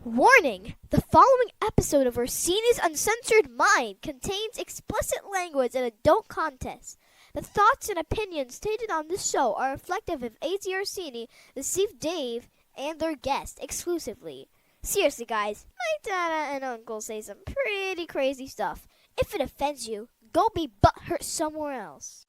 Warning! The following episode of Orsini's Uncensored Mind contains explicit language and adult content. The thoughts and opinions stated on this show are reflective of AJ Orsini, the Steve Dave, and their guests exclusively. Seriously, guys, my dad and uncle say some pretty crazy stuff. If it offends you, go be butthurt somewhere else.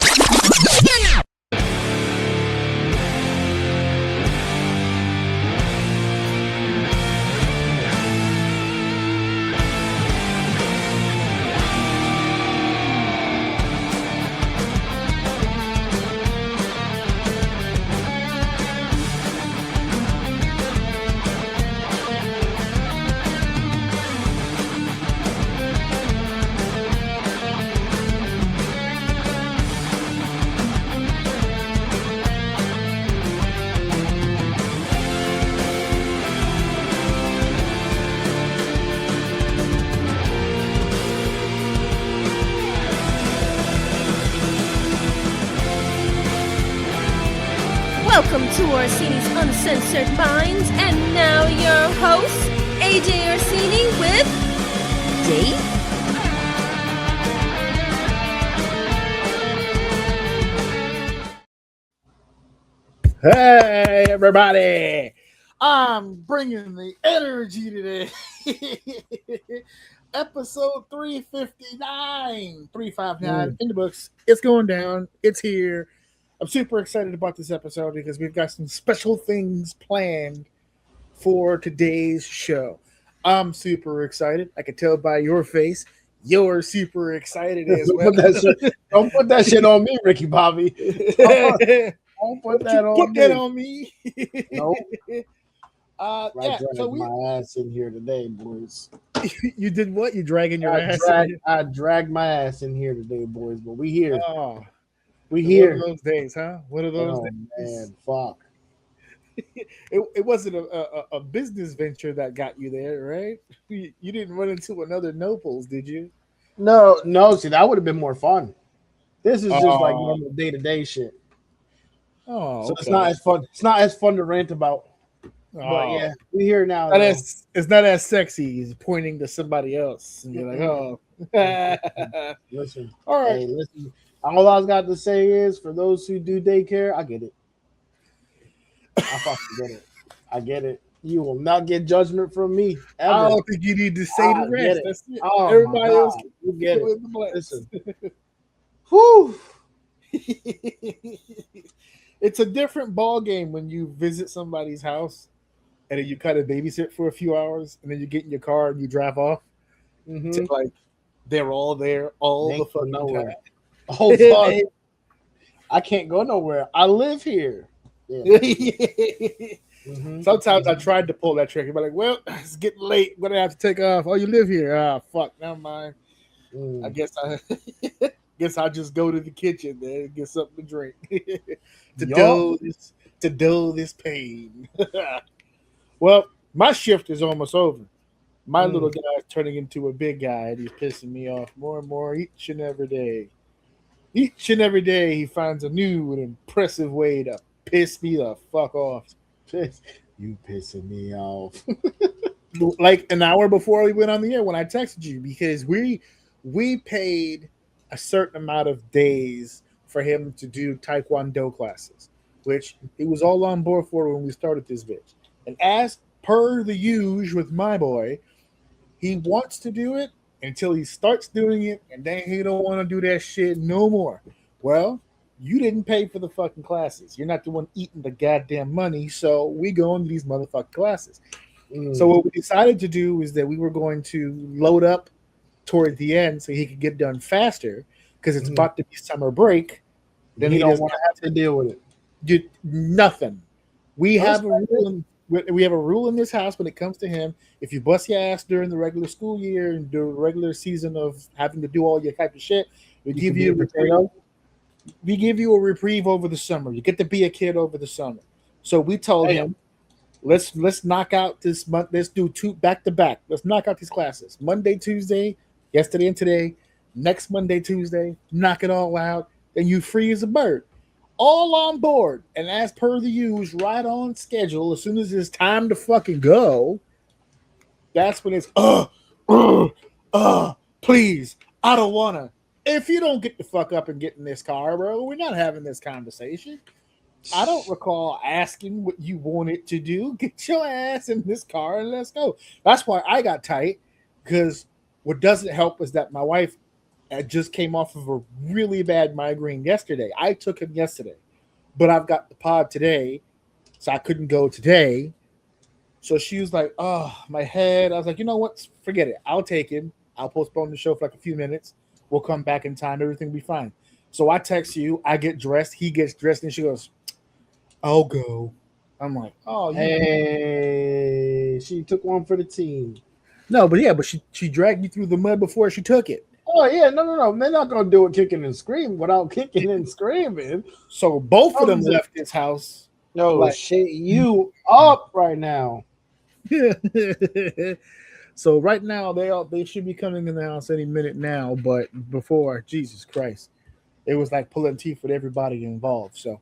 Welcome to Orsini's Uncensored Minds, and now your host, AJ Orsini with Dave. Hey, everybody. I'm bringing the energy today. Episode 359 in the books. It's going down. It's here. I'm super excited about this episode because we've got some special things planned for today's show. I'm super excited. I can tell by your face. You're super excited as well. Don't put that shit on me, Ricky Bobby. Don't put that on me. Nope. So my ass in here today, boys. You did what? You dragging your ass? I dragged my ass in here today, boys. But we here. Oh. We here. One of those days, huh? One of those days. Man, fuck. It wasn't a business venture that got you there, right? You didn't run into another Nobles, did you? No. See, that would have been more fun. This is just like normal day-to-day shit. Oh, so okay. It's not as fun. It's not as fun to rant about. But yeah, we here now. It's not as sexy as pointing to somebody else, and you're like, oh. Listen. All right. Hey, listen. All I got to say is, for those who do daycare, I get it. I fucking get it. I get it. You will not get judgment from me. Ever. I don't think you need to say the rest. That's it. Oh, everybody else, you get it. Listen. Whew. It's a different ball game when you visit somebody's house and then you kind of babysit for a few hours and then you get in your car and you drive off. Mm-hmm. To, like, they're all there all the fucking time. Oh, fuck. I can't go nowhere. I live here. Yeah. Mm-hmm. Sometimes I tried to pull that trick. I'm like, well, it's getting late. I'm going to have to take off. Oh, you live here? Ah, fuck. Never mind. I guess I'll just go to the kitchen there and get something to drink to dull this pain. Well, my shift is almost over. My little guy is turning into a big guy, and he's pissing me off more and more each and every day. Each and every day, he finds a new and impressive way to piss me the fuck off. You pissing me off. Like an hour before we went on the air when I texted you, because we paid a certain amount of days for him to do Taekwondo classes, which he was all on board for when we started this bitch. And as per the usual with my boy, he wants to do it until he starts doing it, and then he don't want to do that shit no more. Well, you didn't pay for the fucking classes. You're not the one eating the goddamn money, so we go into these motherfucking classes. So what we decided to do is that we were going to load up toward the end so he could get done faster, because it's about to be summer break. Then he don't want to have to deal with it. Nothing. We have a rule in this house when it comes to him. If you bust your ass during the regular school year and the regular season of having to do all your type of shit, we give you a reprieve over the summer. You get to be a kid over the summer. So we told him, let's knock out this month. Let's do 2 back to back. Let's knock out these classes. Monday, Tuesday, yesterday and today. Next Monday, Tuesday, knock it all out. Then you free as a bird. all on board, and as per the use, right on schedule. As soon as it's time to fucking go, that's when it's please, I don't wanna. If you don't get the fuck up and get in this car, bro, we're not having this conversation. I don't recall asking what you wanted to do. Get your ass in this car and let's go. That's why I got tight, because what doesn't help is that my wife just came off of a really bad migraine yesterday. I took him yesterday, but I've got the pod today, so I couldn't go today. So she was like, "Oh, my head." I was like, "You know what? Forget it. I'll take him. I'll postpone the show for like a few minutes. We'll come back in time. Everything will be fine." So I text you. I get dressed. He gets dressed, and she goes, "I'll go." I'm like, "Oh, Hey, she took one for the team. no, but she dragged me through the mud before she took it." Oh yeah, no. They're not gonna do it kicking and screaming without kicking and screaming. So both of them left this house. Yo, Like- shit you up right now. So right now they should be coming in the house any minute now, but before, Jesus Christ, it was like pulling teeth with everybody involved. So,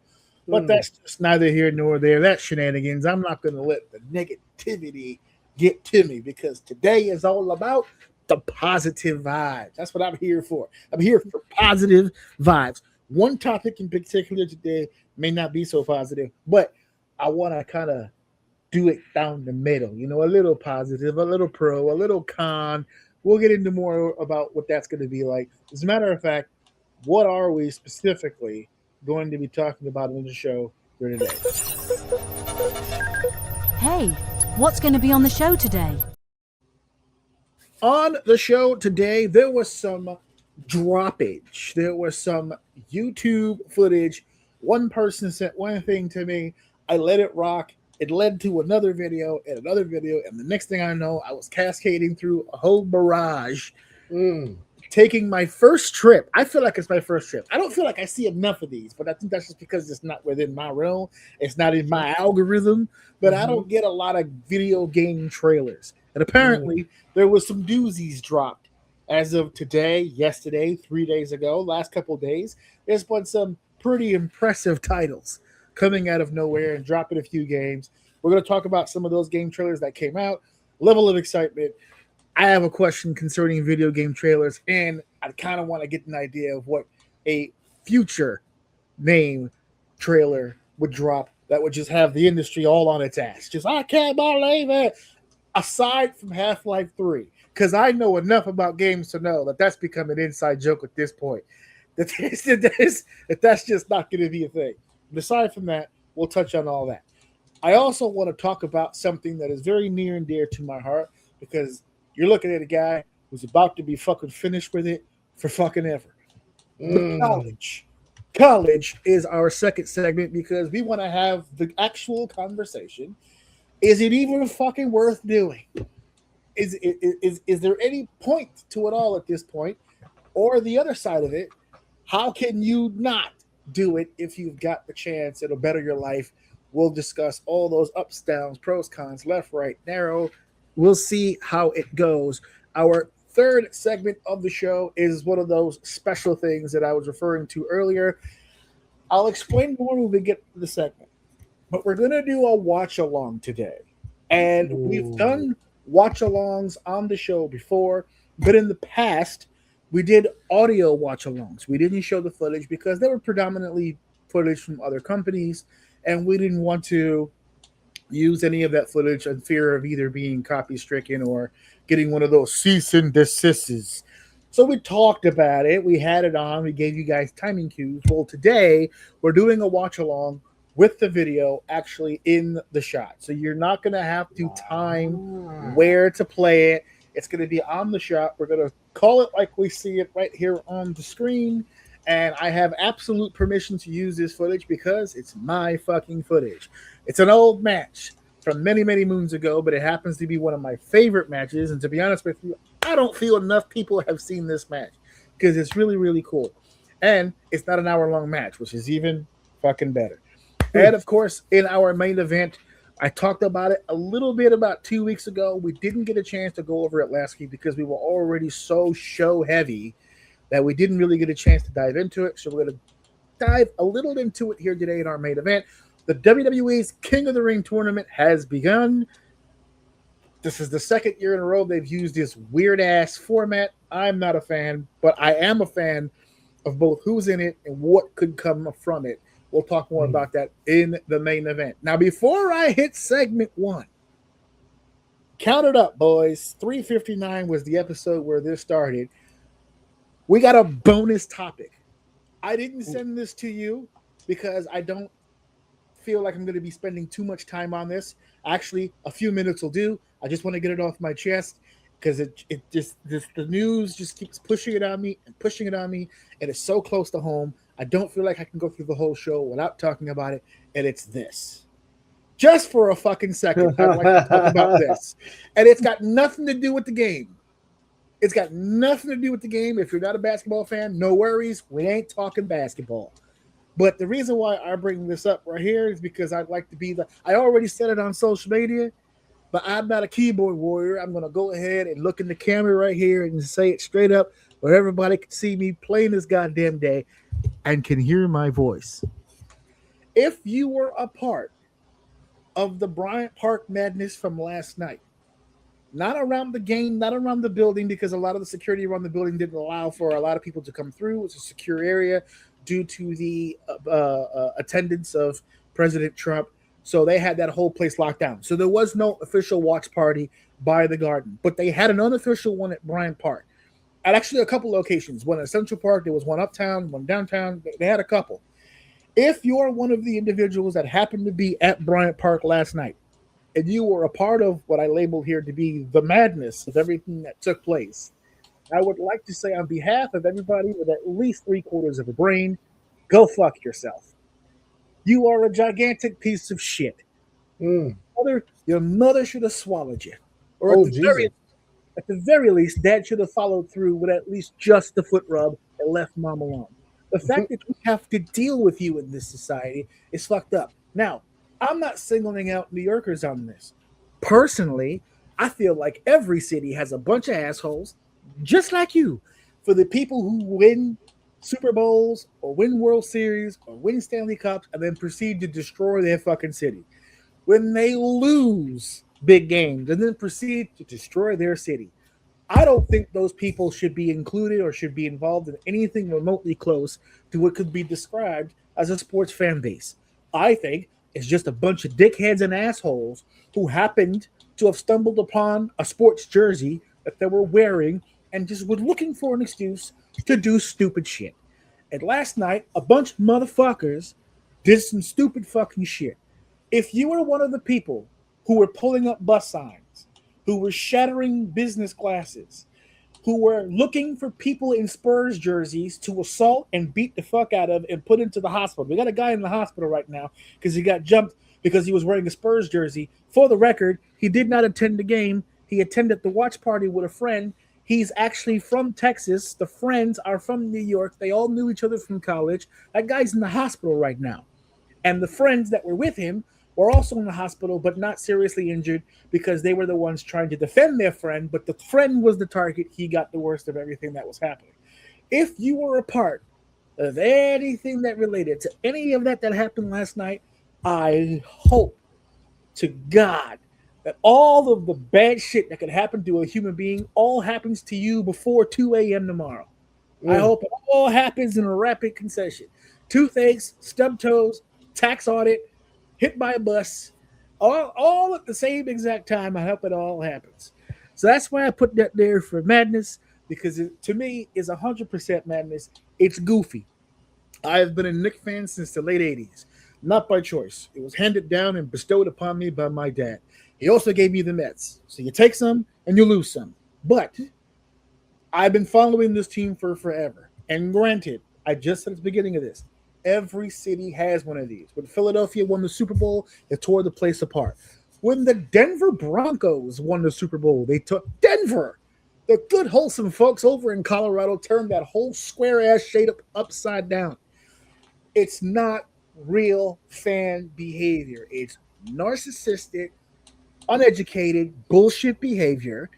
but that's just neither here nor there. That's shenanigans. I'm not going to let the negativity get to me, because today is all about the positive vibes. That's what I'm here for. I'm here for positive vibes. One topic in particular today may not be so positive, but I want to kind of do it down the middle, you know, a little positive, a little pro, a little con. We'll get into more about what that's going to be like. As a matter of fact, what are we specifically going to be talking about in the show for today? Hey, what's going to be on the show today? On the show today, there was some droppage. There was some YouTube footage. One person sent one thing to me. I let it rock. It led to another video and another video. And the next thing I know, I was cascading through a whole barrage, taking my first trip. I feel like it's my first trip. I don't feel like I see enough of these, but I think that's just because it's not within my realm. It's not in my algorithm, but I don't get a lot of video game trailers. And apparently there was some doozies dropped as of today, yesterday, 3 days ago, last couple of days. There's been some pretty impressive titles coming out of nowhere and dropping a few games. We're going to talk about some of those game trailers that came out, level of excitement. I have a question concerning video game trailers, and I kind of want to get an idea of what a future name trailer would drop that would just have the industry all on its ass. Just, I can't believe it. Aside from Half-Life 3, because I know enough about games to know that that's become an inside joke at this point. That's just not going to be a thing. But aside from that, we'll touch on all that. I also want to talk about something that is very near and dear to my heart, because you're looking at a guy who's about to be fucking finished with it for fucking ever. College. College is our second segment, because we want to have the actual conversation. Is it even fucking worth doing? Is there any point to it all at this point? Or the other side of it, how can you not do it if you've got the chance? It'll better your life. We'll discuss all those ups, downs, pros, cons, left, right, narrow. We'll see how it goes. Our third segment of the show is one of those special things that I was referring to earlier. I'll explain more when we get to the segment. But we're going to do a watch-along today. And we've done watch-alongs on the show before, but in the past, we did audio watch-alongs. We didn't show the footage because they were predominantly footage from other companies, and we didn't want to use any of that footage in fear of either being copy-stricken or getting one of those cease and desists. So we talked about it. We had it on. We gave you guys timing cues. Well, today, we're doing a watch-along with the video actually in the shot. So you're not going to have to time where to play it. It's going to be on the shot. We're going to call it like we see it right here on the screen. And I have absolute permission to use this footage because it's my fucking footage. It's an old match from many, many moons ago, but it happens to be one of my favorite matches. And to be honest with you, I don't feel enough people have seen this match because it's really, really cool. And it's not an hour-long match, which is even fucking better. And, of course, in our main event, I talked about it a little bit about 2 weeks ago. We didn't get a chance to go over it last week because we were already so show-heavy that we didn't really get a chance to dive into it. So we're going to dive a little into it here today in our main event. The WWE's King of the Ring tournament has begun. This is the second year in a row they've used this weird ass format. I'm not a fan, but I am a fan of both who's in it and what could come from it. We'll talk more about that in the main event. Now, before I hit segment 1, count it up, boys. 359 was the episode where this started. We got a bonus topic. I didn't send this to you because I don't feel like I'm going to be spending too much time on this. Actually, a few minutes will do. I just want to get it off my chest because the news just keeps pushing it on me, and it's so close to home. I don't feel like I can go through the whole show without talking about it, and it's this. Just for a fucking second, I'd like to talk about this. And it's got nothing to do with the game. It's got nothing to do with the game. If you're not a basketball fan, no worries. We ain't talking basketball. But the reason why I bring this up right here is because I'd like to be I already said it on social media, but I'm not a keyboard warrior. I'm going to go ahead and look in the camera right here and say it straight up where everybody can see me playing this goddamn day and can hear my voice. If you were a part of the Bryant Park madness from last night, not around the game, not around the building, because a lot of the security around the building didn't allow for a lot of people to come through. It's a secure area due to the attendance of President Trump. So they had that whole place locked down. So there was no official watch party by the Garden, but they had an unofficial one at Bryant Park. At actually a couple locations. One at Central Park, there was one uptown, one downtown. They had a couple. If you're one of the individuals that happened to be at Bryant Park last night, and you were a part of what I labeled here to be the madness of everything that took place, I would like to say on behalf of everybody with at least 3/4 of a brain, go fuck yourself. You are a gigantic piece of shit. Your mother should have swallowed you. Or at the very least, Dad should have followed through with at least just the foot rub and left Mom alone. The fact that we have to deal with you in this society is fucked up. Now, I'm not singling out New Yorkers on this. Personally, I feel like every city has a bunch of assholes, just like you. For the people who win Super Bowls or win World Series or win Stanley Cups and then proceed to destroy their fucking city. When they lose big games and then proceed to destroy their city. I don't think those people should be included or should be involved in anything remotely close to what could be described as a sports fan base. I think it's just a bunch of dickheads and assholes who happened to have stumbled upon a sports jersey that they were wearing and just were looking for an excuse to do stupid shit. And last night, a bunch of motherfuckers did some stupid fucking shit. If you were one of the people who were pulling up bus signs, who were shattering business glasses, who were looking for people in Spurs jerseys to assault and beat the fuck out of and put into the hospital. We got a guy in the hospital right now because he got jumped because he was wearing a Spurs jersey. For the record, he did not attend the game. He attended the watch party with a friend. He's actually from Texas. The friends are from New York. They all knew each other from college. That guy's in the hospital right now. And the friends that were with him were also in the hospital, but not seriously injured because they were the ones trying to defend their friend, but the friend was the target. He got the worst of everything that was happening. If you were a part of anything that related to any of that happened last night, I hope to God that all of the bad shit that could happen to a human being all happens to you before 2 a.m. tomorrow. I hope it all happens in a rapid concession. Toothaches, stub toes, tax audit, hit by a bus, all at the same exact time. I hope it all happens. So that's why I put that there for madness, because it, to me, is 100% madness. It's goofy. I have been a Knicks fan since the late 80s, not by choice. It was handed down and bestowed upon me by my dad. He also gave me the Mets. So you take some and you lose some. But I've been following this team for forever. And granted, I just said at the beginning of this, every city has one of these. When Philadelphia won the Super Bowl, it tore the place apart. When the Denver Broncos won the Super Bowl, they took Denver. The good, wholesome folks over in Colorado turned that whole square-ass shade upside down. It's not real fan behavior. It's narcissistic, uneducated, bullshit behavior,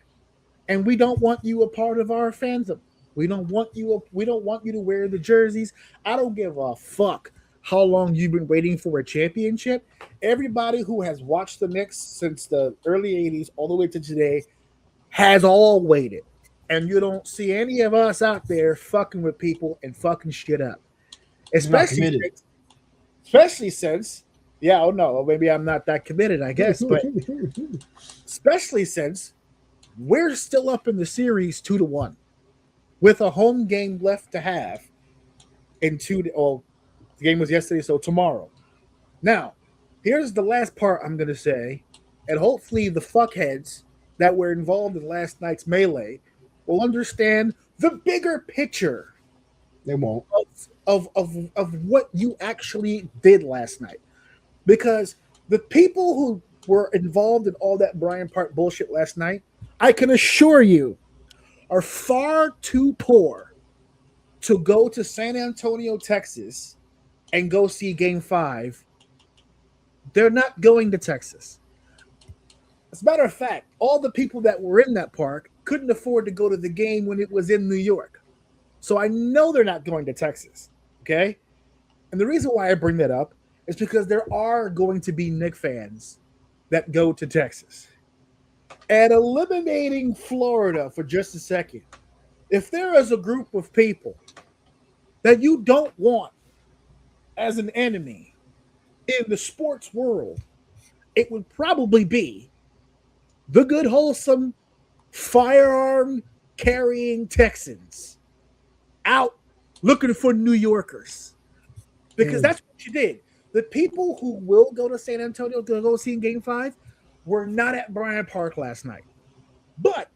and we don't want you a part of our fandom. We don't want you to wear the jerseys. I don't give a fuck how long you've been waiting for a championship. Everybody who has watched the Knicks since the early 80s all the way to today has all waited. And you don't see any of us out there fucking with people and fucking shit up. You're not Especially committed. since, yeah, oh no, maybe I'm not that committed, I guess, but especially since we're still up in the series 2-1 with a home game left to have in the game was yesterday, so tomorrow. Now, here's the last part I'm going to say, and hopefully the fuckheads that were involved in last night's melee will understand the bigger picture They won't. of what you actually did last night. Because the people who were involved in all that Bryant Park bullshit last night, I can assure you, are far too poor to go to San Antonio, Texas, and go see Game 5. They're not going to Texas. As a matter of fact, all the people that were in that park couldn't afford to go to the game when it was in New York. So I know they're not going to Texas, okay? And the reason why I bring that up is because there are going to be Knicks fans that go to Texas. And eliminating Florida for just a second, if there is a group of people that you don't want as an enemy in the sports world, it would probably be the good, wholesome, firearm carrying Texans out looking for New Yorkers. Because that's what you did. The people who will go to San Antonio to go see Game 5 were not at Bryant Park last night. But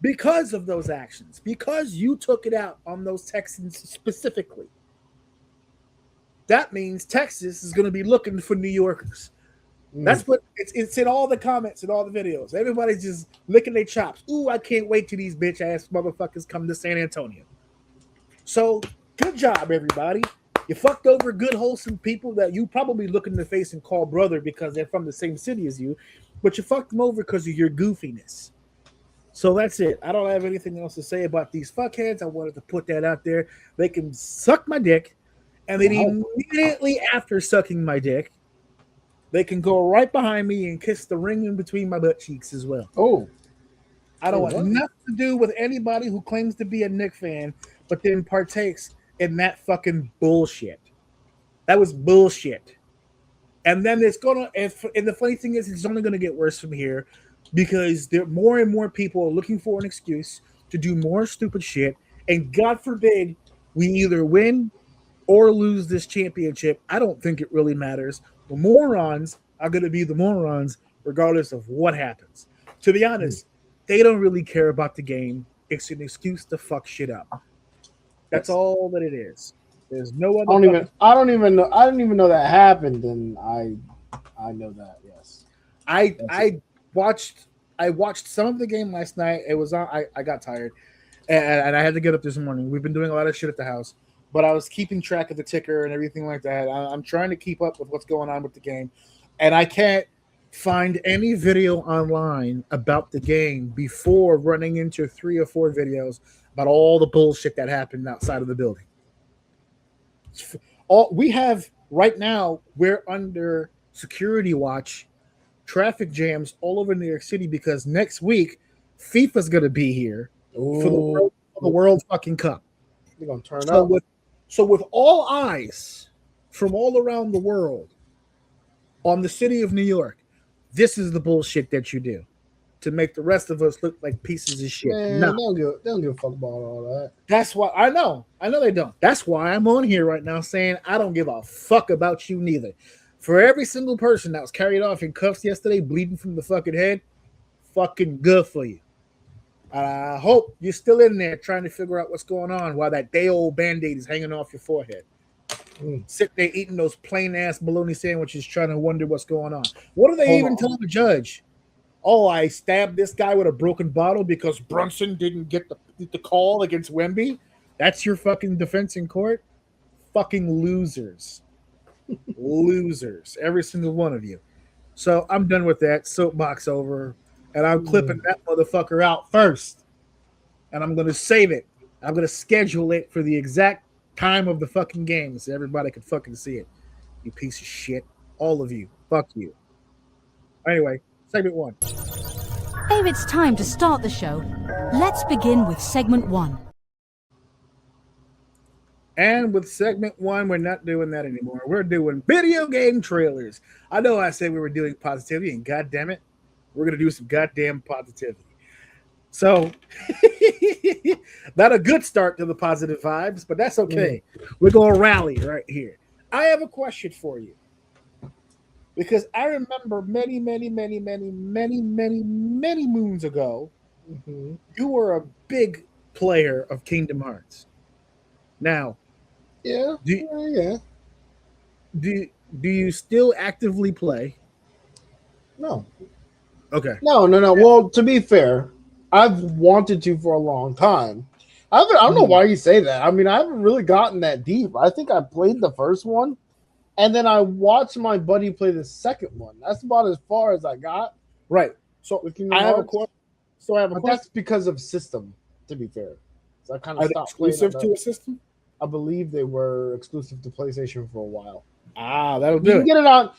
because of those actions, because you took it out on those Texans specifically, that means Texas is going to be looking for New Yorkers. That's what it's in all the comments and all the videos. Everybody's just licking their chops. Ooh, I can't wait till these bitch ass motherfuckers come to San Antonio. So good job, everybody. You fucked over good, wholesome people that you probably look in the face and call brother because they're from the same city as you, but you fucked them over because of your goofiness. So that's it. I don't have anything else to say about these fuckheads. I wanted to put that out there. They can suck my dick, and then immediately after sucking my dick, they can go right behind me and kiss the ring in between my butt cheeks as well. Oh, I don't want nothing to do with anybody who claims to be a Knicks fan, but then partakes in that fucking bullshit. That was bullshit. And then it's gonna, and the funny thing is, it's only gonna get worse from here because there more and more people are looking for an excuse to do more stupid shit. And God forbid we either win or lose this championship. I don't think it really matters. The morons are going to be the morons regardless of what happens. To be honest, they don't really care about the game. It's an excuse to fuck shit up. That's all that it is. There's no other. I don't even know that happened, and I know that. Yes, I watched some of the game last night. It was on. I got tired, and I had to get up this morning. We've been doing a lot of shit at the house. But I was keeping track of the ticker and everything like that. I'm trying to keep up with what's going on with the game. And I can't find any video online about the game before running into 3 or 4 videos about all the bullshit that happened outside of the building. We have right now, we're under security watch, traffic jams all over New York City because next week, FIFA's going to be here for the World fucking Cup. They're going to turn up. So with all eyes from all around the world on the city of New York, this is the bullshit that you do to make the rest of us look like pieces of shit. Man, no. they don't give a fuck about all that. That's why I know they don't. That's why I'm on here right now saying I don't give a fuck about you neither. For every single person that was carried off in cuffs yesterday, bleeding from the fucking head, fucking good for you. I hope you're still in there trying to figure out what's going on while that day-old Band-Aid is hanging off your forehead. Sit there eating those plain-ass bologna sandwiches trying to wonder what's going on. What do they even tell the judge? Oh, I stabbed this guy with a broken bottle because Brunson didn't get the call against Wemby? That's your fucking defense in court? Fucking losers. Losers. Every single one of you. So I'm done with that. Soapbox over. And I'm clipping that motherfucker out first. And I'm going to save it. I'm going to schedule it for the exact time of the fucking game so everybody could fucking see it. You piece of shit. All of you. Fuck you. Anyway, segment 1. If it's time to start the show, let's begin with segment 1. And with segment 1, we're not doing that anymore. We're doing video game trailers. I know I said we were doing positivity, and goddamn it, we're gonna do some goddamn positivity. So, not a good start to the positive vibes, but that's okay. We're gonna rally right here. I have a question for you. Because I remember many moons ago, you were a big player of Kingdom Hearts. Now, Yeah. do you still actively play? No. Okay. No. Well, to be fair, I've wanted to for a long time. I don't know why you say that. I mean, I haven't really gotten that deep. I think I played the first one. And then I watched my buddy play the second one. That's about as far as I got. Right. So I have a question. But that's because of system, to be fair. So I kind of stopped exclusive playing to a system? I believe they were exclusive to PlayStation for a while. That'll do You can it. get it on.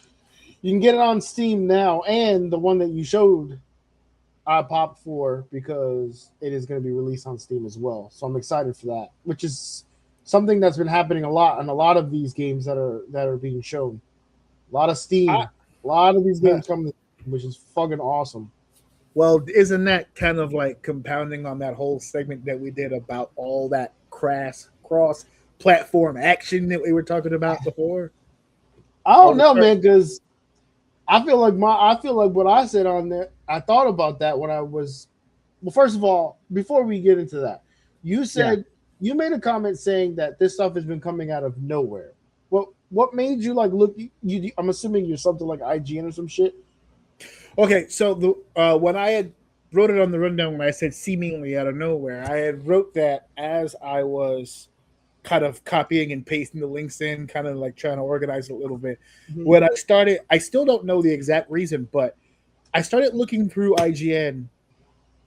You can get it on Steam now, and the one that you showed, I popped for because it is going to be released on Steam as well. So I'm excited for that, which is something that's been happening a lot in a lot of these games that are being shown. A lot of Steam, a lot of these games coming, which is fucking awesome. Well, isn't that kind of like compounding on that whole segment that we did about all that cross-platform action that we were talking about before? I don't know, man, because I feel like what I said on there, I thought about that when I was. Well, first of all, before we get into that, you said you made a comment saying that this stuff has been coming out of nowhere. What made you like look? I'm assuming you're something like IGN or some shit. Okay, so when I had wrote it on the rundown when I said seemingly out of nowhere, I had wrote that as I was kind of copying and pasting the links in, kind of like trying to organize it a little bit. Mm-hmm. When I started, I still don't know the exact reason, but I started looking through IGN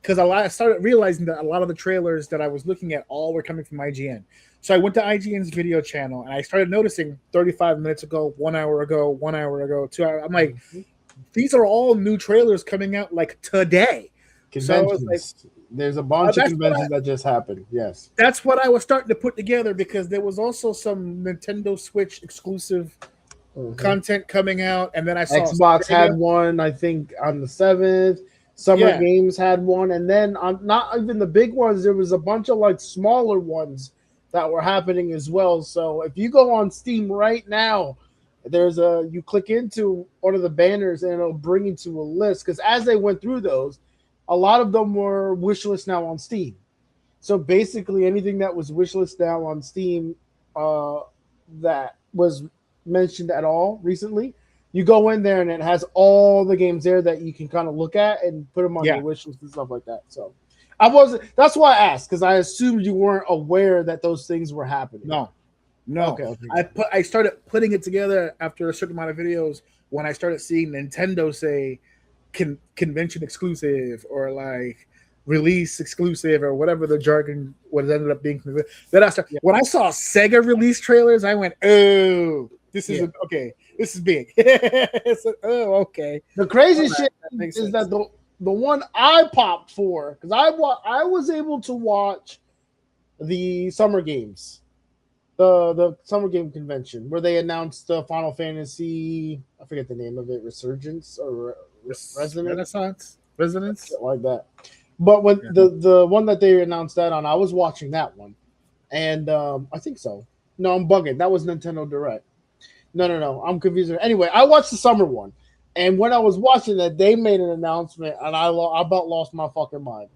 because I started realizing that a lot of the trailers that I was looking at all were coming from IGN. So I went to IGN's video channel and I started noticing 35 minutes ago, 1 hour ago, 2 hours. I'm like, these are all new trailers coming out like today. Conventions. So like, there's a bunch of conventions that just happened. Yes. That's what I was starting to put together because there was also some Nintendo Switch exclusive content coming out. And then I saw Xbox had one, I think, on the 7th. Summer Games had one. And then on not even the big ones, there was a bunch of like smaller ones that were happening as well. So if you go on Steam right now, you click into one of the banners and it'll bring you to a list. Because as they went through those, a lot of them were wishlist now on Steam. So basically anything that was wishlist now on Steam that was mentioned at all recently, you go in there and it has all the games there that you can kind of look at and put them on your wish list and stuff like that. So that's why I asked, because I assumed you weren't aware that those things were happening. No. Okay. I started putting it together after a certain amount of videos when I started seeing Nintendo say convention exclusive or like release exclusive or whatever the jargon was ended up being. Then when I saw Sega release trailers, I went, "Oh, this is okay. This is big." Okay. The crazy shit is that the one I popped for, because I was able to watch the Summer Games. The Summer Game Convention where they announced the Final Fantasy, I forget the name of it, Resurgence or Resonance, like that. But when the one that they announced that on, I was watching that one, and I think so. No, I'm bugging. That was Nintendo Direct. No, I'm confused. Anyway, I watched the summer one, and when I was watching that, they made an announcement, and I about lost my fucking mind.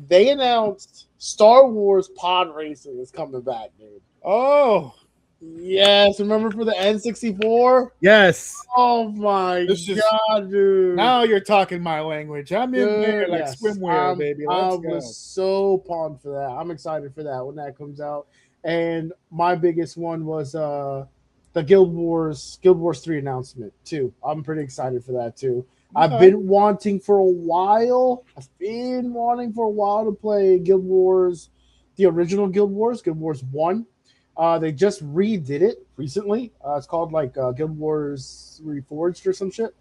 They announced Star Wars Pod Racing is coming back, dude. Oh, yes. Remember for the N64? Yes. Oh, my God, dude. Now you're talking my language. I'm in there like swimwear, baby. Let's go. Was so pumped for that. I'm excited for that when that comes out. And my biggest one was the Guild Wars 3 announcement, too. I'm pretty excited for that, too. Okay. I've been wanting for a while to play Guild Wars, the original Guild Wars 1. They just redid it recently. It's called like Guild Wars Reforged or some shit,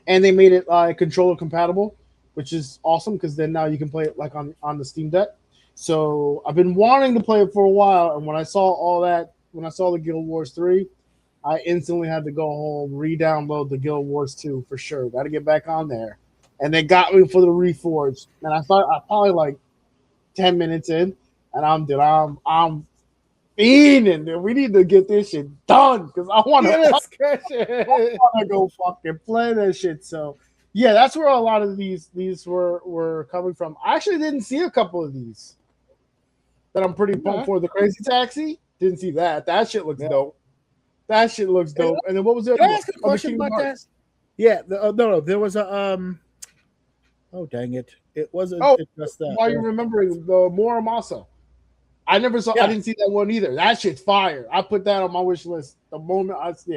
and they made it controller compatible, which is awesome because then now you can play it like on the Steam Deck. So I've been wanting to play it for a while, and when I saw the Guild Wars 3, I instantly had to go home, re-download the Guild Wars 2 for sure. Got to get back on there, and they got me for the Reforged, and I probably like 10 minutes in, and I'm fiending, dude. We need to get this shit done because I want to go fucking play that shit. So yeah, that's where a lot of these were coming from. I actually didn't see a couple of these that I'm pretty pumped for. The Crazy Taxi, didn't see that. That shit looks dope. That shit looks dope. And then what was there? Can I ask a question about that? Yeah, no, there was a oh dang it, it wasn't. Oh, just that. Why are you remembering the Muramasa? I never saw. Yeah. I didn't see that one either. That shit's fire. I put that on my wish list the moment that's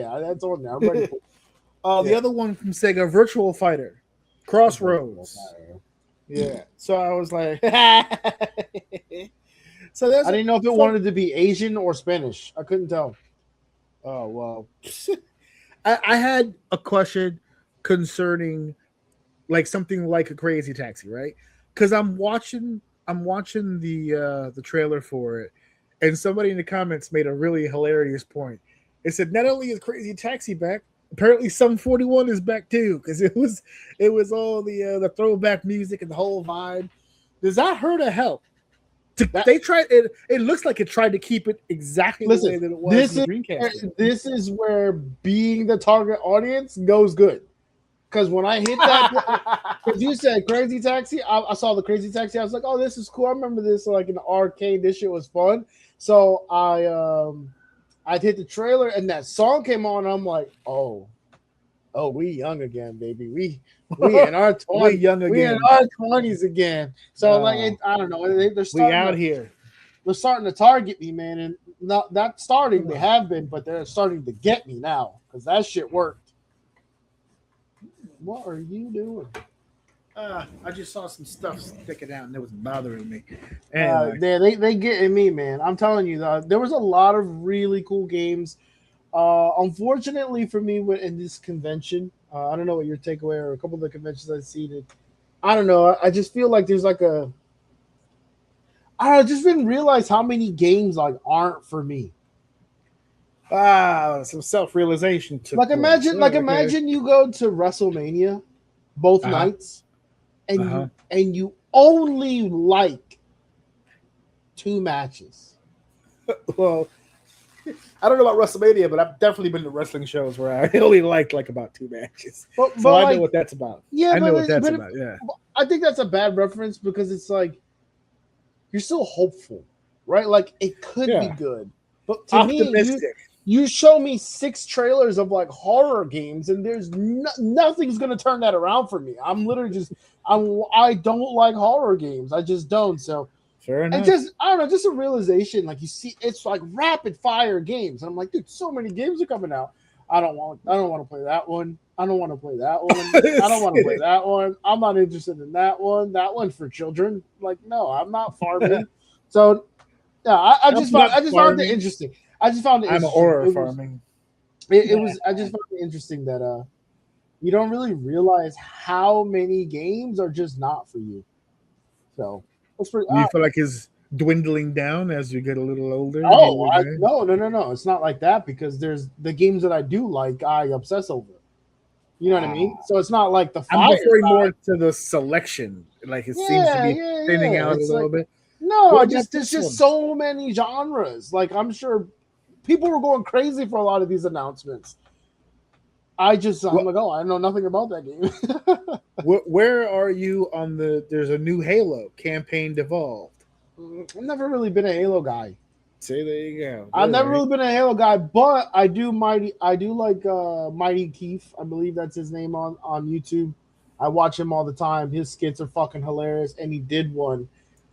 on there. I'm ready for it. The other one from Sega, Virtual Fighter, Crossroads. Yeah. So I was like, so I didn't know if it wanted to be Asian or Spanish. I couldn't tell. Oh well, I had a question concerning like something like a Crazy Taxi, right? Because I'm watching the trailer for it, and somebody in the comments made a really hilarious point. It said not only is Crazy Taxi back, apparently Sum 41 is back too, because it was all the throwback music and the whole vibe. Does that hurt or help? They tried it. It looks like it tried to keep it exactly the way that it was in the Dreamcast. This is where being the target audience goes good. Because when I hit that, because you said Crazy Taxi, I saw the Crazy Taxi. I was like, oh, this is cool. I remember this like in the arcade. This shit was fun. So I hit the trailer and that song came on. And I'm like, oh, we young again, baby. We in our 20s. We in our 20s again. So I don't know. They're starting out here. They're starting to target me, man, and not starting. They have been, but they're starting to get me now because that shit worked. What are you doing? I just saw some stuff sticking out and it was bothering me. Anyway. They getting me, man. I'm telling you, there was a lot of really cool games. Unfortunately for me, in this convention, I don't know what your takeaway or a couple of the conventions I've seen. I don't know. I just feel like there's like I just didn't realize how many games like aren't for me. Some self-realization. Imagine you go to WrestleMania both nights, and you only like 2 matches. Well, I don't know about WrestleMania, but I've definitely been to wrestling shows where I only liked like about 2 matches. But I know what that's about. Yeah, I know what that's about. Yeah, I think that's a bad reference because it's like you're still hopeful, right? Like it could be good, but to optimistic. Me, you show me 6 trailers of like horror games, and there's nothing's gonna turn that around for me. I'm literally I don't like horror games. I just don't. So fair enough. And I don't know, just a realization. Like you see, it's like rapid fire games, and I'm like, dude, so many games are coming out. I don't want to play that one. I don't want to play that one. I don't want to play that one. I'm not interested in that one. That one's for children. Like, no, I'm not farming. So, yeah, I just found it interesting. I just found it. I'm horror farming. I just found it interesting that you don't really realize how many games are just not for you. So that's pretty. You feel like it's dwindling down as you get a little older? No. It's not like that because there's the games that I do like. I obsess over. You know what I mean? So it's not like the. I'm referring more to the selection. Like it seems to be thinning out a little bit. No, there's just so many genres. Like I'm sure people were going crazy for a lot of these announcements. I'm like, oh, I know nothing about that game. Where are you on there's a new Halo campaign devolved? I've never really been a Halo guy. Say there you go. I've never really been a Halo guy, but I do like Mighty Keith. I believe that's his name on YouTube. I watch him all the time. His skits are fucking hilarious, and he did one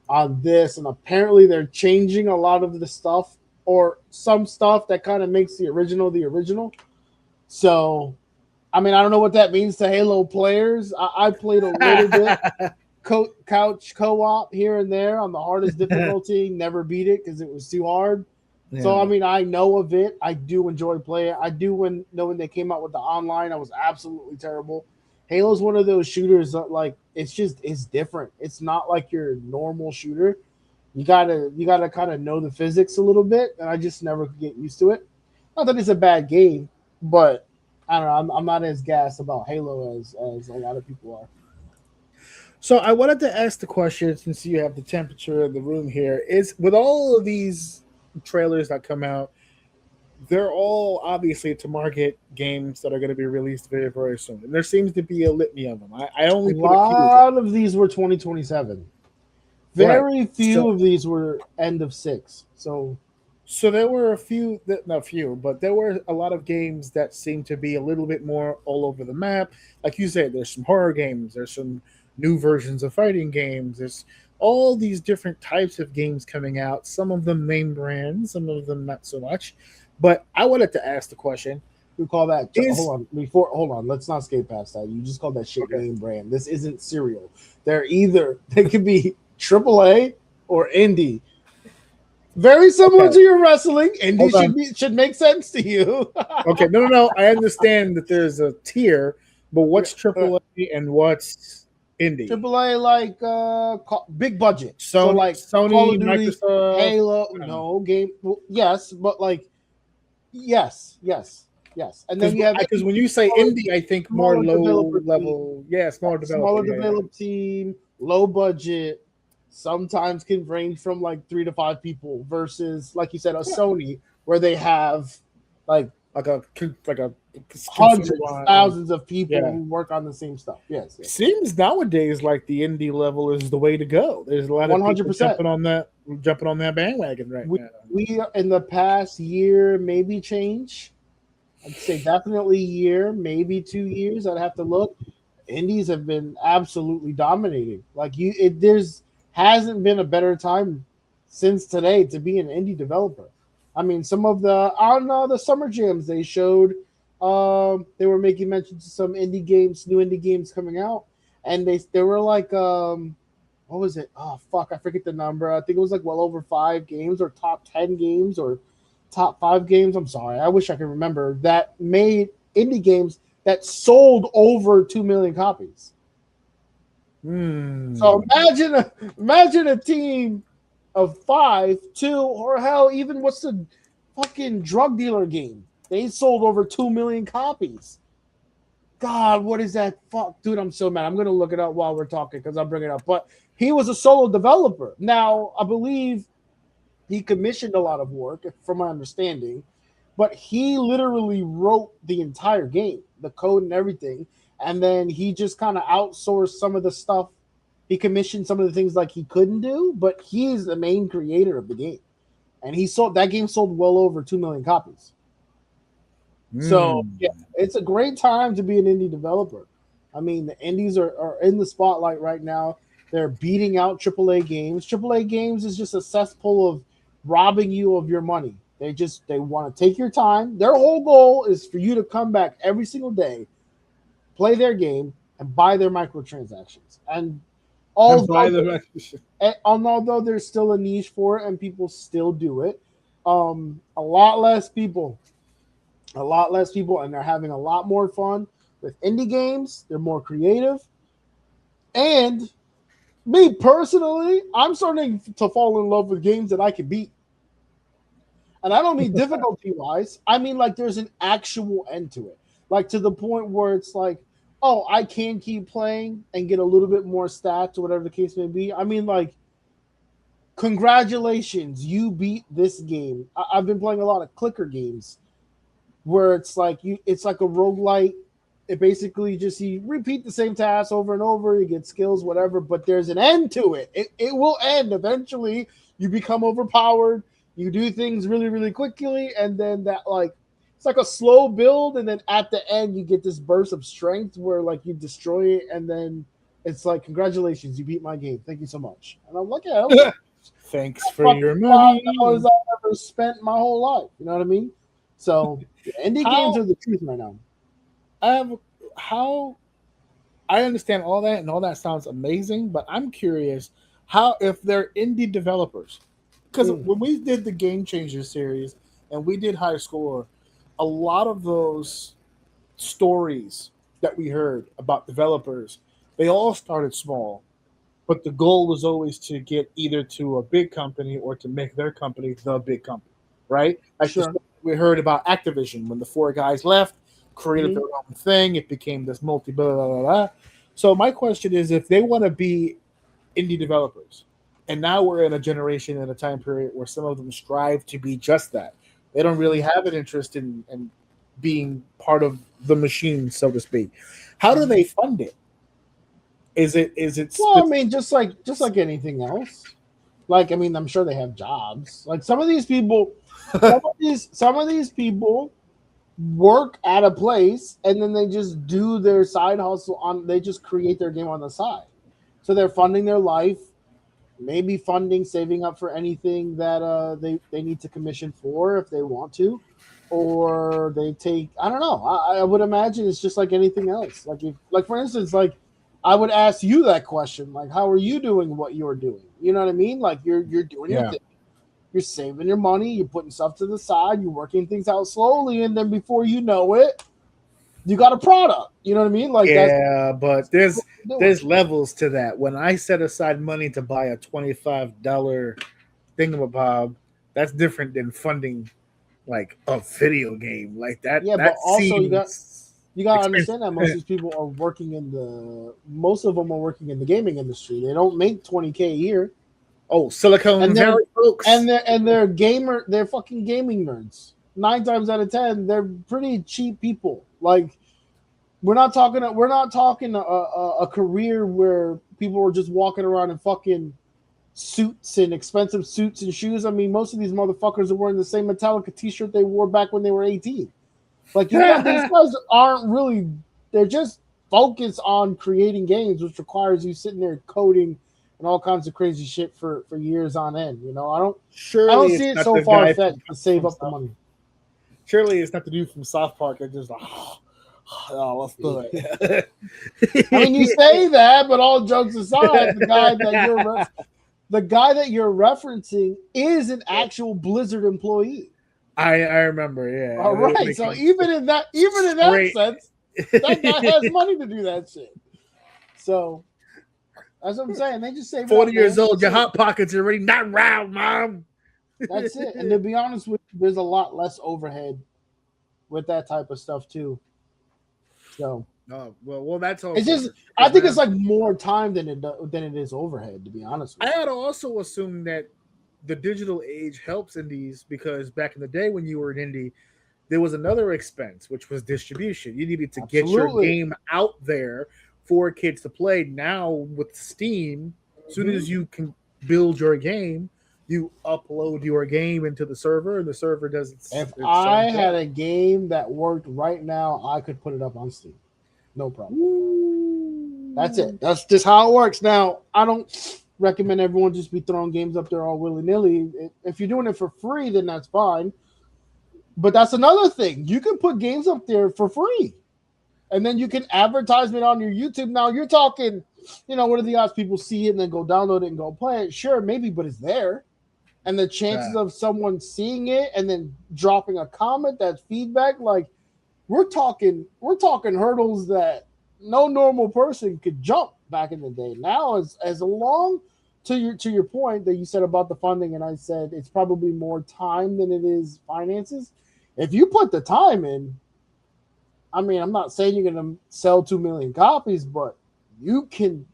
on this, and apparently they're changing a lot of the stuff or some stuff that kind of makes the original. So, I mean, I don't know what that means to Halo players. I played a little bit couch co-op here and there on the hardest difficulty. Never beat it because it was too hard. So I Yeah. mean, I know of it. I do enjoy playing. I do when they came out with the online, I was absolutely terrible. Halo's one of those shooters that like it's different. It's not like your normal shooter. You gotta kind of know the physics a little bit, and I just never could get used to it. Not that it's a bad game, but I don't know. I'm not as gassed about Halo as a lot of people are. So I wanted to ask the question, since you have the temperature of the room here, is with all of these trailers that come out, they're all obviously to market games that are going to be released very, very soon. And there seems to be a litany of them. I A only put a few. lot of these were 2027. Right. Very few So of these were end of six. So so there were a few, not few, but there were a lot of games that seem to be a little bit more all over the map. Like you said, there's some horror games, there's some new versions of fighting games, there's all these different types of games coming out. Some of them name brands, some of them not so much. But I wanted to ask the question: we call that. Is Hold on. Let's not skate past that. You just called that shit okay? name brand. This isn't cereal. They could be AAA or indie. Very similar Okay, to your wrestling. Indie hold on. should make sense to you. Okay, no, no, no. I understand that there's a tier, but what's AAA and what's indie? AAA like big budget. So Sony, like Call Sony, of Duty, Microsoft. Halo, I don't know. no game. Well, yes, but like yes. And then Because you have when you say smaller, indie, I think more smaller low developer team, level. Yeah, smaller developer. smaller Yeah, yeah. develop team, low budget. Sometimes can range from like 3 to 5 people versus, like you said, a Yeah. Sony where they have like Like a consumer hundreds, line. thousands of people Yeah. who work on the same stuff. Yes, Seems nowadays like the indie level is the way to go. There's a lot of people 100%. jumping on that bandwagon right We now. we in the past year maybe change. I'd say definitely year, maybe 2 years. I'd have to look. Indies have been absolutely dominating. Like there's hasn't been a better time since today to be an indie developer. I mean, some of the on the summer jams they showed, they were making mention to some indie games, new indie games coming out, and they were like, what was it? Oh fuck, I forget the number. I think it was like well over 5 games or top 10 games or top 5 games. I'm sorry, I wish I could remember that made indie games that sold over 2 million copies. Hmm. So imagine a team of 5, 2, or hell, even what's the fucking drug dealer game? They sold over 2 million copies. God, what is that? Fuck, dude, I'm so mad. I'm gonna look it up while we're talking because I'll bring it up. But he was a solo developer. Now, I believe he commissioned a lot of work, from my understanding, but he literally wrote the entire game, the code and everything, and then he just kind of outsourced some of the stuff. He commissioned some of the things like he couldn't do, but he's the main creator of the game, and that game sold well over 2 million copies. So Hmm. yeah, it's a great time to be an indie developer. I mean, the indies are in the spotlight right now. They're beating out AAA games. AAA games is just a cesspool of robbing you of your money. They want to take your time. Their whole goal is for you to come back every single day, play their game, and buy their microtransactions. And And buy although the although there's still a niche for it and people still do it, a lot less people, and they're having a lot more fun with indie games. They're more creative, and me personally, I'm starting to fall in love with games that I can beat. And I don't mean difficulty wise. I mean like there's an actual end to it. Like to the point where it's like, oh, I can keep playing and get a little bit more stats or whatever the case may be. I mean like, congratulations, you beat this game. I've been playing a lot of clicker games where it's like a roguelite. It basically just you repeat the same task over and over, you get skills, whatever, but there's an end to it. It will end eventually. You become overpowered, you do things really, really quickly, and then that like it's like a slow build, and then at the end you get this burst of strength where like you destroy it, and then it's like, congratulations, you beat my game. Thank you so much. And I'm like, yeah, okay. Thanks for Fucking your $5 money. I've ever spent my whole life. You know what I mean? So indie games How are the truth right now. I have how I understand all that, and all that sounds amazing, but I'm curious how, if they're indie developers, because when we did the Game Changer series and we did High Score, a lot of those stories that we heard about developers, they all started small, but the goal was always to get either to a big company or to make their company the big company, right? Like Sure. we heard about Activision when the four guys left, created Mm-hmm. their own thing, it became this multi blah blah blah blah. So my question is, if they want to be indie developers, and now we're in a generation and a time period where some of them strive to be just that. They don't really have an interest in being part of the machine, so to speak. How do they fund it? Is it Well, I mean, just like anything else. Like, I mean, I'm sure they have jobs. Like some of these people, some of these people work at a place and then they just do their side hustle on. They just create their game on the side. So they're funding their life, maybe funding, saving up for anything that they need to commission for if they want to, or they take. I don't know. I would imagine it's just like anything else. Like if, like for instance, like I would ask you that question, like how are you doing what you're doing? You know what I mean? Like you're doing your thing. You're saving your money. You're putting stuff to the side. You're working things out slowly, and then before you know it, you got a product. You know what I mean? Like but there's levels to that. When I set aside money to buy a $25 thingamabob, that's different than funding like a video game like that. Yeah, that but also you got to expensive. understand that most of these people are working most of them are working in the gaming industry. They don't make $20K a year. Oh, Silicon Valley folks, and they're fucking gaming nerds. 9 times out of 10, they're pretty cheap people. Like we're not talking a career where people are just walking around in fucking suits and expensive suits and shoes. I mean, most of these motherfuckers are wearing the same Metallica t-shirt they wore back when they were 18. Like, you know, these guys aren't really, they're just focused on creating games, which requires you sitting there coding and all kinds of crazy shit for years on end. You know, I don't see it so far fetched to save up the money. Surely it's not the dude from South Park that just like, oh, let's do it. I mean, you say that, but all jokes aside, the guy that you're referencing is an actual Blizzard employee. I remember, yeah. All right, so even in that sense, that guy has money to do that shit. So that's what I'm saying. They just say 40 years old, your hot pockets are already not round, mom. That's it. And to be honest with you, there's a lot less overhead with that type of stuff too. So well, that's all. It's just, I think it's like more time than it is overhead. To be honest with you, I had to also assume that the digital age helps indies because back in the day when you were an indie, there was another expense, which was distribution. You needed to get your game out there for kids to play. Now with Steam, as soon as you can build your game, you upload your game into the server, and the server does its. If I had a game that worked right now, I could put it up on Steam. No problem. Ooh. That's it. That's just how it works. Now, I don't recommend everyone just be throwing games up there all willy-nilly. If you're doing it for free, then that's fine. But that's another thing. You can put games up there for free. And then you can advertise it on your YouTube. Now, you're talking, you know, what are the odds people see it and then go download it and go play it? Sure, maybe, but it's there. And the chances of someone seeing it and then dropping a comment, that's feedback, like we're talking hurdles that no normal person could jump back in the day. Now, as long to your point that you said about the funding, and I said it's probably more time than it is finances. If you put the time in, I mean, I'm not saying you're going to sell 2 million copies, but you could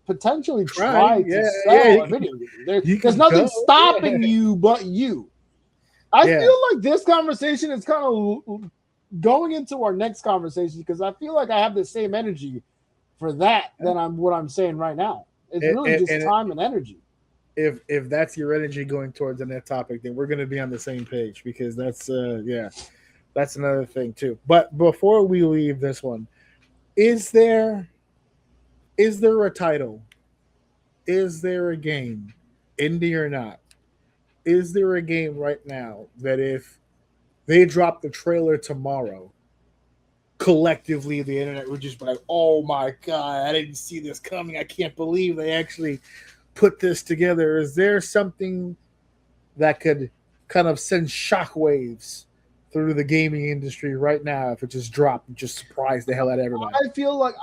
potentially try to sell a video game. There's nothing stopping you but you. I feel like this conversation is kind of going into our next conversation because I feel like I have the same energy for that than what I'm saying right now. It's really just time and energy. If that's your energy going towards the next topic, then we're going to be on the same page because that's that's another thing too. But before we leave this one, is there a title? Is there a game, indie or not? Is there a game right now that if they drop the trailer tomorrow, collectively the internet would just be like, oh my God, I didn't see this coming. I can't believe they actually put this together. Is there something that could kind of send shockwaves through the gaming industry right now if it just dropped and just surprised the hell out of everybody. I feel like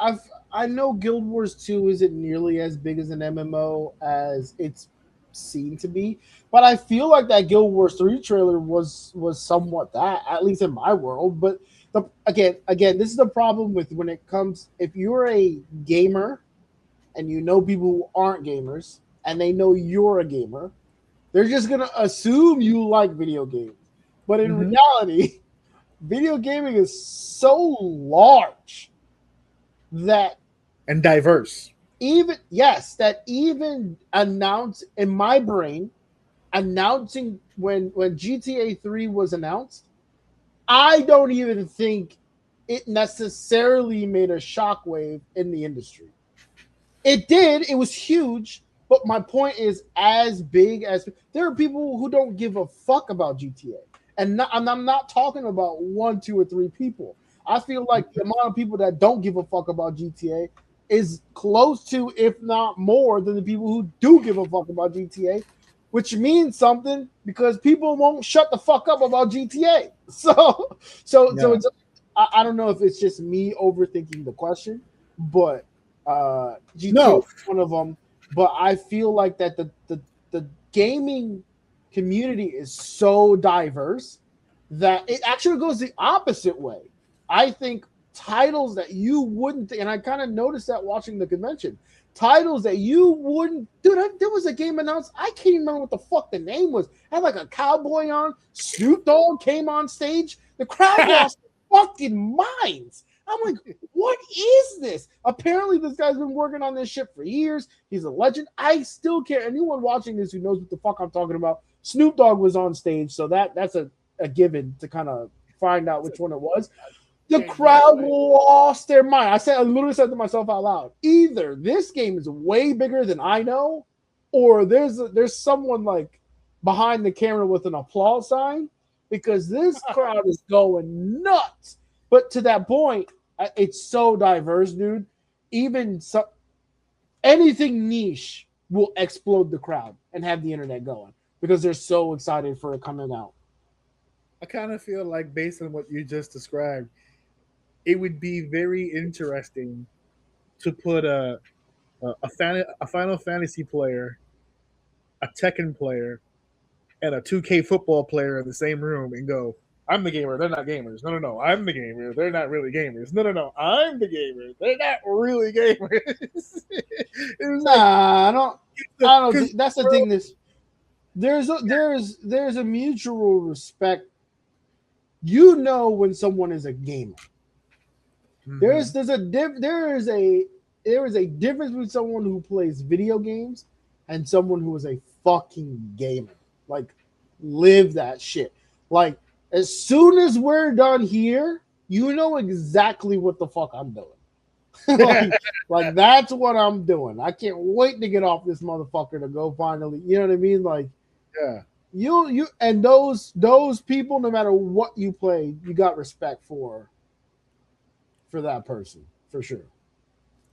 I know Guild Wars 2 isn't nearly as big as an MMO as it's seen to be, but I feel like that Guild Wars 3 trailer was somewhat that, at least in my world. But again, this is the problem with when it comes, if you're a gamer and you know people who aren't gamers and they know you're a gamer, they're just gonna assume you like video games. But in reality, video gaming is so large that and diverse. Even announce in my brain, announcing when GTA 3 was announced, I don't even think it necessarily made a shockwave in the industry. It did, it was huge, but my point is, as big as there are people who don't give a fuck about GTA. And I'm not talking about 1, 2, or 3 people. I feel like the amount of people that don't give a fuck about GTA is close to, if not more, than the people who do give a fuck about GTA, which means something because people won't shut the fuck up about GTA. So it's, I don't know if it's just me overthinking the question, but GTA is one of them. But I feel like that the gaming community is so diverse that it actually goes the opposite way. I think titles that you wouldn't, and I kind of noticed that watching the convention, titles that you wouldn't, dude, there was a game announced, I can't even remember what the fuck the name was. It had like a cowboy on, Snoop Dogg came on stage, the crowd lost their fucking minds. I'm like, what is this? Apparently this guy's been working on this shit for years. He's a legend. I still can't, anyone watching this who knows what the fuck I'm talking about, Snoop Dogg was on stage, so that's a given to kind of find out which one it was. The crowd lost their mind. I literally said to myself out loud, either this game is way bigger than I know, or there's someone like behind the camera with an applause sign, because this crowd is going nuts. But to that point, it's so diverse, dude. Even anything niche will explode the crowd and have the internet going because they're so excited for it coming out. I kind of feel like, based on what you just described, it would be very interesting to put a Final Fantasy player, a Tekken player, and a 2K football player in the same room and go, I'm the gamer, they're not gamers. No, I'm the gamer, they're not really gamers. No, I'm the gamer, they're not really gamers. I don't think that's the thing. There's a mutual respect. You know when someone is a gamer. Mm-hmm. There is a difference between someone who plays video games and someone who is a fucking gamer. Like, live that shit. Like, as soon as we're done here, you know exactly what the fuck I'm doing. like that's what I'm doing. I can't wait to get off this motherfucker to go finally. You know what I mean? Like, yeah. You and those people, no matter what you play, you got respect for that person, for sure.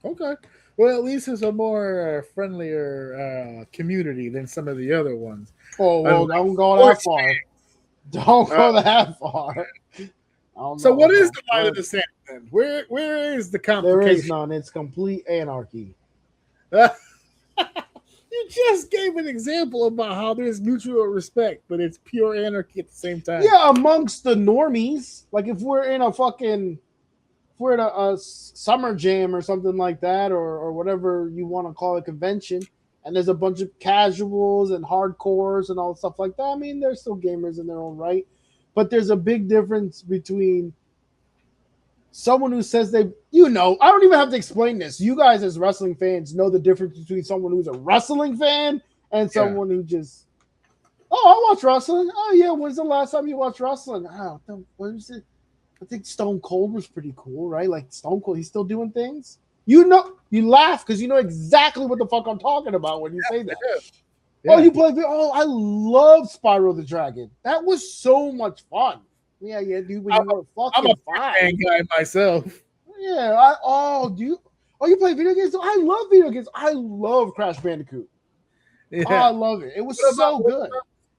Okay. Well, at least it's a more friendlier community than some of the other ones. Oh, well, don't go that far. Don't go that far. So what is the line of the sand then? Where is the complication? There is none. It's complete anarchy. You just gave an example about how there's mutual respect, but it's pure anarchy at the same time. Yeah, amongst the normies. Like if we're in a summer jam or something like that, or whatever you want to call it, convention, and there's a bunch of casuals and hardcores and all stuff like that. I mean, they're still gamers in their own right, but there's a big difference between someone who says I don't even have to explain this. You guys as wrestling fans know the difference between someone who's a wrestling fan and someone who just, I watch wrestling. Oh yeah, when's the last time you watched wrestling? Oh, what was it? I think Stone Cold was pretty cool, right? Like Stone Cold, he's still doing things. You laugh because you know exactly what the fuck I'm talking about when you say that. Yeah. Oh, you play? Oh, I love Spyro the Dragon. That was so much fun. Yeah, dude. When you were fucking I'm a fan guy myself. Yeah. You play video games? I love video games. I love Crash Bandicoot. Yeah. Oh, I love it. It was so good.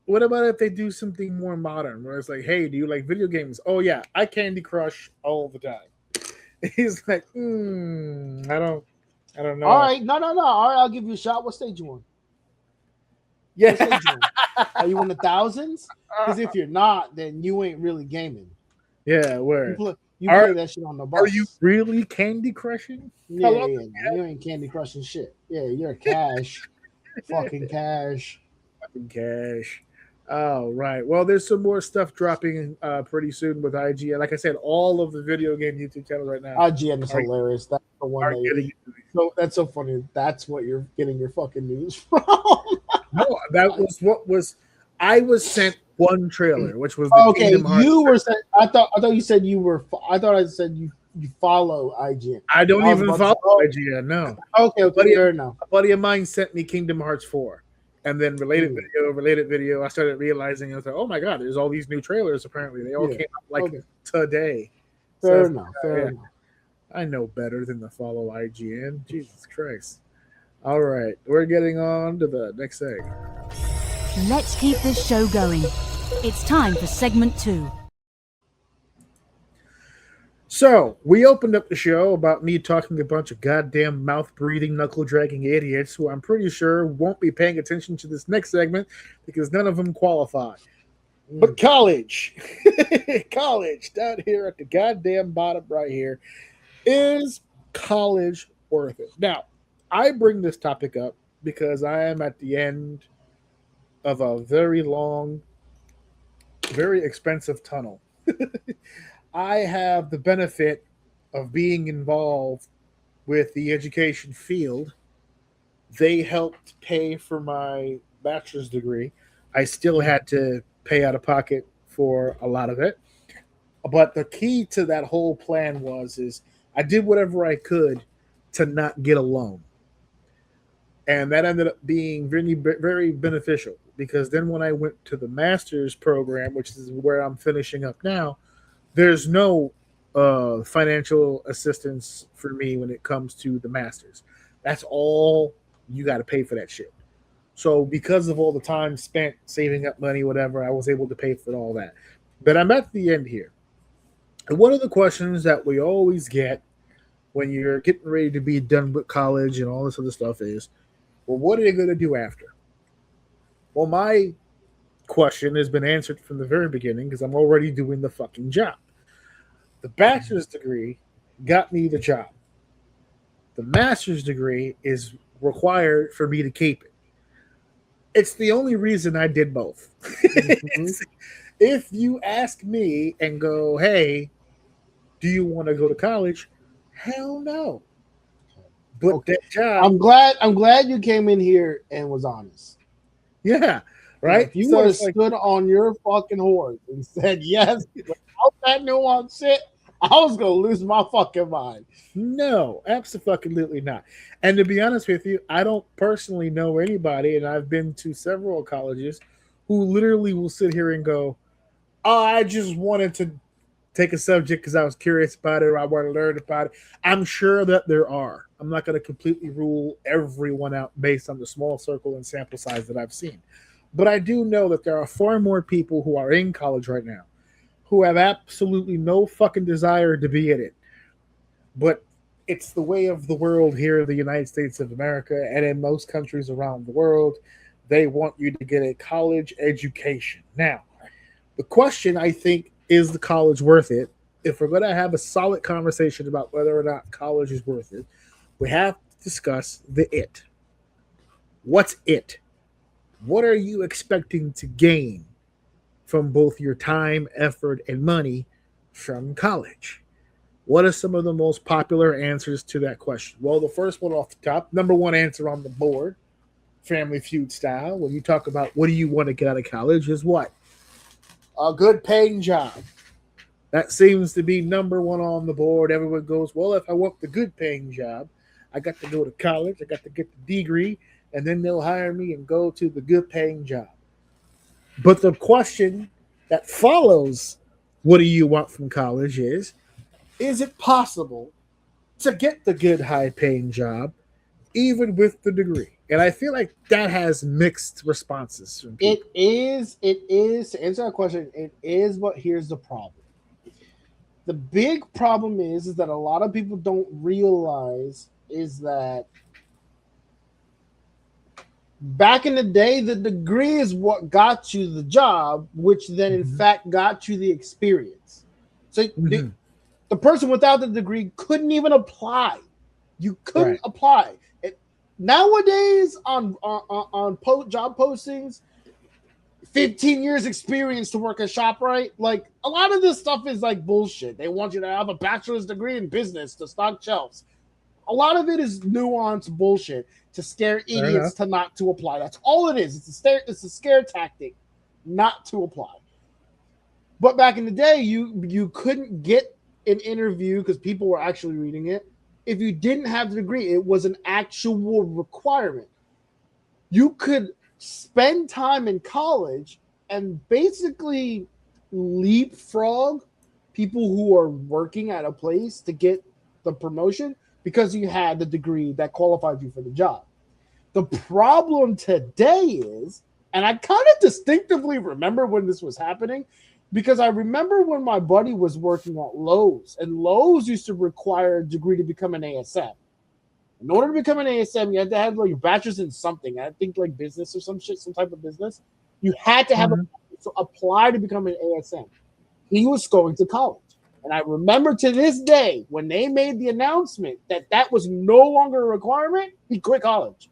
What about if they do something more modern, where it's like, hey, do you like video games? Oh yeah, I Candy Crush all the time. He's like, I don't All know. right, no. All right, I'll give you a shot. What stage you on? Yeah, What stage you on? Are you in the thousands? Because if you're not, then you ain't really gaming. yeah. You Where play, you are play that shit on the are you bus. really Candy Crushing? Yeah, Hello, yeah. No, you ain't Candy Crushing shit. Yeah, you're cash, fucking cash. fucking cash. Oh right. Well, there's some more stuff dropping pretty soon with IGN. Like I said, all of the video game YouTube channels right now IGN is are, hilarious. That's the one are that getting. so that's so funny. That's what you're getting your fucking news from. No, that was what was. I was sent one trailer, which was the Okay, Kingdom Hearts. you were saying. I thought you said you were. I thought I said you follow IGN. I don't I was even about to follow say, oh, IGN. No, okay, buddy, fair enough. a buddy of mine sent me Kingdom Hearts 4, and then related video. I started realizing I was like, oh my god, there's all these new trailers. Apparently, they all came out like today. Fair So, enough. Fair enough. I know better than to follow IGN. Jesus Christ. All right, we're getting on to the next segment. Let's keep this show going. It's time for segment 2. So, we opened up the show about me talking a bunch of goddamn mouth-breathing, knuckle-dragging idiots who I'm pretty sure won't be paying attention to this next segment because none of them qualify. But college, college, down here at the goddamn bottom right here, is college worth it? Now, I bring this topic up because I am at the end of a very long, very expensive tunnel. I have the benefit of being involved with the education field. They helped pay for my bachelor's degree. I still had to pay out of pocket for a lot of it. But the key to that whole plan is I did whatever I could to not get a loan. And that ended up being very, very beneficial because then when I went to the master's program, which is where I'm finishing up now, there's no financial assistance for me when it comes to the masters. That's all you got to pay for that shit. So because of all the time spent saving up money, whatever, I was able to pay for all that. But I'm at the end here. And one of the questions that we always get when you're getting ready to be done with college and all this other stuff is, well, what are you going to do after? Well, my question has been answered from the very beginning because I'm already doing the fucking job. The bachelor's degree got me the job. The master's degree is required for me to keep it. It's the only reason I did both. If you ask me and go, hey, do you want to go to college? Hell no. But that job. I'm glad you came in here and was honest. Yeah. Right? If you would have stood on your fucking horse and said yes without that nuance shit, I was gonna lose my fucking mind. No, absolutely not. And to be honest with you, I don't personally know anybody, and I've been to several colleges who literally will sit here and go, oh, I just wanted to take a subject because I was curious about it or I wanted to learn about it. I'm sure that there are. I'm not going to completely rule everyone out based on the small circle and sample size that I've seen. But I do know that there are far more people who are in college right now who have absolutely no fucking desire to be in it. But it's the way of the world here in the United States of America and in most countries around the world. They want you to get a college education. Now, the question, I think, is the college worth it? If we're going to have a solid conversation about whether or not college is worth it, we have to discuss the it. What's it? What are you expecting to gain from both your time, effort, and money from college? What are some of the most popular answers to that question? Well, the first one off the top, number one answer on the board, Family Feud style, when you talk about what do you want to get out of college, is what? A good paying job. That seems to be number one on the board. Everyone goes, well, if I want the good paying job, I got to go to college, I got to get the degree, and then they'll hire me and go to the good paying job. But the question that follows, what do you want from college, is it possible to get the good high paying job even with the degree? And I feel like that has mixed responses from people. It is to answer that question. It is, but here's the problem. The big problem is that a lot of people don't realize is that back in the day, the degree is what got you the job, which then in fact got you the experience. So the person without the degree couldn't even apply. You couldn't apply. Nowadays on job postings, 15 years experience to work at ShopRite. Like a lot of this stuff is like bullshit. They want you to have a bachelor's degree in business to stock shelves. A lot of it is nuanced bullshit to scare idiots to apply. That's all it is. It's a scare tactic not to apply. But back in the day, you couldn't get an interview because people were actually reading it. If you didn't have the degree, it was an actual requirement. You could spend time in college and basically leapfrog people who are working at a place to get the promotion because you had the degree that qualified you for the job. The problem today is, and I kind of distinctively remember when this was happening, because I remember when my buddy was working at Lowe's, and Lowe's used to require a degree to become an ASM. In order to become an ASM, you had to have like your bachelor's in something. I think like business or some shit, some type of business. You had to have to apply to become an ASM. He was going to college. And I remember to this day, when they made the announcement that was no longer a requirement, he quit college.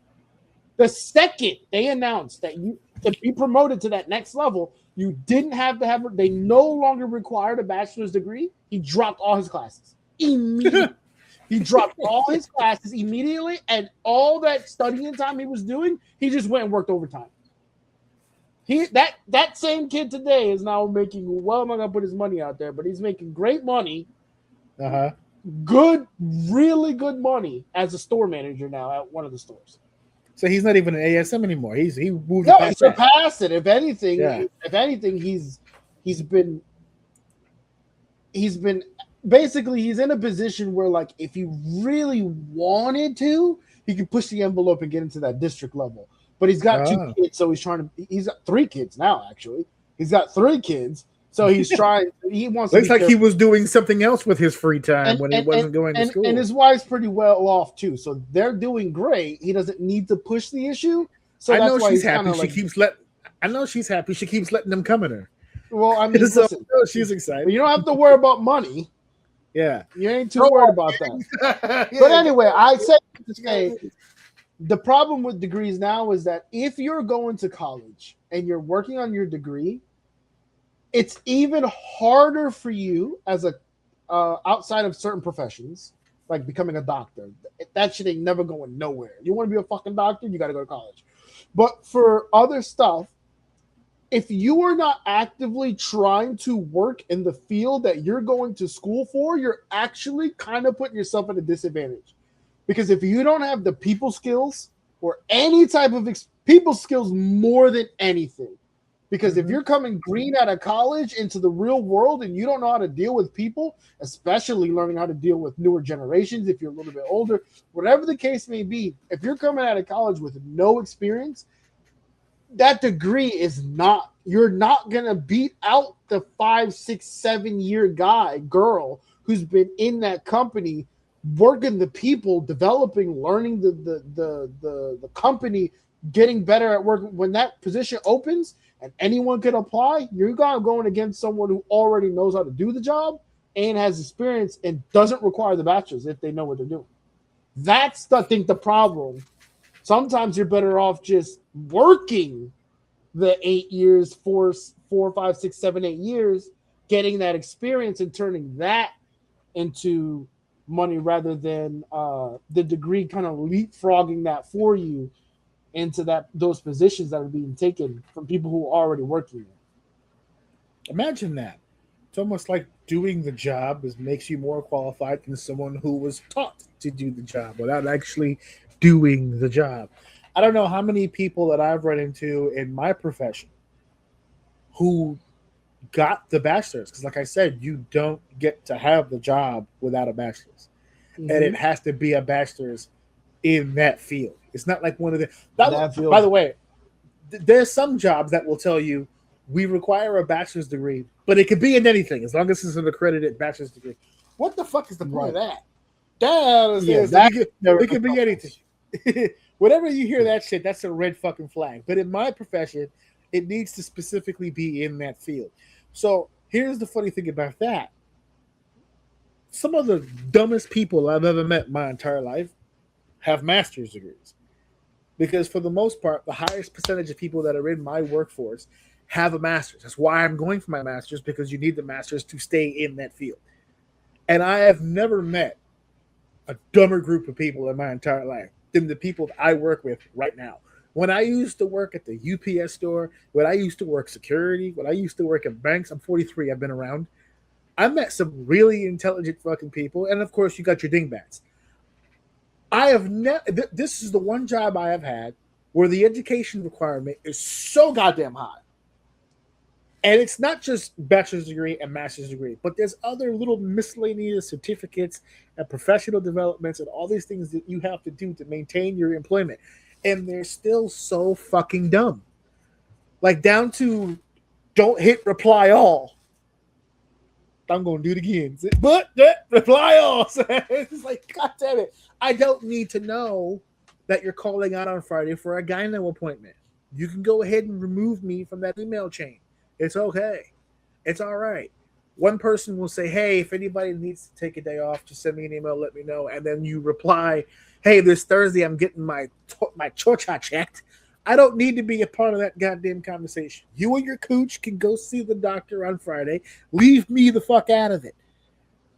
The second they announced that you to be promoted to that next level, you didn't have to have, they no longer required a bachelor's degree. He dropped all his classes immediately. He dropped all his classes immediately, and all that studying time he was doing, he just went and worked overtime. That same kid today is now making, well, I'm not gonna put his money out there, but he's making great money. Good, really good money as a store manager now at one of the stores. So he's not even an ASM anymore. He moved he surpassed it. If anything, he's been basically he's in a position where like if he really wanted to, he could push the envelope and get into that district level. But he's got 2 kids, so he's got 3 kids now, actually. He's got 3 kids. So he's trying. He wants. Looks like he was doing something else with his free time when he wasn't going to school. And his wife's pretty well off too, so they're doing great. He doesn't need to push the issue. So I that's know why she's happy. I know she's happy. She keeps letting them come at her. Well, I mean, listen, she's excited. You don't have to worry about money. Yeah, you ain't too worried about that. But anyway, I said to say the problem with degrees now is that if you're going to college and you're working on your degree, it's even harder for you as a outside of certain professions, like becoming a doctor. That shit ain't never going nowhere. You want to be a fucking doctor, you got to go to college. But for other stuff, if you are not actively trying to work in the field that you're going to school for, you're actually kind of putting yourself at a disadvantage. Because if you don't have the people skills or any type of people skills more than anything, because if you're coming green out of college into the real world and you don't know how to deal with people, especially learning how to deal with newer generations, if you're a little bit older, whatever the case may be, if you're coming out of college with no experience, that degree you're not going to beat out the 5, 6, 7 year girl who's been in that company, working the people, developing, learning the company, getting better at work. When that position opens and anyone can apply, you're going against someone who already knows how to do the job and has experience and doesn't require the bachelor's if they know what they're doing. That's, I think, the problem. Sometimes you're better off just working the 8 years, 4, 5, 6, 7, 8 years, getting that experience and turning that into money rather than the degree kind of leapfrogging that for you into those positions that are being taken from people who are already working there. Imagine that. It's almost like doing the job makes you more qualified than someone who was taught to do the job without actually doing the job. I don't know how many people that I've run into in my profession who got the bachelor's, because like I said, you don't get to have the job without a bachelor's. And it has to be a bachelor's in that field. It's not like one of the That field. by the way, there's some jobs that will tell you we require a bachelor's degree, but it could be in anything as long as it's an accredited bachelor's degree. What the fuck is the point of that? It could be anything. Whenever you hear that shit, that's a red fucking flag. But in my profession, it needs to specifically be in that field. So here's the funny thing about that. Some of the dumbest people I've ever met in my entire life have master's degrees. Because for the most part, the highest percentage of people that are in my workforce have a master's. That's why I'm going for my master's, because you need the master's to stay in that field. And I have never met a dumber group of people in my entire life than the people that I work with right now. When I used to work at the UPS store, when I used to work security, when I used to work at banks, I'm 43, I've been around. I met some really intelligent fucking people. And of course, you got your dingbats. I have never, this is the one job I have had where the education requirement is so goddamn high. And it's not just bachelor's degree and master's degree, but there's other little miscellaneous certificates and professional developments and all these things that you have to do to maintain your employment. And they're still so fucking dumb. Like down to don't hit reply all. I'm going to do it again. But reply all. It's like, God damn it. I don't need to know that you're calling out on Friday for a gyno appointment. You can go ahead and remove me from that email chain. It's okay. It's all right. One person will say, hey, if anybody needs to take a day off, just send me an email, let me know. And then you reply, hey, this Thursday I'm getting my chocha checked. I don't need to be a part of that goddamn conversation. You and your cooch can go see the doctor on Friday. Leave me the fuck out of it.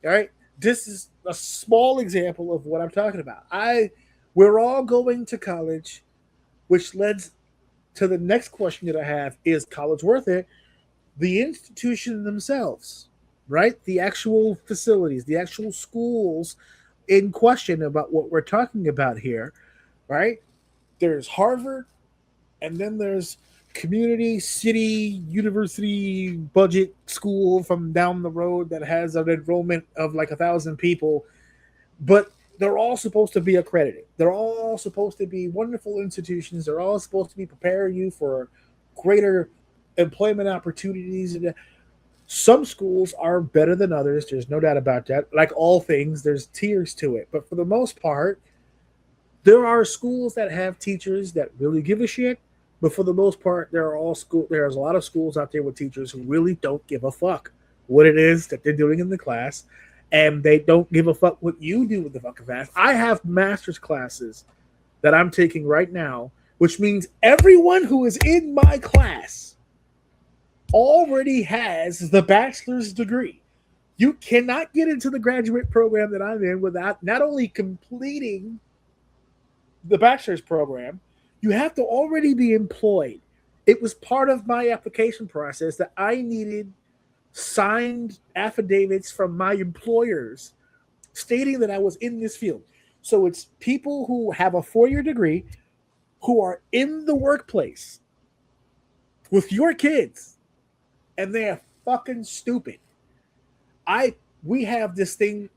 All right? This is a small example of what I'm talking about. We're all going to college, which leads to the next question that I have. Is college worth it? The institution themselves, right? The actual facilities, the actual schools in question about what we're talking about here, right? There's Harvard, and then there's community, city, university, budget school from down the road that has an enrollment of like 1,000 people, but they're all supposed to be accredited. They're all supposed to be wonderful institutions. They're all supposed to be preparing you for greater employment opportunities. And some schools are better than others. There's no doubt about that. Like all things, there's tiers to it. But for the most part, there are schools that have teachers that really give a shit. But for the most part, there's a lot of schools out there with teachers who really don't give a fuck what it is that they're doing in the class. And they don't give a fuck what you do with the fucking class. I have master's classes that I'm taking right now, which means everyone who is in my class already has the bachelor's degree. You cannot get into the graduate program that I'm in without not only completing the bachelor's program, you have to already be employed. It was part of my application process that I needed signed affidavits from my employers stating that I was in this field. So it's people who have a 4-year degree who are in the workplace with your kids, and they're fucking stupid. We have this thing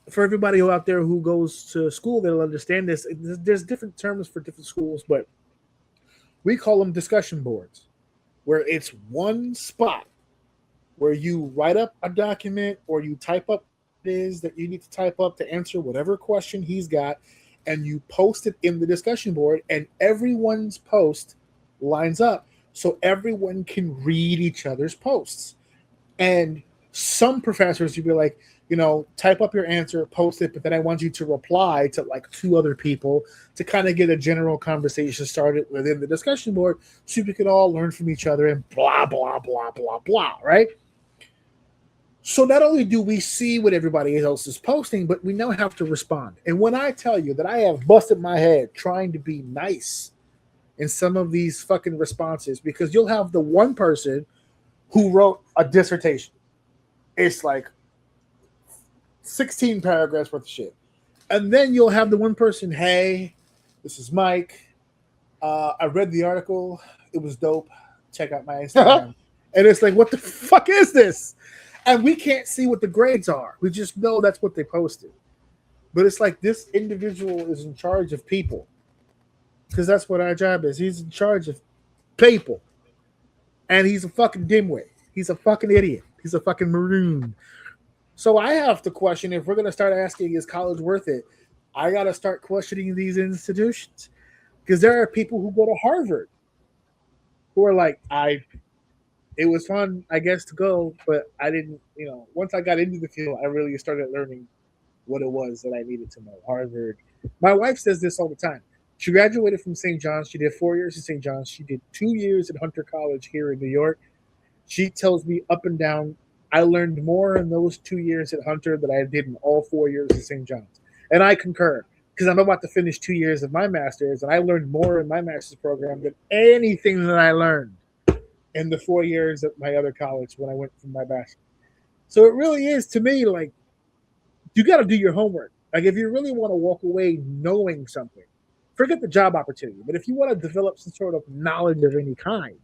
for everybody out there who goes to school, they'll understand this. There's different terms for different schools, but we call them discussion boards, where it's one spot where you write up a document or you type up what it is that you need to type up to answer whatever question he's got, and you post it in the discussion board, and everyone's post lines up so everyone can read each other's posts. And some professors, you'd be like, type up your answer, post it, but then I want you to reply to like 2 other people to kind of get a general conversation started within the discussion board so we can all learn from each other and blah, blah, blah, blah, blah, right? So not only do we see what everybody else is posting, but we now have to respond. And when I tell you that I have busted my head trying to be nice in some of these fucking responses, because you'll have the one person who wrote a dissertation. It's like 16 paragraphs worth of shit. And then you'll have the one person, hey, this is Mike. I read the article. It was dope. Check out my Instagram. And it's like, what the fuck is this? And we can't see what the grades are. We just know that's what they posted. But it's like this individual is in charge of people because that's what our job is. He's in charge of people, and he's a fucking dimwit. He's a fucking idiot. He's a fucking maroon. So I have to question if we're going to start asking, is college worth it? I got to start questioning these institutions because there are people who go to Harvard who are like, it was fun, I guess, to go, but I didn't, once I got into the field, I really started learning what it was that I needed to know. Harvard. My wife says this all the time. She graduated from St. John's. She did 4 years at St. John's. She did 2 years at Hunter College here in New York. She tells me up and down, I learned more in those 2 years at Hunter than I did in all 4 years at St. John's. And I concur because I'm about to finish 2 years of my master's, and I learned more in my master's program than anything that I learned in the 4 years at my other college when I went from my bachelor's. So it really is, to me, like, you got to do your homework. Like, if you really want to walk away knowing something, forget the job opportunity. But if you want to develop some sort of knowledge of any kind,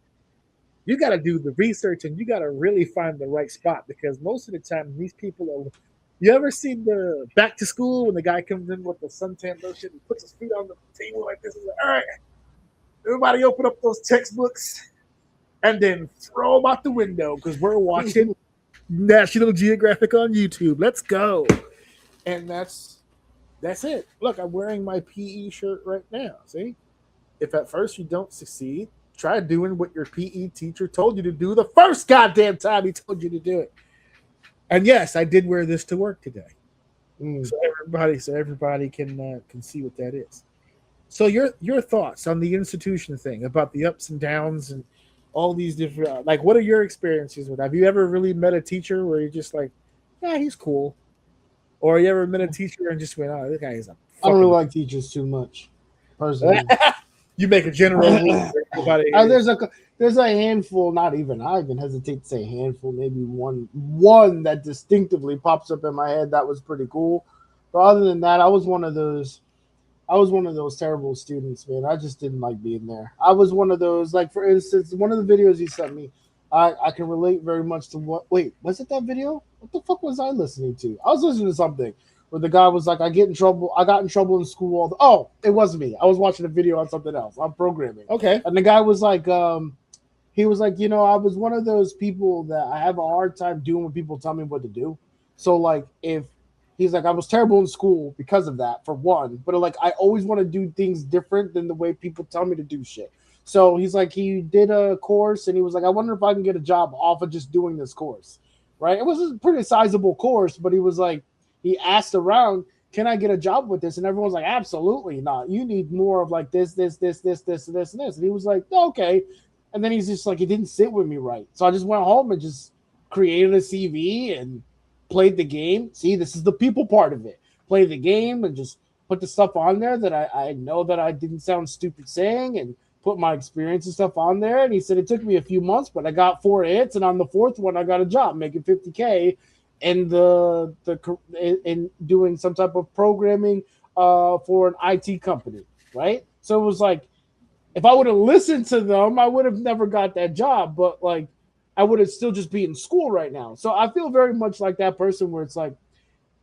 you got to do the research and you got to really find the right spot because most of the time these people are. You ever seen the Back to School when the guy comes in with the suntan lotion and puts his feet on the table like this? He's like, all right, everybody open up those textbooks and then throw them out the window because we're watching National Geographic on YouTube. Let's go. And that's it. Look, I'm wearing my PE shirt right now. See? If at first you don't succeed, try doing what your PE teacher told you to do the first goddamn time he told you to do it. And yes, I did wear this to work today. So everybody can see what that is. So your thoughts on the institution thing, about the ups and downs and all these different like what are your experiences with? Have you ever really met a teacher where you're just like, yeah, he's cool? Or you ever met a teacher and just went, oh, this guy is a I don't really like teachers too much, personally. You make a general rule for everybody. There's a handful, I even hesitate to say handful, maybe one that distinctively pops up in my head that was pretty cool. But other than that, I was one of those terrible students, man. I just didn't like being there. I was one of those, like, for instance, one of the videos you sent me, I can relate very much to was it that video? What the fuck was I listening to? I was listening to something where the guy was like, I got in trouble in school. It wasn't me. I was watching a video on something else. I'm programming. Okay. And the guy was like, he was like, I was one of those people that I have a hard time doing when people tell me what to do. So, like, he's like, I was terrible in school because of that, for one. But, like, I always want to do things different than the way people tell me to do shit. So he's like, he did a course, and he was like, I wonder if I can get a job off of just doing this course, right? It was a pretty sizable course, but he was like, he asked around, can I get a job with this? And everyone's like, absolutely not. You need more of like this, and this. And he was like, okay. And then he's just like, it didn't sit with me right. So I just went home and just created a CV and played the game. See, this is the people part of it. Play the game and just put the stuff on there that I know that I didn't sound stupid saying, and put my experience and stuff on there. And he said it took me a few months, but I got 4 hits, and on the 4th one, I got a job making $50K in in doing some type of programming for an IT company, right? So it was like, if I would have listened to them, I would have never got that job, but like I would have still just be in school right now. So I feel very much like that person where it's like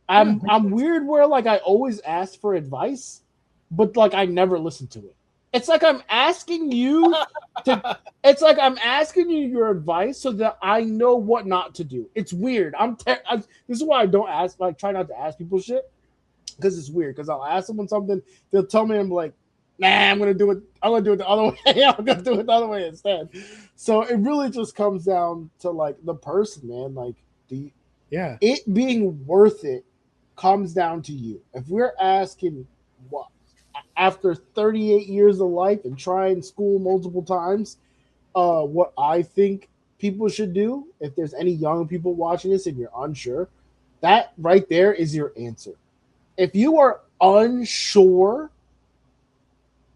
I'm weird where like I always ask for advice, but like I never listen to it. It's like I'm asking you it's like I'm asking you your advice so that I know what not to do. It's weird. This is why I don't ask, like, try not to ask people shit, because it's weird. Because I'll ask someone something, they'll tell me, I'm like, nah, I'm gonna do it the other way. I'm gonna do it the other way instead. So it really just comes down to like the person, man. Like it being worth it comes down to you. If we're asking what, after 38 years of life and trying school multiple times, what I think people should do, if there's any young people watching this and you're unsure, that right there is your answer. If you are unsure,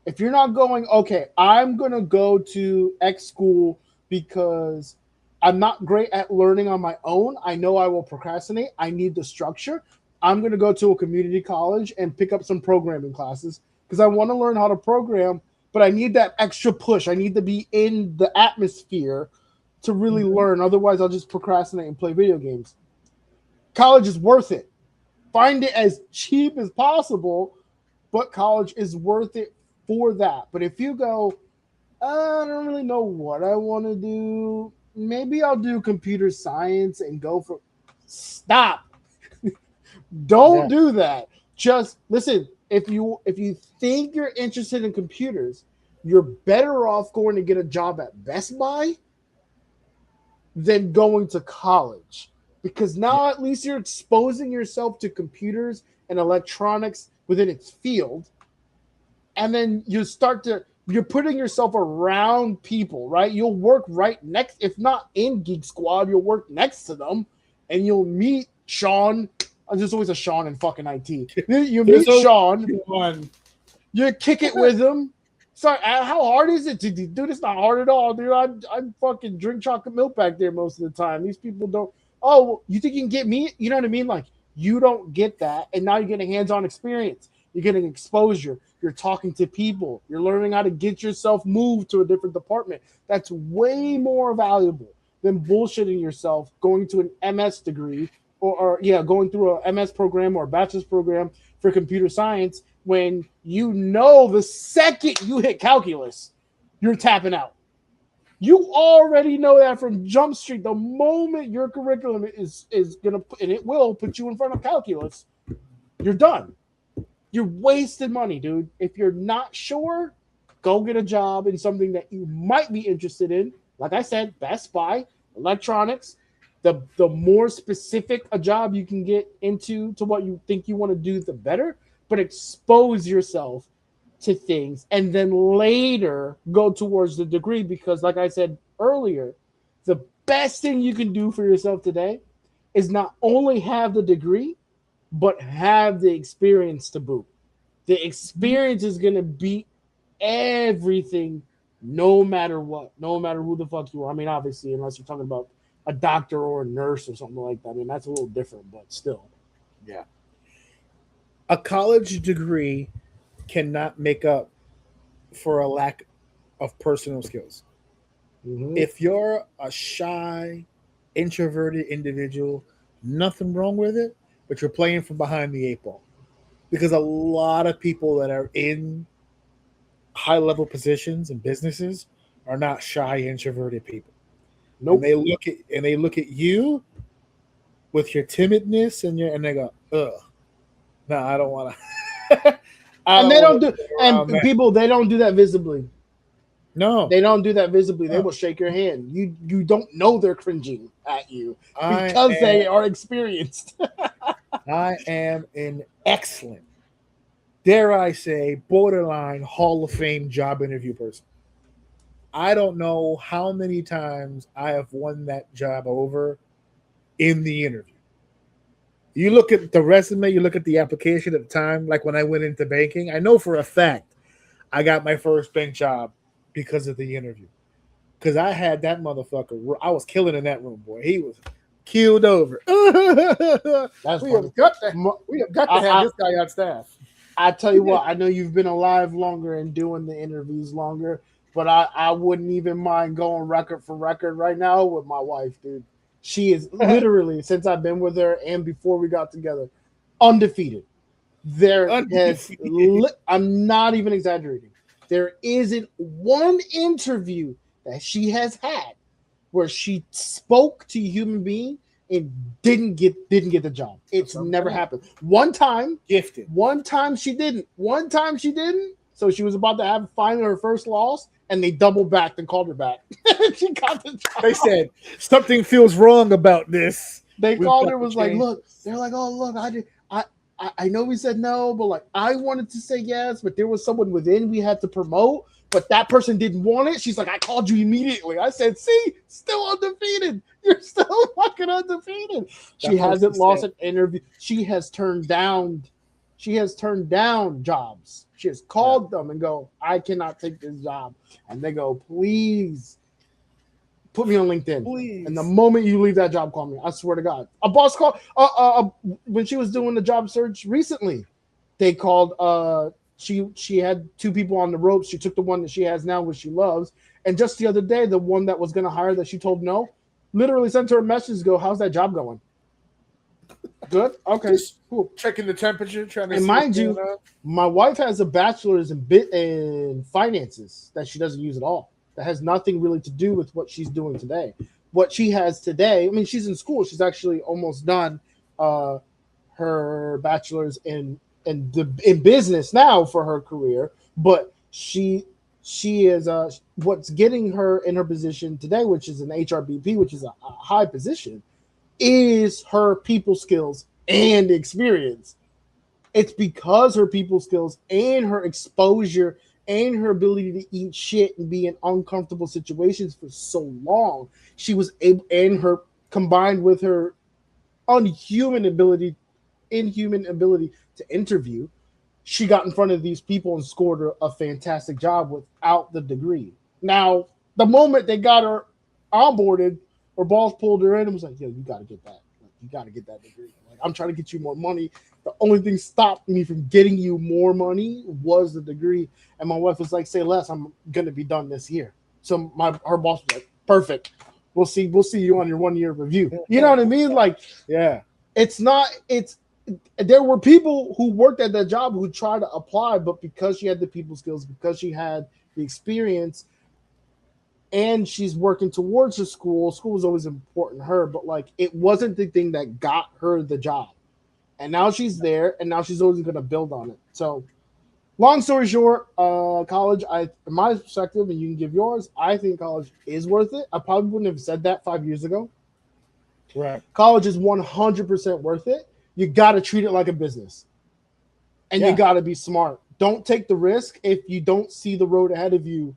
if you're not going, okay, I'm going to go to X school because I'm not great at learning on my own. I know I will procrastinate. I need the structure. I'm going to go to a community college and pick up some programming classes because I want to learn how to program, but I need that extra push. I need to be in the atmosphere to really learn. Otherwise, I'll just procrastinate and play video games. College is worth it. find it as cheap as possible, but college is worth it for that. But if you go, I don't really know what I want to do, maybe I'll do computer science and go for. Stop. Don't do that. Just listen. If you think you're interested in computers, you're better off going to get a job at Best Buy than going to college, because now at least you're exposing yourself to computers and electronics within its field, and then you're putting yourself around people, right? You'll work right next, if not in Geek Squad, you'll work next to them, and you'll meet Sean. There's always a Sean in fucking IT. You meet Sean, you kick it with him. Sorry, how hard is it to do? Dude, it's not hard at all, dude. I fucking drink chocolate milk back there most of the time. These people don't. Oh, you think you can get me? You know what I mean? Like, you don't get that, and now you're getting hands-on experience. You're getting exposure. You're talking to people. You're learning how to get yourself moved to a different department. That's way more valuable than bullshitting yourself going to an MS degree or going through a MS program or a bachelor's program for computer science when you know the second you hit calculus, you're tapping out. You already know that from Jump Street. The moment your curriculum is going to, and it will put you in front of calculus, you're done. You're wasting money, dude. If you're not sure, go get a job in something that you might be interested in. Like I said, Best Buy, electronics. The more specific a job you can get into to what you think you want to do, the better. But expose yourself to things and then later go towards the degree, because like I said earlier, the best thing you can do for yourself today is not only have the degree, but have the experience to boot. The experience is going to beat everything, no matter what, no matter who the fuck you are. I mean, obviously, unless you're talking about a doctor or a nurse or something like that. I mean, that's a little different, but still. Yeah. A college degree cannot make up for a lack of personal skills. Mm-hmm. If you're a shy, introverted individual, nothing wrong with it, but you're playing from behind the eight ball. Because a lot of people that are in high-level positions and businesses are not shy, introverted people. Nope. And they look at you with your timidness and they go, ugh. No, I don't want to. And they don't do, and people, they don't do that visibly. No, they don't do that visibly. They will shake your hand. You don't know they're cringing at you because they are experienced. I am an excellent, dare I say, borderline Hall of Fame job interview person. I don't know how many times I have won that job over in the interview. You look at the resume, you look at the application at the time, like when I went into banking, I know for a fact I got my first bank job because of the interview. Because I had that motherfucker, I was killing in that room, boy. He was keeled over. We have got to have this guy on staff. I tell you what, I know you've been alive longer and doing the interviews longer, but I wouldn't even mind going record for record right now with my wife, dude. She is literally, since I've been with her and before we got together, undefeated. I'm not even exaggerating. There isn't one interview that she has had where she spoke to a human being and didn't get the job. It's never happened. One time, gifted. One time she didn't. So she was about to have finally her first loss, and they doubled back and called her back. She got the job. They said something feels wrong about this. They called her, was like, look, they're like, oh look, I know we said no, but like I wanted to say yes, but there was someone within we had to promote, but that person didn't want it. She's like, I called you immediately. I said, see, still undefeated. You're still fucking undefeated. She hasn't lost an interview. She has turned down jobs. She has called them and go, I cannot take this job. And they go, please put me on LinkedIn. Please. And the moment you leave that job, call me. I swear to God. A boss called when she was doing the job search recently. They called. She had two people on the ropes. She took the one that she has now, which she loves. And just the other day, the one that was going to hire that she told no, literally sent her a message. Go, how's that job going? Good. Okay. Just Cool. checking the temperature, trying to And see mind what's you, going on. my wife has a bachelor's in finances that she doesn't use at all. That has nothing really to do with what she's doing today. What she has today, I mean, she's in school. She's actually almost done her bachelor's in business now for her career. But she is what's getting her in her position today, which is an HRBP, which is a high position, is her people skills and experience. It's because her people skills and her exposure and her ability to eat shit and be in uncomfortable situations for so long, she was able, and her combined with her inhuman ability to interview, she got in front of these people and scored a fantastic job without the degree. Now, the moment they got her onboarded, or balls pulled her in and was like, yo, you got to get that. You got to get that degree. Like, I'm trying to get you more money. The only thing stopped me from getting you more money was the degree. And my wife was like, say less, I'm going to be done this year. So her boss was like, perfect. We'll see you on your 1 year review. You know what I mean? Like, Yeah. There were people who worked at that job who tried to apply, but because she had the people skills, because she had the experience, and she's working towards the school was always important to her, but like it wasn't the thing that got her the job. And now she's there, and now she's always going to build on it. So, long story short, college, in my perspective, and you can give yours, I think college is worth it. I probably wouldn't have said that 5 years ago. Right. College is 100% worth it. You got to treat it like a business. And you got to be smart. Don't take the risk if you don't see the road ahead of you.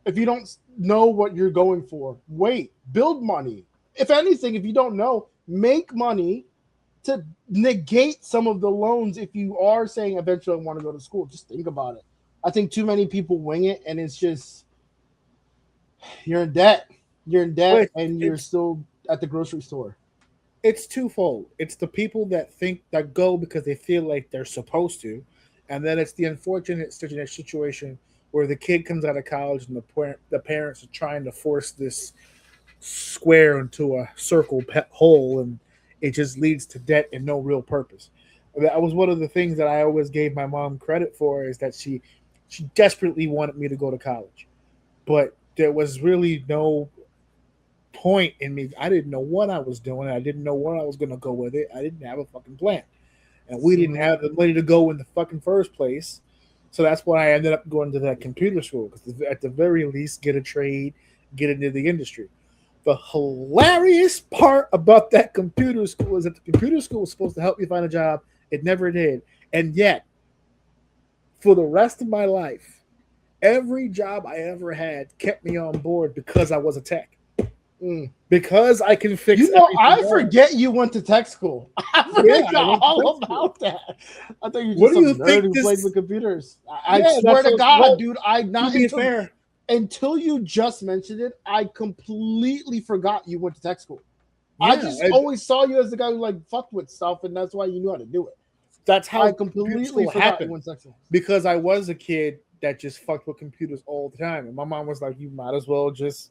If you don't know what you're going for, wait, build money. If anything, if you don't know, make money to negate some of the loans. If you are saying eventually I want to go to school, just think about it. I think too many people wing it, and it's just you're in debt. And you're still at the grocery store. It's twofold. It's the people that go because they feel like they're supposed to, and then it's the unfortunate situation where the kid comes out of college and the parents are trying to force this square into a circle hole, and it just leads to debt and no real purpose. That was one of the things that I always gave my mom credit for, is that she desperately wanted me to go to college, but there was really no point in me. I didn't know what I was doing. I didn't know where I was going to go with it. I didn't have a fucking plan, and we didn't have the money to go in the fucking first place. So that's why I ended up going to that computer school, because at the very least, get a trade, get into the industry. The hilarious part about that computer school is that the computer school was supposed to help you find a job. It never did. And yet, for the rest of my life, every job I ever had kept me on board because I was a tech. Because I can fix. I forget you went to tech school. I forget all about that. I thought you were just some nerd who played with computers. I swear to God, dude, until you just mentioned it, I completely forgot you went to tech school. Yeah, I always saw you as the guy who like fucked with stuff, and that's why you knew how to do it. That's how I completely forgot you went to tech school. Because I was a kid that just fucked with computers all the time, and my mom was like, "You might as well just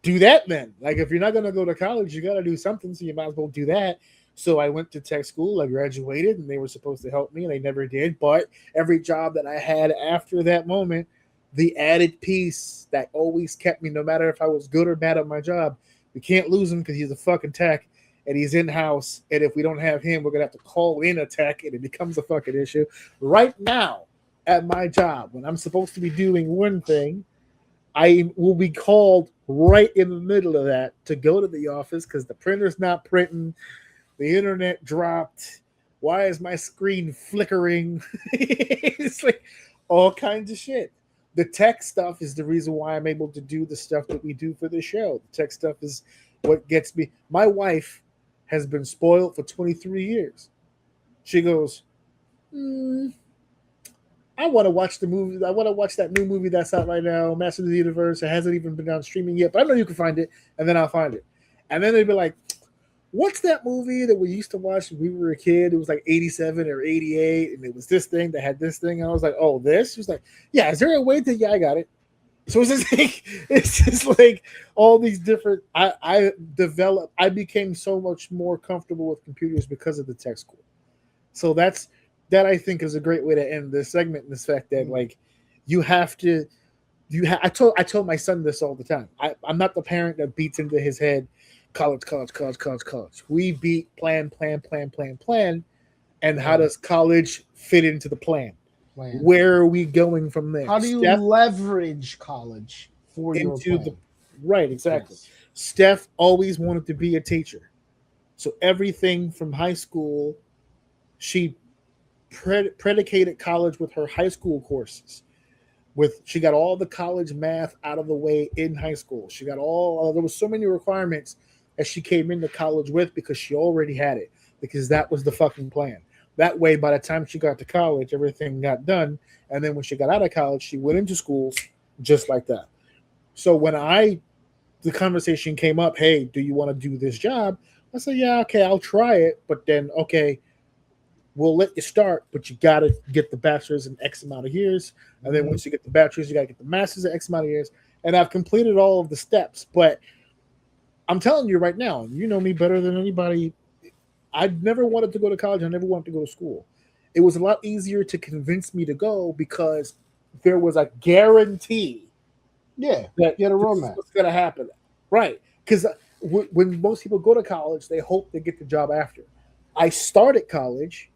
do that then. Like, if you're not gonna go to college, you gotta do something, so you might as well do that." So I went to tech school, I graduated, and they were supposed to help me, and they never did. But every job that I had after that moment, the added piece that always kept me, no matter if I was good or bad at my job, we can't lose him because he's a fucking tech and he's in-house. And if we don't have him, we're gonna have to call in a tech, and it becomes a fucking issue. Right now, at my job, when I'm supposed to be doing one thing, I will be called right in the middle of that to go to the office because the printer's not printing, the internet dropped. Why is my screen flickering? It's like all kinds of shit. The tech stuff is the reason why I'm able to do the stuff that we do for the show. The tech stuff is what gets me. My wife has been spoiled for 23 years. She goes, I want to watch the movie. I want to watch that new movie that's out right now, Master of the Universe. It hasn't even been on streaming yet, but I know you can find it, and then I'll find it. And then they'd be like, what's that movie that we used to watch when we were a kid? It was like 87 or 88, and it was this thing that had this thing. And I was like, oh, this? She was like, yeah, is there a way to, yeah, I got it. So it's just like it's just like all these different. I became so much more comfortable with computers because of the tech school. So that I think is a great way to end this segment. In the fact that like you have to I told my son this all the time. I'm not the parent that beats into his head college, college, college, college, college. We beat plan, plan, plan, plan, plan, and how does college fit into the plan? Where are we going from there? How do you leverage college for your plan? Right, exactly. Yes. Steph always wanted to be a teacher, so everything from high school, she predicated college with her high school courses. She got all the college math out of the way in high school. She got there was so many requirements that she came into college with because she already had it, because that was the fucking plan. That way, by the time she got to college, everything got done. And then when she got out of college, she went into schools just like that. So when the conversation came up, hey, do you want to do this job? I said, yeah, okay, I'll try it. But then, okay, we'll let you start, but you got to get the bachelor's in X amount of years. And then once you get the bachelor's, you got to get the master's in X amount of years. And I've completed all of the steps. But I'm telling you right now, you know me better than anybody. I never wanted to go to college. I never wanted to go to school. It was a lot easier to convince me to go because there was a guarantee. Yeah, that get a roadmap. What's going to happen, right? Because when most people go to college, they hope they get the job after. I started college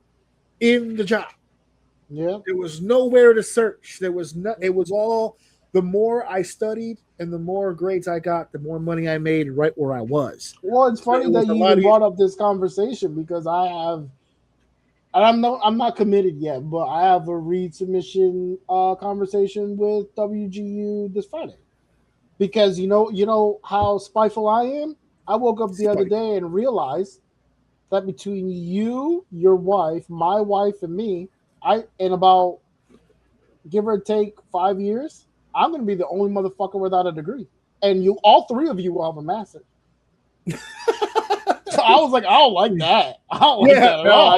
in the job. Yeah, there was nowhere to search. There was no. It was all. The more I studied and the more grades I got, the more money I made right where I was. Well, it's funny that you even brought up this conversation because I have, and I'm not committed yet, but I have a read submission conversation with WGU this Friday. Because you know how spiteful I am? I woke up the other day and realized that between you, your wife, my wife, and me, in about give or take 5 years, I'm going to be the only motherfucker without a degree. And all three of you will have a master's. So I was like, I don't like that. I don't like that at all.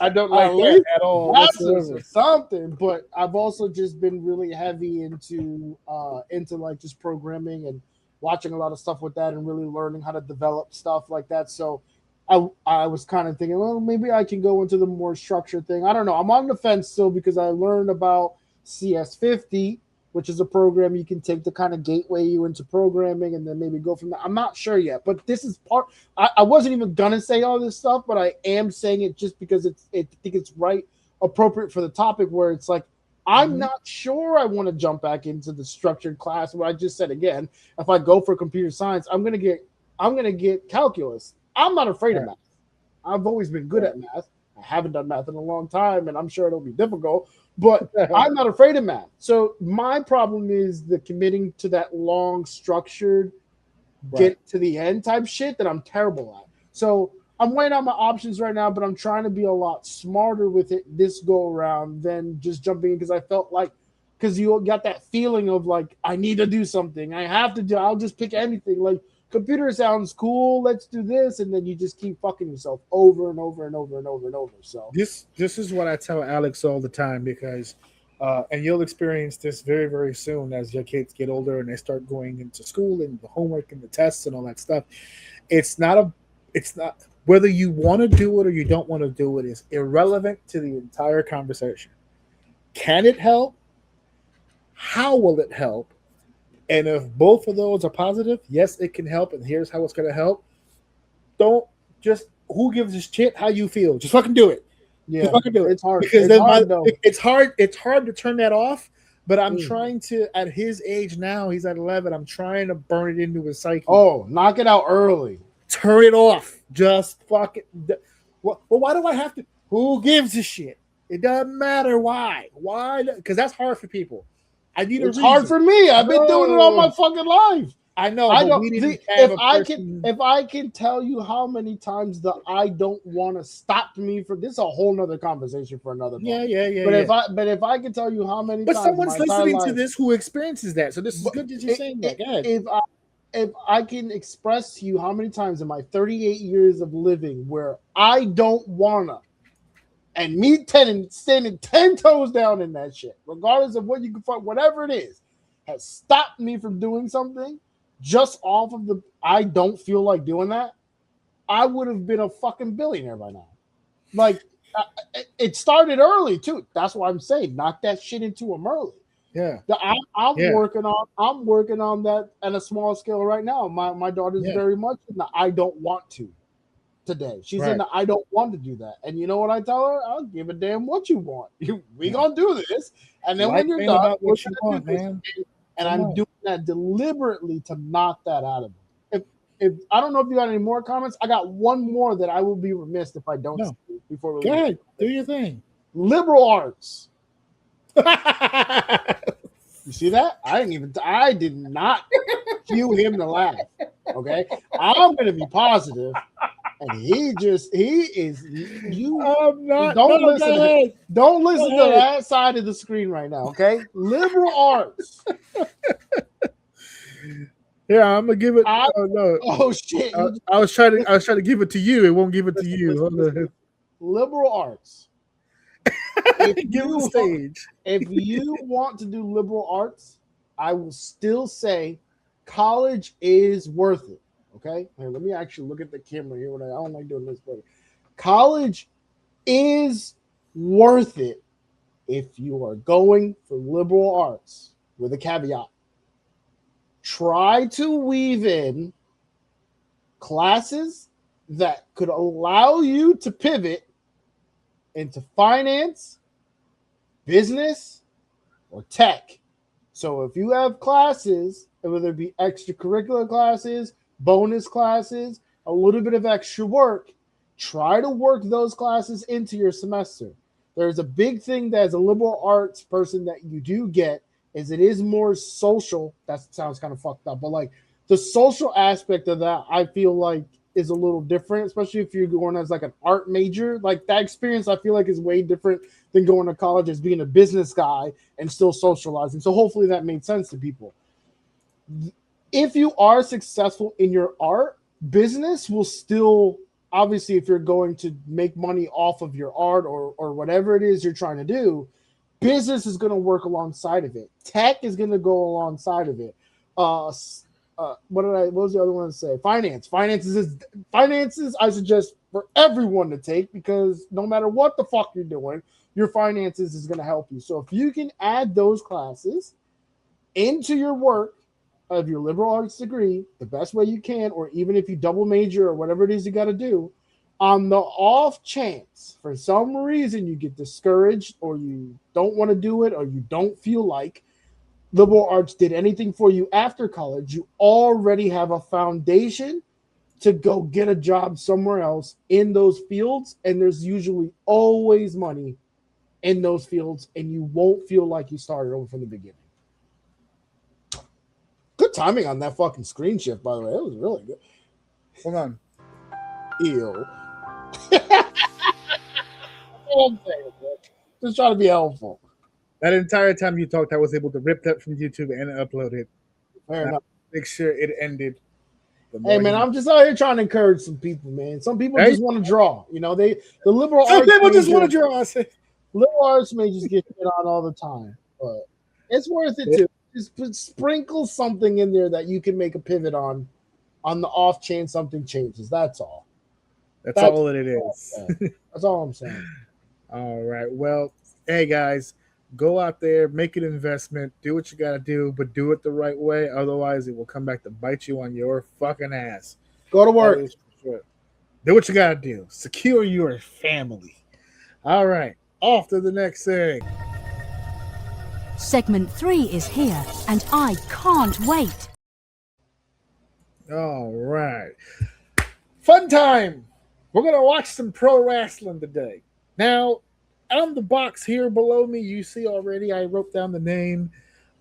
I don't like that at all. Or something. But I've also just been really heavy into like just programming and watching a lot of stuff with that and really learning how to develop stuff like that. So I was kind of thinking, well, maybe I can go into the more structured thing. I don't know. I'm on the fence still because I learned about CS50, which is a program you can take to kind of gateway you into programming and then maybe go from there. I'm not sure yet, but this is part. I wasn't even gonna say all this stuff, but I am saying it just because I think it's appropriate for the topic where it's like, I'm not sure I want to jump back into the structured class. What I just said again, if I go for computer science, I'm gonna get calculus. I'm not afraid of math. I've always been good at math. I haven't done math in a long time, and I'm sure it'll be difficult. But I'm not afraid of math. So my problem is the committing to that long, structured, get to the end type shit that I'm terrible at. So I'm weighing out my options right now, but I'm trying to be a lot smarter with it this go around than just jumping in because I felt like, because you got that feeling of like, I need to do something. I have to do, I'll just pick anything. Like, computer sounds cool, let's do this, and then you just keep fucking yourself over and over and over and over and over. So this is what I tell Alex all the time because and you'll experience this very, very soon as your kids get older and they start going into school and the homework and the tests and all that stuff. It's not whether you want to do it or you don't want to do it is irrelevant to the entire conversation. Can it help? How will it help? And if both of those are positive, yes, it can help. And here's how it's going to help. Don't just, who gives a shit how you feel? Just fucking do it. Yeah, just fucking do it. It's hard. Because it's hard. It's hard to turn that off. But I'm trying to, at his age now, he's at 11. I'm trying to burn it into his psyche. Oh, knock it out early. Turn it off. Just fuck it. Well, why do I have to? Who gives a shit? It doesn't matter why. Why? Because that's hard for people. It's hard for me. I've been doing it all my fucking life. I know. I don't. If I can tell you how many times the I don't want to stop me for this, is a whole nother conversation for another. Yeah. But if I can tell you how many, but someone's listening to this who experiences that, so this is good that you're saying that. Go ahead. If I can express to you how many times in my 38 years of living where I don't wanna. And me standing 10 toes down in that shit, regardless of what you can find, whatever it is, has stopped me from doing something just off of the I don't feel like doing that, I would have been a fucking billionaire by now. Like, it started early too. That's why I'm saying knock that shit into them early. Yeah. I'm working on that at a small scale right now. My daughter's very much in the I don't want to today. She's in the I don't want to do that. And you know what I tell her? I'll give a damn what you want. We gonna do this. And then when you're done, about what you want, man. And I'm doing that deliberately to knock that out of them. If I don't know if you got any more comments, I got one more that I will be remiss if I don't say before we go ahead, do your thing. Liberal arts. You see that? I did not cue him to laugh. Okay, I'm gonna be positive, and he is you. Don't listen to that side of the screen right now. Okay, liberal arts. Yeah, I'm gonna give it. Oh shit! I was trying to give it to you. It won't give it to you. Liberal arts. Give the stage. If you want to do liberal arts, I will still say college is worth it. Okay, here, let me actually look at the camera here. I don't like doing this, but college is worth it if you are going for liberal arts, with a caveat. Try to weave in classes that could allow you to pivot into finance, business, or tech. So if you have classes, whether it be extracurricular classes, bonus classes, a little bit of extra work, try to work those classes into your semester. There's a big thing that as a liberal arts person that you do get is it is more social. That sounds kind of fucked up, but like the social aspect of that, I feel like is a little different, especially if you're going as like an art major. Like that experience, I feel like is way different than going to college as being a business guy and still socializing. So hopefully that made sense to people. If you are successful in your art, business will still, obviously, if you're going to make money off of your art or whatever it is you're trying to do, business is going to work alongside of it. Tech is going to go alongside of it. What was the other one to say? Finances I suggest for everyone to take, because no matter what the fuck you're doing, your finances is going to help you. So if you can add those classes into your work of your liberal arts degree the best way you can, or even if you double major or whatever it is you got to do, on the off chance for some reason you get discouraged or you don't want to do it or you don't feel like liberal arts did anything for you after college, you already have a foundation to go get a job somewhere else in those fields, and there's usually always money in those fields, and you won't feel like you started over from the beginning. Good timing on that fucking screen shift, by the way. It was really good. Hold on. Ew. Just trying to be helpful. That entire time you talked, I was able to rip that from YouTube and upload it. Fair enough. Make sure it ended. Hey man, I'm just out here trying to encourage some people, man. Some people just want to draw. You know, the liberal arts. Some people just want to draw. Liberal arts may just get hit on all the time, but it's worth it too. Just sprinkle something in there that you can make a pivot on the off chance something changes. That's all. That's all it is. That's all I'm saying. All right. Well, hey guys, go out there, make an investment, do what you got to do, but do it the right way. Otherwise, it will come back to bite you on your fucking ass. Go to work. Do what you got to do. Secure your family. All right. Off to the next thing. Segment 3 is here, and I can't wait. All right. Fun time. We're going to watch some pro wrestling today. Now, on the box here below me, you see already I wrote down the name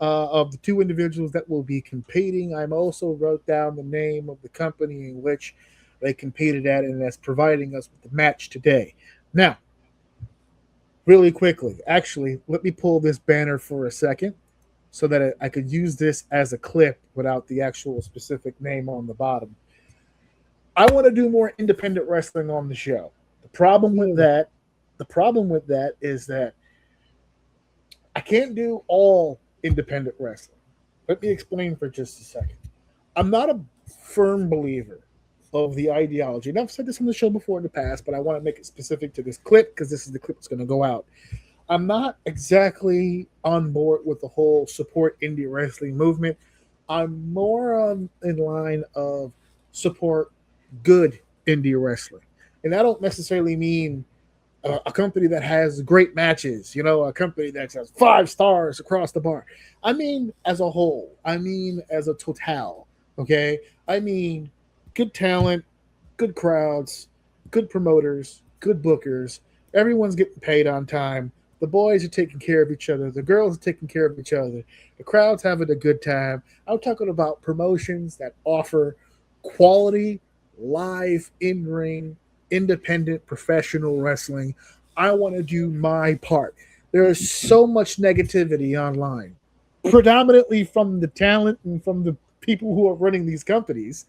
of the two individuals that will be competing. I also wrote down the name of the company in which they competed at, and that's providing us with the match today. Now, really quickly, actually, let me pull this banner for a second so that I could use this as a clip without the actual specific name on the bottom. I want to do more independent wrestling on the show. The problem with that is that I can't do all independent wrestling. Let me explain for just a second. I'm not a firm believer of the ideology. And I've said this on the show before in the past, but I want to make it specific to this clip because this is the clip that's going to go out. I'm not exactly on board with the whole support indie wrestling movement. I'm more on in line of support good indie wrestling. And I don't necessarily mean a company that has great matches, a company that has 5 stars across the bar. I mean, as a whole, I mean, as a total, okay? I mean, good talent, good crowds, good promoters, good bookers. Everyone's getting paid on time. The boys are taking care of each other. The girls are taking care of each other. The crowd's having a good time. I'm talking about promotions that offer quality, live, in-ring, independent, professional wrestling. I want to do my part. There is so much negativity online, predominantly from the talent and from the people who are running these companies.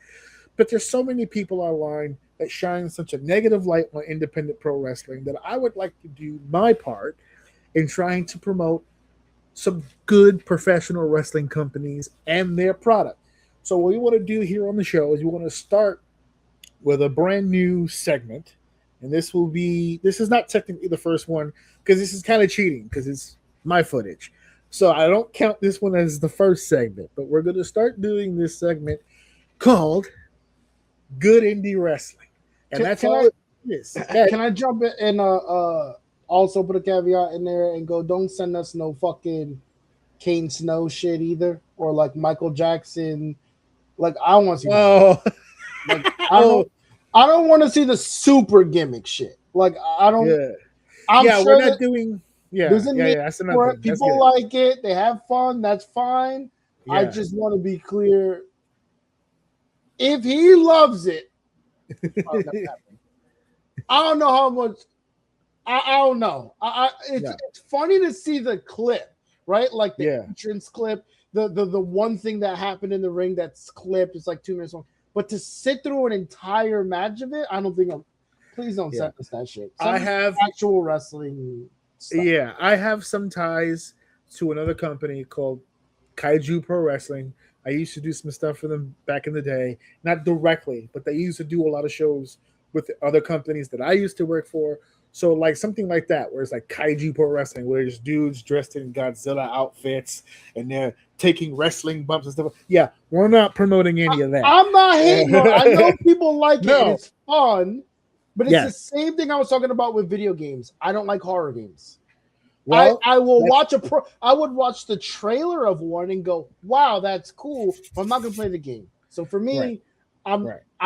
But there's so many people online that shine such a negative light on independent pro wrestling that I would like to do my part in trying to promote some good professional wrestling companies and their product. So what we want to do here on the show is we want to start with a brand new segment. And this is not technically the first one because this is kind of cheating because it's my footage. So I don't count this one as the first segment, but we're going to start doing this segment called Good Indie Wrestling. And that's all it is. Can I jump in and also put a caveat in there and go, don't send us no fucking Kane Snow shit either, or like Michael Jackson. Like I don't want to see that. Like, I don't want to see the super gimmick shit. Like I don't. Yeah, I'm sure we're not doing. Yeah, there's a need that's for it. People like it. They have fun. That's fine. Yeah. I just want to be clear. If he loves it, I don't know how much. I don't know. It's funny to see the clip, right? Like the entrance clip, the one thing that happened in the ring that's clipped. It's like 2 minutes long. But to sit through an entire match of it, I don't think please don't send us that shit. I have actual wrestling stuff. Yeah, I have some ties to another company called Kaiju Pro Wrestling. I used to do some stuff for them back in the day. Not directly, but they used to do a lot of shows with the other companies that I used to work for. So like something like that, where it's like Kaiju Pro Wrestling, where there's dudes dressed in Godzilla outfits and they're taking wrestling bumps and stuff. Yeah, we're not promoting any of that. I'm not hating on it. I know people like it. And it's fun, but it's the same thing I was talking about with video games. I don't like horror games. Well, I will watch I would watch the trailer of one and go, wow, that's cool, but I'm not gonna play the game. So for me, I'm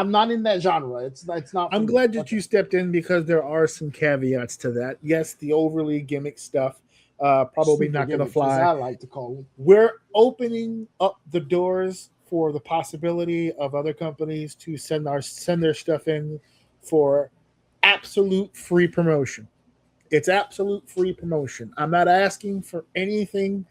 not in that genre. It's not. I'm glad that you stepped in because there are some caveats to that. Yes, the overly gimmick stuff probably not going to fly. I like to call them. We're opening up the doors for the possibility of other companies to send their stuff in for absolute free promotion. It's absolute free promotion. I'm not asking for anything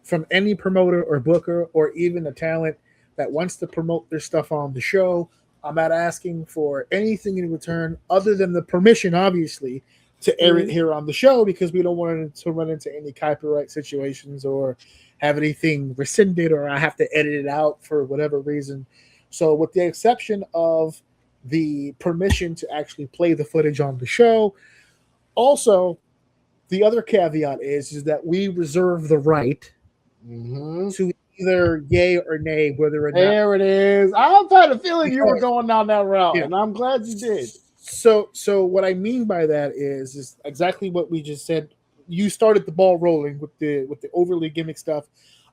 from any promoter or booker or even a talent that wants to promote their stuff on the show. I'm not asking for anything in return other than the permission, obviously, to air it here on the show because we don't want to run into any copyright situations or have anything rescinded or I have to edit it out for whatever reason. So with the exception of the permission to actually play the footage on the show, also the other caveat is that we reserve the right to either yay or nay, whether or not. There it is. I've had a feeling you were going down that route, and I'm glad you did. So what I mean by that is exactly what we just said. You started the ball rolling with the overly gimmick stuff.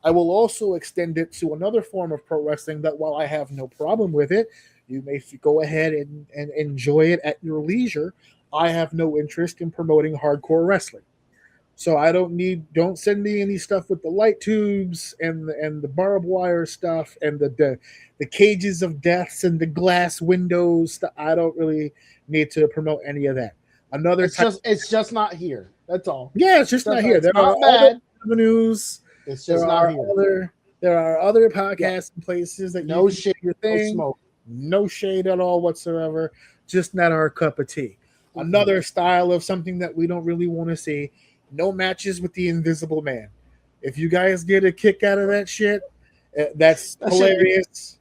I will also extend it to another form of pro wrestling that while I have no problem with it, you may go ahead and enjoy it at your leisure. I have no interest in promoting hardcore wrestling. So I don't send me any stuff with the light tubes and the barbed wire stuff and the cages of deaths and the glass windows. I don't really need to promote any of that. It's just not here. That's all. Yeah, it's just not here. There are other avenues. It's just not here. There are other podcasts and places that no shade, your thing. No smoke. No shade at all whatsoever. Just not our cup of tea. Another style of something that we don't really want to see. No matches with the Invisible Man. If you guys get a kick out of that shit That's That should be- hilarious.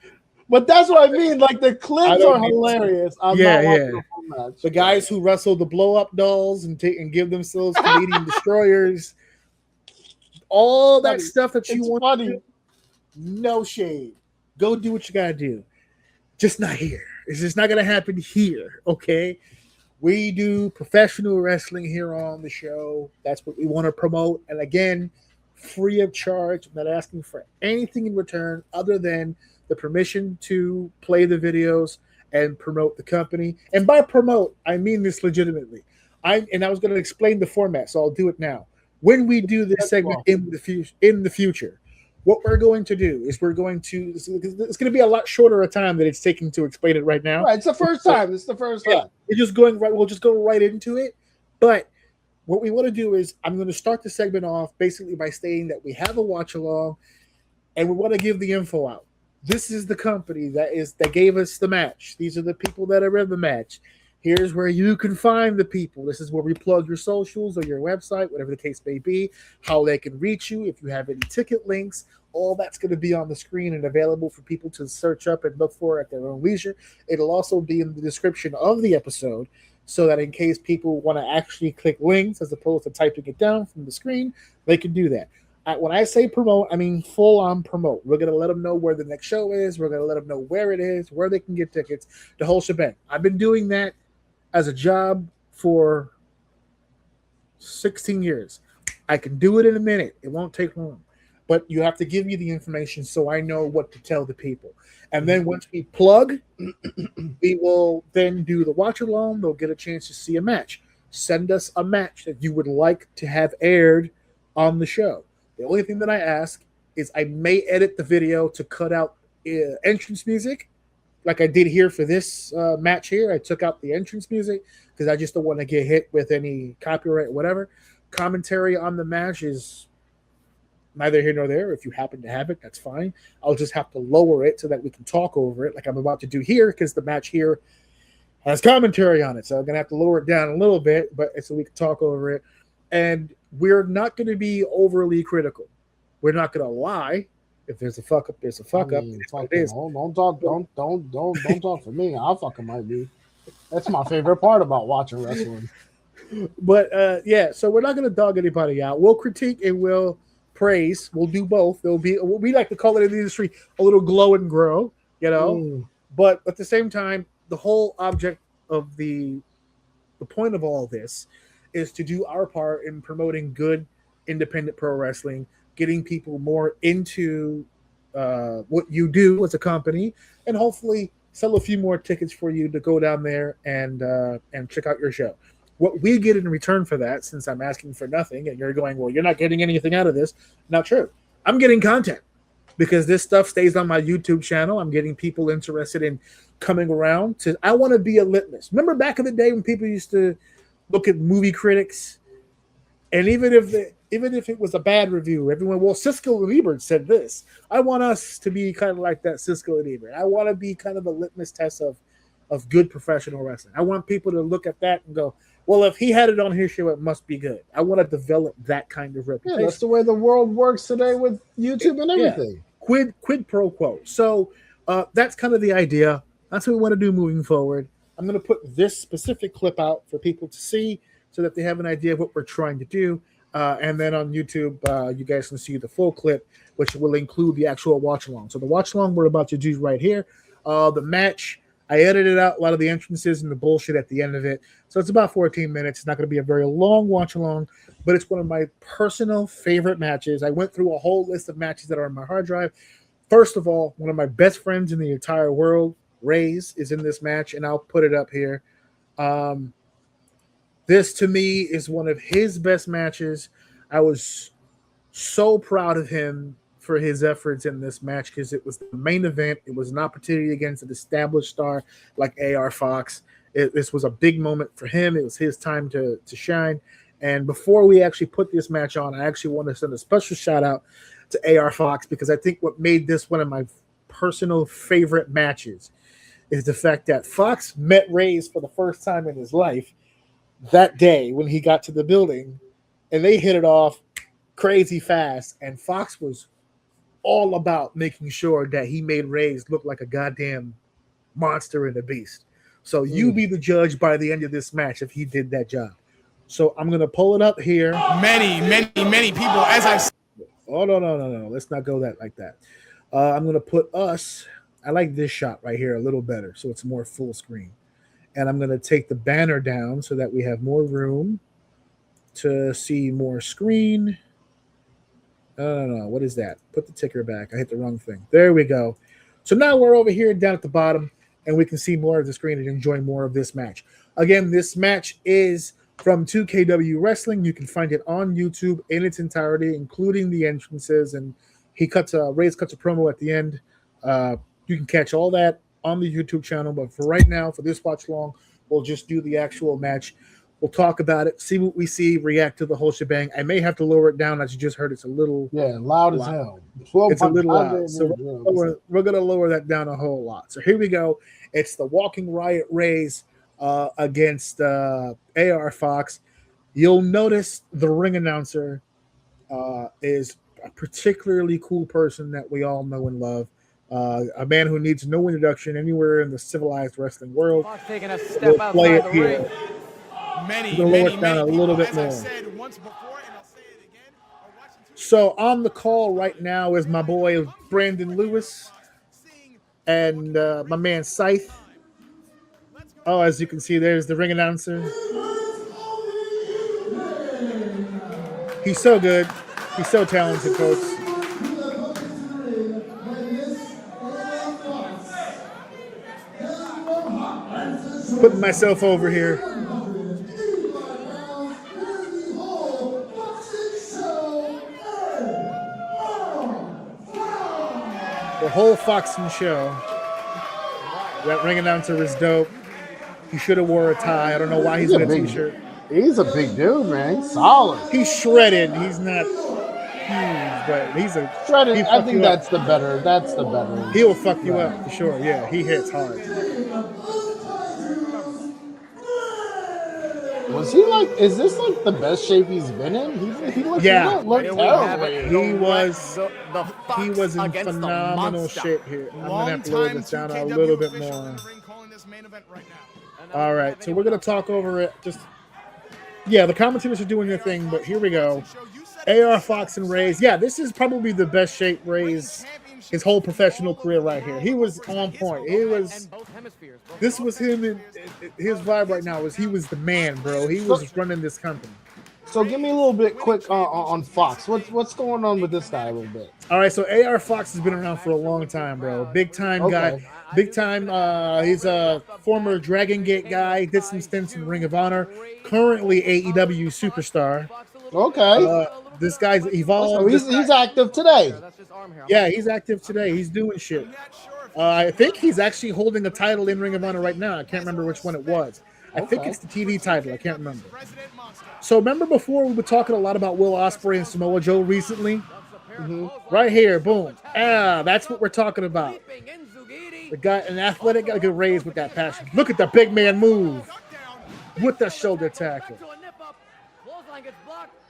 But that's what I mean. Like the I clips don't are need to- hilarious. I'm Yeah, not watching yeah. the full match. The guys who wrestle the blow up dolls and give themselves Canadian destroyers, all that Funny. stuff that you It's want. funny. To do, no shade. Go do what you gotta do. Just not here. It's just not gonna happen here. Okay. We do professional wrestling here on the show. That's what we want to promote. And again, free of charge. I'm not asking for anything in return other than the permission to play the videos and promote the company. And by promote, I mean this legitimately. I was going to explain the format, so I'll do it now. When we do this segment in the future, what we're going to do is it's going to be a lot shorter a time than it's taking to explain it right now. Right, it's the first time. It's the first time. We're just going right. We'll just go right into it. But what we want to do is I'm going to start the segment off basically by saying that we have a watch along, and we want to give the info out. This is the company that gave us the match. These are the people that are in the match. Here's where you can find the people. This is where we plug your socials or your website, whatever the case may be, how they can reach you. If you have any ticket links, all that's going to be on the screen and available for people to search up and look for at their own leisure. It'll also be in the description of the episode so that in case people want to actually click links as opposed to typing it down from the screen, they can do that. When I say promote, I mean full-on promote. We're going to let them know where the next show is. We're going to let them know where it is, where they can get tickets, the whole shebang. I've been doing that as a job for 16 years. I can do it in a minute. It won't take long. But you have to give me the information so I know what to tell the people. And then once we plug, we will then do the watch along. They'll get a chance to see a match. Send us a match that you would like to have aired on the show. The only thing that I ask is I may edit the video to cut out entrance music like I did here for this match here. I took out the entrance music because I just don't want to get hit with any copyright or whatever. Commentary on the match is neither here nor there. If you happen to have it, that's fine. I'll just have to lower it so that we can talk over it like I'm about to do here because the match here has commentary on it. So I'm going to have to lower it down a little bit, but so we can talk over it. And we're not going to be overly critical. We're not going to lie. If there's a fuck up, there's a fuck up. It's what it is. Don't talk for me. I fucking might be. That's my favorite part about watching wrestling. But yeah, so we're not going to dog anybody out. We'll critique and we'll praise. We'll do both. There'll be we like to call it in the industry a little glow and grow, you know. But at the same time, the whole object of the point of all this is to do our part in promoting good independent pro wrestling, getting people more into what you do as a company, and hopefully sell a few more tickets for you to go down there and check out your show. What we get in return for that, since I'm asking for nothing, and you're going, well, you're not getting anything out of this. Not true. I'm getting content because this stuff stays on my YouTube channel. I'm getting people interested in coming around to. I want to be a litmus. Remember back in the day when people used to look at movie critics, and even if it was a bad review, everyone, well, Siskel and Ebert said this. I want us to be kind of like that Siskel and Ebert. I want to be kind of a litmus test of good professional wrestling. I want people to look at that and go, well, if he had it on his show, it must be good. I want to develop that kind of reputation. Yeah, that's the way the world works today with YouTube and everything. Yeah. Quid pro quo. So that's kind of the idea. That's what we want to do moving forward. I'm going to put this specific clip out for people to see so that they have an idea of what we're trying to do. And then on YouTube, you guys can see the full clip, which will include the actual watch-along. So the watch-along we're about to do right here. The match, I edited out a lot of the entrances and the bullshit at the end of it. So it's about 14 minutes. It's not going to be a very long watch-along, but it's one of my personal favorite matches. I went through a whole list of matches that are on my hard drive. First of all, one of my best friends in the entire world, Ray's, is in this match, and I'll put it up here. This, to me, is one of his best matches. I was so proud of him for his efforts in this match because it was the main event. It was an opportunity against an established star like AR Fox. This was a big moment for him. It was his time to shine. And before we actually put this match on, I actually want to send a special shout out to AR Fox because I think what made this one of my personal favorite matches is the fact that Fox met Reyes for the first time in his life that day when he got to the building, and they hit it off crazy fast. And Fox was all about making sure that he made Reyes look like a goddamn monster and a beast. So you be the judge by the end of this match if he did that job. So I'm gonna pull it up here. Many people, as I said. Oh no. Let's not go like that. I'm gonna put us. I like this shot right here a little better, so it's more full screen. And I'm gonna take the banner down so that we have more room to see more screen. No. What is that? Put the ticker back. I hit the wrong thing. There we go. So now we're over here down at the bottom, and we can see more of the screen and enjoy more of this match. Again, this match is from 2KW Wrestling. You can find it on YouTube in its entirety, including the entrances. And Reyes cuts a promo at the end. You can catch all that on the YouTube channel. But for right now, for this watch long, we'll just do the actual match. We'll talk about it, see what we see, react to the whole shebang. I may have to lower it down, as you just heard. It's a little loud as hell. It's a little loud. So we're going to lower that down a whole lot. So here we go. It's the Walking Riot Reyes against AR Fox. You'll notice the ring announcer is a particularly cool person that we all know and love. A man who needs no introduction anywhere in the civilized wrestling world. Taking a step outside play it the here. ring. Lower it down a little bit more. So on the call right now is my boy Brandon Lewis and my man Scythe. Oh, as you can see, there's the ring announcer. He's so good. He's so talented, folks. Putting myself over here. The whole Foxen show. That ring announcer is dope. He should have wore a tie. I don't know why he's in a t-shirt. He's a big dude, man. He's solid. He's shredded. He's not huge, but he's a shredded. I think that's the better. He'll fuck you up for sure. Yeah, he hits hard. Was he like? Is this like the best shape he's been in? He looks terrible. He was in phenomenal shape here. I'm gonna have to lower this down a little bit more. All right, so we're gonna talk over it. The commentators are doing their thing, but here we go. AR Fox and Reyes. Yeah, this is probably the best shape Reyes his whole professional career right here. He was on point. This was him and his vibe right now was he was the man, bro. He was running this company. So give me a little bit quick on Fox. What's going on with this guy a little bit? All right, so AR Fox has been around for a long time, bro. Big time guy. Big time. He's a former Dragon Gate guy. Did some stints in Ring of Honor. Currently AEW superstar. Okay. This guy's evolved. So he's active today. Yeah, he's active today. He's doing shit. I think he's actually holding a title in Ring of Honor right now. I can't remember which one it was. I think it's the TV title. I can't remember. So remember before we were talking a lot about Will Ospreay and Samoa Joe recently? Mm-hmm. Right here, boom. That's what we're talking about. The guy, an athletic guy, get raised with that passion. Look at the big man move with the shoulder tackle.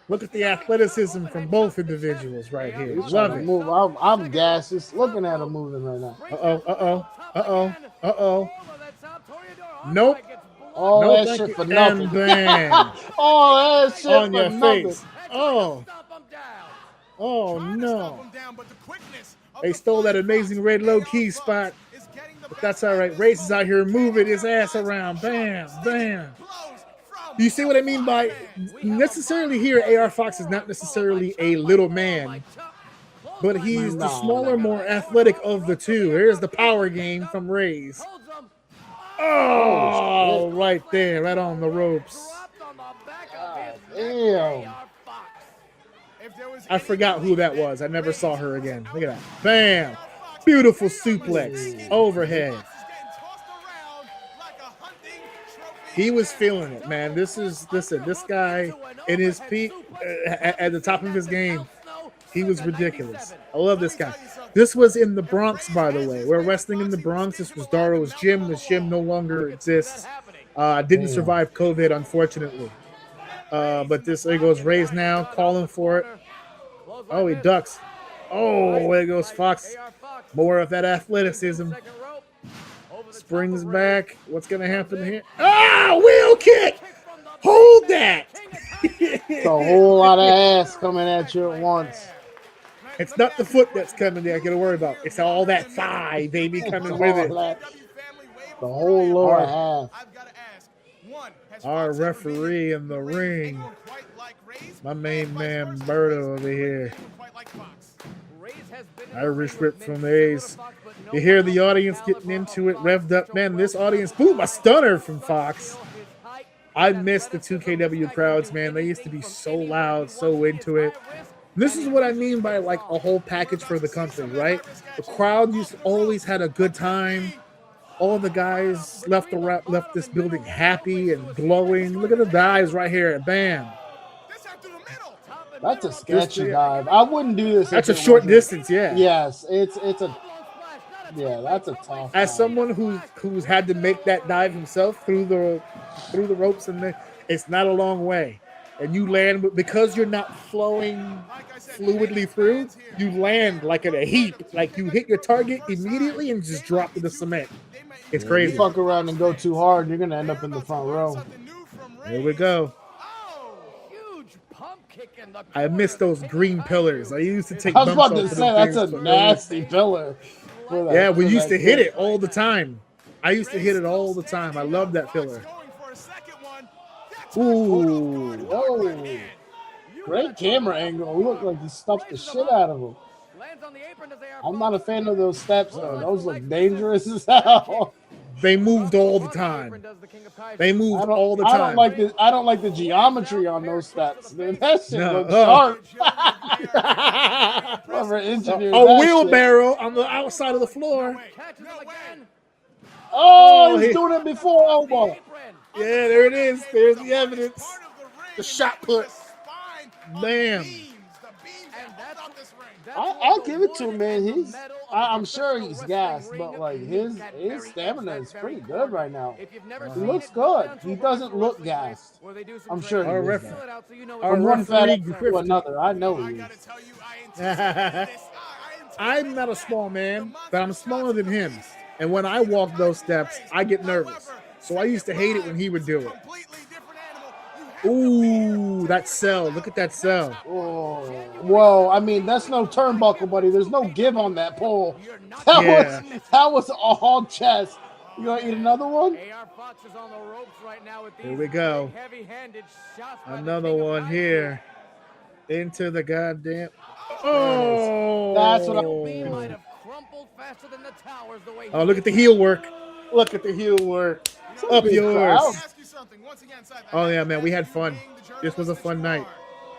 Look at the athleticism from both individuals right here. Love it. Move. I'm gassed just looking at him moving right now. Nope. All no, that shit for nothing. Bang. All that shit on for your nothing. face. Oh no. They stole that amazing red low key spot. But that's all right. Reyes is out here moving his ass around. Bam, bam. You see what I mean by necessarily here? AR Fox is not necessarily a little man, but he's the smaller, more athletic of the two. Here's the power game from Reyes. Oh, right there, right on the ropes. Damn. I forgot who that was. I never saw her again. Look at that. Bam. Beautiful suplex. Overhead. He was feeling it, man. This guy in his peak, at the top of his game, he was ridiculous. I love this guy. This was in the Bronx, by the way. We're wrestling in the Bronx. This was Daro's gym. This gym no longer exists. Didn't survive COVID, unfortunately. But there goes Reyes now, calling for it. Oh, he ducks. Oh, there goes Fox. More of that athleticism. Springs back. What's going to happen here? Ah, wheel kick. Hold that. It's a whole lot of ass coming at you at once. It's not the foot that's coming there. I got to worry about. It's all that thigh, baby, coming with it. The whole lower half. Our referee in the ring. My main man, Berto, over here. Irish whip from the A's. You hear the audience getting into it, revved up. Man, this audience, boom, a stunner from Fox. I miss the 2KW crowds, man. They used to be so loud, so into it. This is what I mean by like a whole package for the company, right? The crowd always had a good time. All the guys left this building happy and glowing. Look at the dives right here. Bam. That's a sketchy dive. I wouldn't do this. That's a short distance, yeah. Yes, it's a that's a tough. As dive. someone who's had to make that dive himself through the ropes, and it's not a long way. And you land because you're not flowing fluidly through. You land like in a heap, like you hit your target immediately and just drop to the cement. It's crazy. You fuck around and go too hard, you're gonna end up in the front row. Here we go. I miss those green pillars. I used to take. I was about to bumps off say of that's things a for nasty pillar. Yeah, we used to hit it all the time. I used to hit it all the time. I love that pillar. Ooh. Whoa. Great camera angle. We look like he stuffed the shit out of him. I'm not a fan of those steps, though. Those look dangerous as hell. They moved all the time. They moved all the time. I don't like the geometry on those steps. Dude, that shit looks sharp. Whoever engineered a that wheelbarrow on the outside of the floor. Oh, he's doing it before elbow. Yeah, there it is. There's the evidence. The shot put. Bam. I'll give it to him, man. I'm sure he's gassed, but like his stamina is pretty good right now. He looks good. He doesn't look gassed. I'm sure he is. From one fat to another, I know he is. I'm not a small man, but I'm smaller than him. And when I walk those steps, I get nervous. So I used to hate it when he would do it. Ooh, that cell. Look at that cell. Oh, whoa. I mean, that's no turnbuckle, buddy. There's no give on that pole. That was all chest. You gonna eat another one? Here we go. Another one here. Into the goddamn. Oh, that's what I mean. Oh, look at the heel work. Look at the heel work. Up yours. Oh, yeah, man. We had fun. This was a fun night.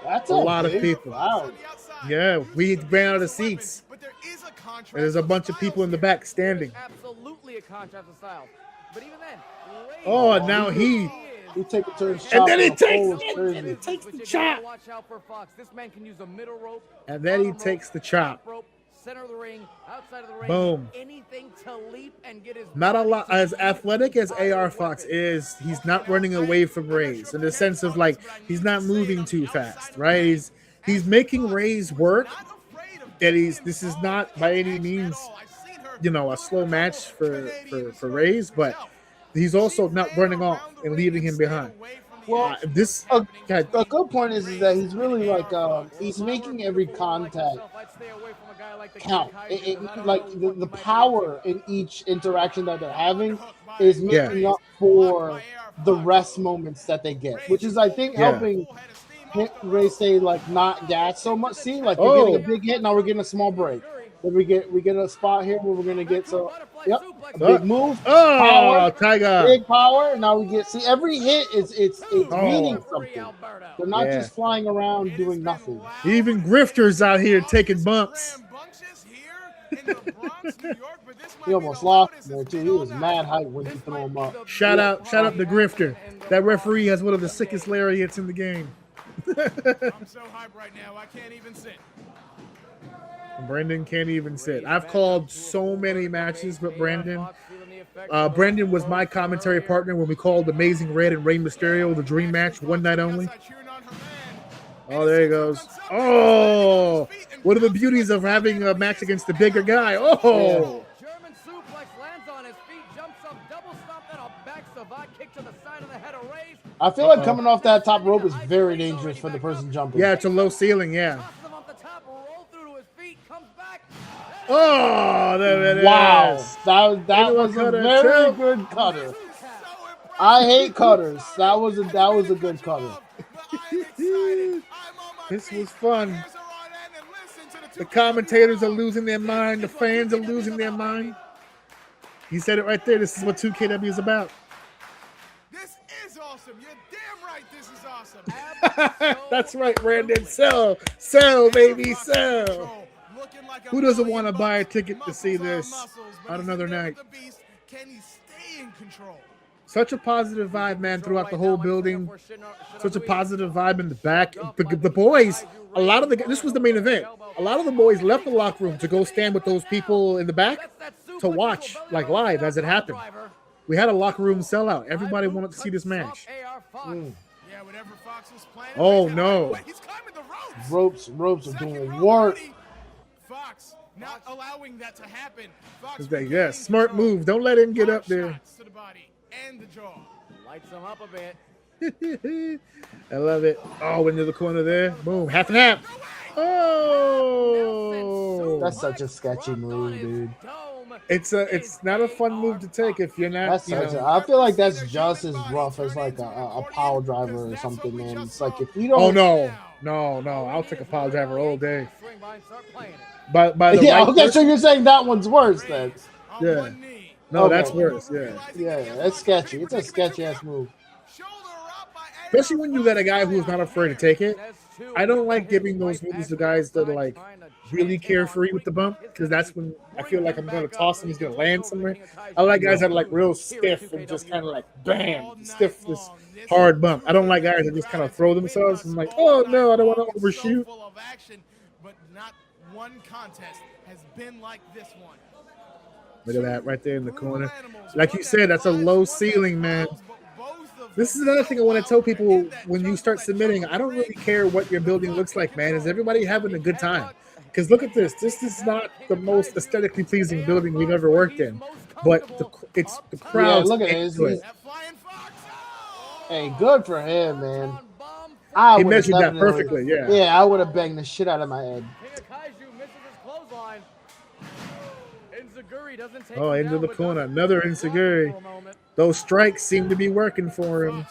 That's a lot of people. Wow. Yeah, we ran out of seats. And there's a bunch of people in the back standing. Oh, now he take a turn. And then he takes the chop. And then he takes the chop. Center of the ring, outside of the ring, boom. Anything to leap and get his not a lot. As athletic as AR Fox is, he's not running away from Reyes in the sense of like he's not moving too fast, right? He's making Reyes work. And this is not by any means, a slow match for Reyes, but he's also not running off and leaving him behind. Well, a good point is that he's really like he's making every contact count. Like the power in each interaction that they're having is making up for the rest moments that they get, which is I think helping Ray stay like not gas so much. See, like we're getting a big hit, now we're getting a small break. Then we get a spot here where we're gonna get a big move. Power, Tiger. Big power. Now we get every hit it's meaning something. They're not just flying around doing nothing. Even grifters out here taking bumps. He almost lost there too. He was mad hype when he threw him up. Shout out the grifter. That referee has one of the sickest lariats in the game. I'm so hyped right now, I can't even sit. Brendan can't even sit. I've called so many matches with Brendan. Brendan was my commentary partner when we called Amazing Red and Rey Mysterio the Dream Match one night only. Oh, there he goes. Oh, what are the beauties of having a match against the bigger guy? Oh, German suplex lands on his feet, jumps up, double stomp, then a back savate kick to the side of the head, a raise. I feel like coming off that top rope is very dangerous for the person jumping. yeah, it's a low ceiling. Yeah. Tosses him off the top, roll through to his feet, comes back. Oh, there it Wow, is. that was a cutter, very too. good cutter. I hate cutters. That was a good cutter. This was fun. The commentators are losing their mind. The fans are losing their mind. He said it right there. This is what 2KW is about. This is awesome. You're damn right this is awesome. That's right, Brandon. Sell, baby, sell. Who doesn't want to buy a ticket to see this on another night? Can he stay in control? Such a positive vibe, man, throughout the whole building. Such a positive vibe in the back. The boys, this was the main event. A lot of the boys left the locker room to go stand with those people in the back to watch, like, live as it happened. We had a locker room sellout. Everybody wanted to see this match. Yeah, whatever Fox was planning. Oh, no. He's climbing the ropes. Ropes are doing work. Fox not allowing that to happen. Fox It's like, yeah, smart move. Don't let him get up there. shots to the body and the jaw. Lights him up a bit. I love it. Oh, into the corner there. Boom. Half and half. Oh. That's such a sketchy move, dude. It's not a fun move to take if you're not. I feel like that's just as rough as like a power driver or something, man. It's like if you don't. Oh no! I'll take a power driver all day. By the Yeah, right okay, person- so you're saying that one's worse then? Yeah. No, Okay. that's worse. Yeah. Yeah, that's sketchy. It's a sketchy ass move. Especially when you got a guy who's not afraid to take it. I don't like giving those moves to guys that are like really carefree with the bump, because that's when I feel like I'm gonna toss him, he's gonna land somewhere. I like guys that are like real stiff and just kind of like bam, stiff this hard bump. I don't like guys that just kind of throw themselves. I'm like, oh no, I don't want to overshoot. But not one contest has been like this one. Look at that right there in the corner. Like you said, that's a low ceiling, man. This is another thing I want to tell people when you start submitting. I don't really care what your building looks like, man. Is everybody having a good time? Because look at this. This is not the most aesthetically pleasing building we've ever worked in, but it's the crowd. Yeah, look at it. Hey, good for him, man. He measured that perfectly. Yeah. Yeah, I would have banged the shit out of my head. Oh, into the corner. Another Inseguri. Those strikes seem to be working for him.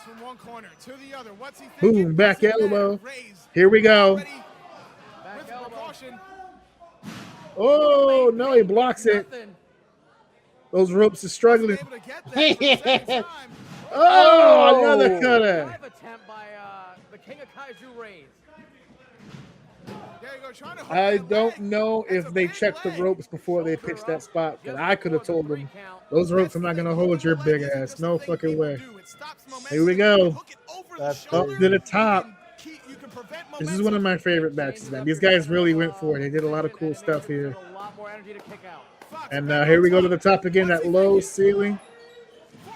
Boom, back elbow. Here we go. Oh, no, he blocks it. Those ropes are struggling. Oh, another cutter. I don't know if they checked the ropes before they pitched that spot, but I could have told them, those ropes are not going to hold your big ass. No fucking way. Here we go. That's Up to the top. This is one of my favorite matches, man. These guys really went for it. They did a lot of cool stuff here. And here we go to the top again, that low ceiling.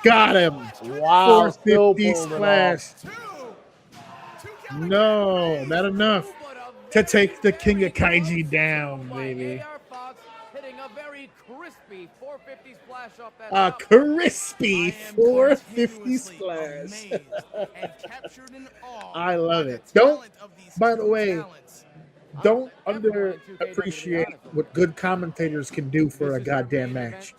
Got him. Wow. 450 splash. No, not enough to take the King of Kaiji down, baby. A crispy 450 splash. I love it. By the way, don't underappreciate what good commentators can do for a goddamn match.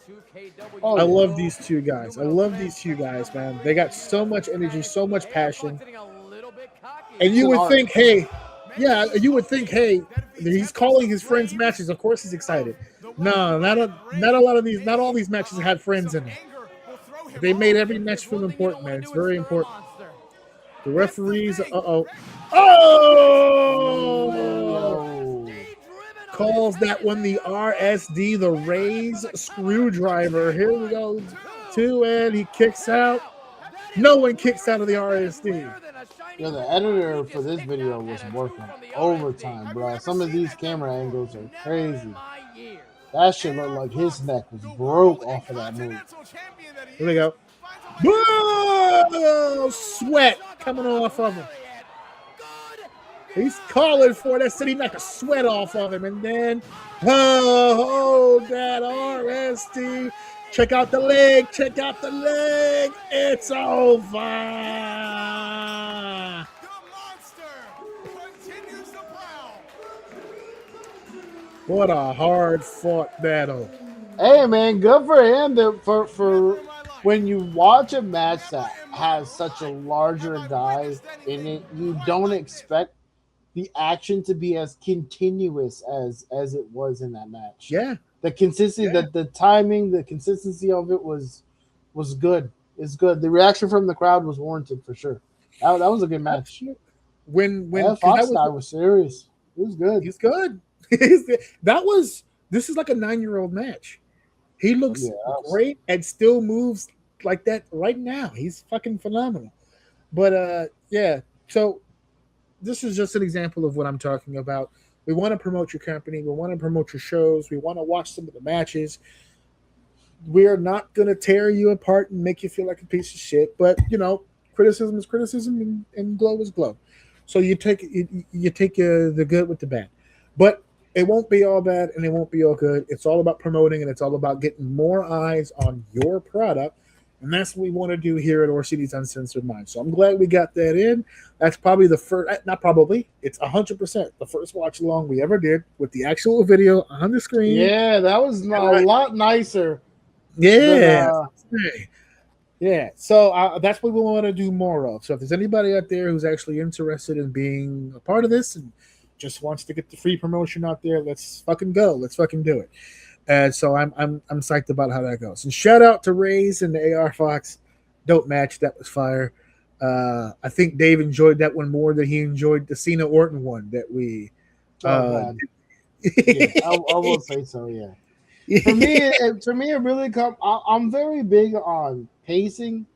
I love these two guys. Man. They got so much energy, so much passion. And you would think, hey, he's calling his friends' matches. Of course he's excited. No, not all these matches had friends in them. They made every match feel important, man. It's very important. The referees, calls that one the RSD, the Rays screwdriver. Here we go. And he kicks out. No one kicks out of the RSD. Yeah, the editor for this video was working overtime, bro. Some of these camera angles are crazy. That shit looked like his neck was broke off of that move. Here we go. Whoa! Sweat coming off of him. He's calling for it. That city knock a sweat off of him. And then, hold that RST. Check out the leg. Check out the leg. It's over. The monster continues to prowl. What a hard fought battle. Hey man, good for him. For when you watch a match that has such a larger guy in it, you don't expect the action to be as continuous as it was in that match. Yeah. The consistency, Yeah. the timing, the consistency of it was good. It's good. The reaction from the crowd was warranted for sure. That was a good match. When That 'cause Fox guy was serious. It was good. he's good. This is like a 9-year-old match. He looks great and still moves like that right now. He's fucking phenomenal. But yeah, so this is just an example of what I'm talking about. We want to promote your company. We want to promote your shows. We want to watch some of the matches. We are not going to tear you apart and make you feel like a piece of shit. But, criticism is criticism and glow is glow. So you take the good with the bad. But it won't be all bad and it won't be all good. It's all about promoting and it's all about getting more eyes on your product. And that's what we want to do here at Orsini's Uncensored Mind. So I'm glad we got that in. That's probably the first, not probably, it's 100% the first watch along we ever did with the actual video on the screen. Yeah, that was a lot nicer. Yeah. Yeah. So that's what we want to do more of. So if there's anybody out there who's actually interested in being a part of this and just wants to get the free promotion out there, let's fucking go. Let's fucking do it. And so I'm psyched about how that goes. And shout out to Rays and the AR Fox. Dope match. That was fire. I think Dave enjoyed that one more than he enjoyed the Cena Orton one that we. Yeah, I will say so. Yeah. For me, it really comes. I'm very big on pacing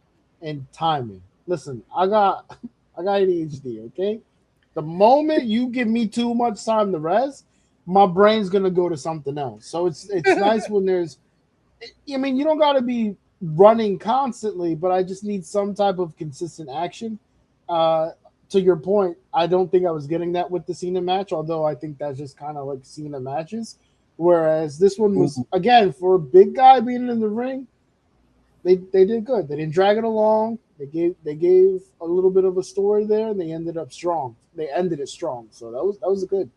and timing. Listen, I got ADHD. Okay, the moment you give me too much time to rest, my brain's gonna go to something else. So it's nice when there's. I mean, you don't got to be running constantly, but I just need some type of consistent action. To your point, I don't think I was getting that with the Cena match, although I think that's just kind of like Cena matches. Whereas this one was, again, for a big guy being in the ring, they did good. They didn't drag it along. They gave a little bit of a story there, and they ended up strong. They ended it strong. So that was a good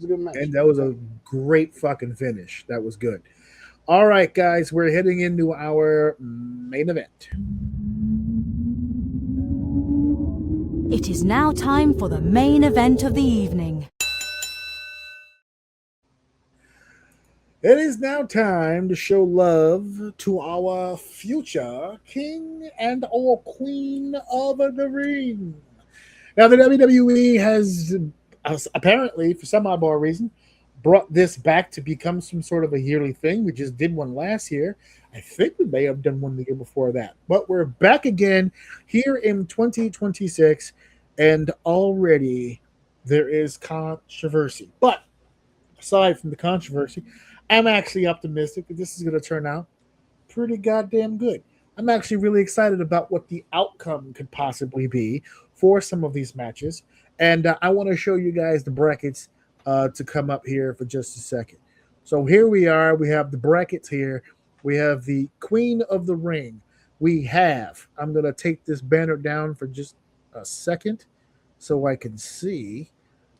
match. And that was a great fucking finish. That was good. All right, guys, we're heading into our main event. It is now time for the main event of the evening. It is now time to show love to our future king and or queen of the ring. Now, the WWE has apparently, for some oddball reason, brought this back to become some sort of a yearly thing. We just did one last year. I think we may have done one the year before that. But we're back again here in 2026, and already there is controversy. But aside from the controversy, I'm actually optimistic that this is going to turn out pretty goddamn good. I'm actually really excited about what the outcome could possibly be for some of these matches. And I want to show you guys the brackets to come up here for just a second. So here we are. We have the brackets here. We have the Queen of the Ring. I'm going to take this banner down for just a second so I can see.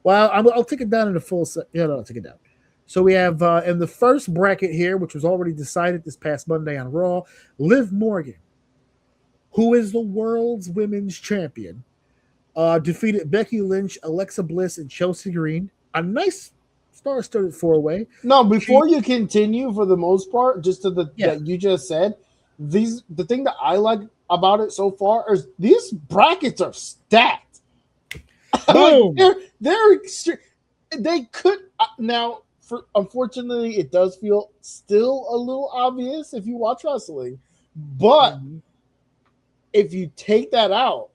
Well, I'll take it down in the full set. Yeah, no, I'll take it down. So we have in the first bracket here, which was already decided this past Monday on Raw, Liv Morgan, who is the world's women's champion, defeated Becky Lynch, Alexa Bliss, and Chelsea Green. A nice star-studded four-way. No, before you continue, for the most part, just to that you just said, the thing that I like about it so far is these brackets are stacked. Boom. They could now. Unfortunately, it does feel still a little obvious if you watch wrestling, but if you take that out,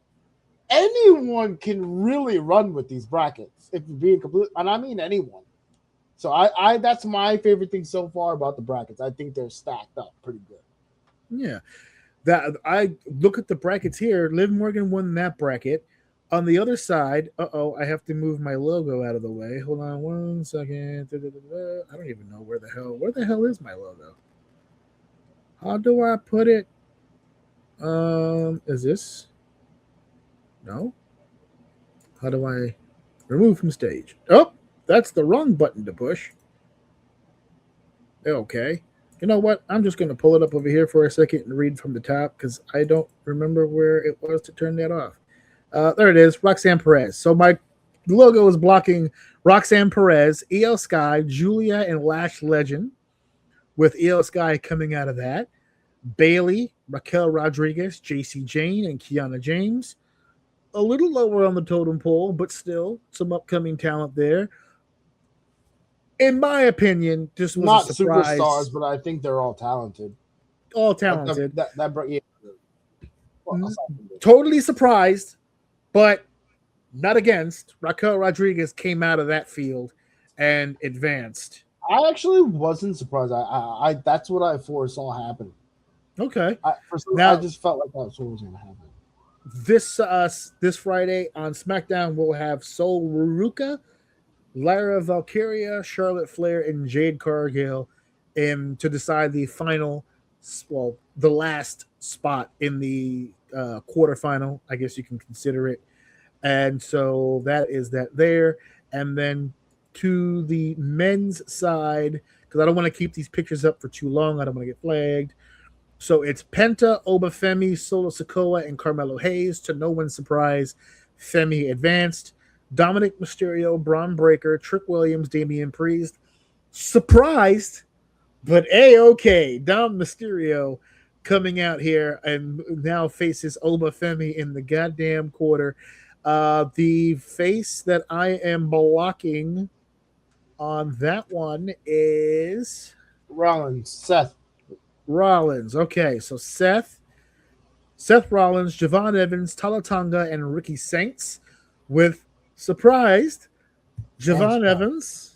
anyone can really run with these brackets. If you're being complete, and I mean anyone. So I that's my favorite thing so far about the brackets. I think they're stacked up pretty good. Yeah, that I look at the brackets here. Liv Morgan won that bracket. On the other side, I have to move my logo out of the way. Hold on 1 second. I don't even know where the hell is my logo? How do I put it? Is this? No. How do I remove from stage? Oh, that's the wrong button to push. Okay. You know what? I'm just going to pull it up over here for a second and read from the top because I don't remember where it was to turn that off. There it is, Roxanne Perez. So my logo is blocking Roxanne Perez, EO Sky, Julia, and Lash Legend, with EO Sky coming out of that. Bailey, Raquel Rodriguez, JC Jane, and Kiana James. A little lower on the totem pole, but still some upcoming talent there. In my opinion, this was Not a surprise. superstars, but I think they're all talented. All talented. Yeah. Well, totally surprised, but not against. Raquel Rodriguez came out of that field and advanced. I actually wasn't surprised. I that's what I foresaw happen. Okay. I just felt like that's what was going to happen. This Friday on SmackDown, we'll have Sol Ruruka, Lyra Valkyria, Charlotte Flair, and Jade Cargill to decide the the last spot in the quarterfinal, I guess you can consider it. And so that is that there. And then to the men's side, because I don't want to keep these pictures up for too long, I don't want to get flagged. So it's Penta, Obafemi, Solo Sikoa, and Carmelo Hayes. To no one's surprise, Femi advanced. Dominic Mysterio, Braun Breaker, Trick Williams, Damian Priest. Surprised, but A-okay. Dom Mysterio coming out here and now faces Obafemi in the goddamn quarter. The face that I am blocking on that one is Seth Rollins. Okay, so Seth Rollins, Javon Evans, Tala Tonga, and Ricky Saints with surprised Javon Evans.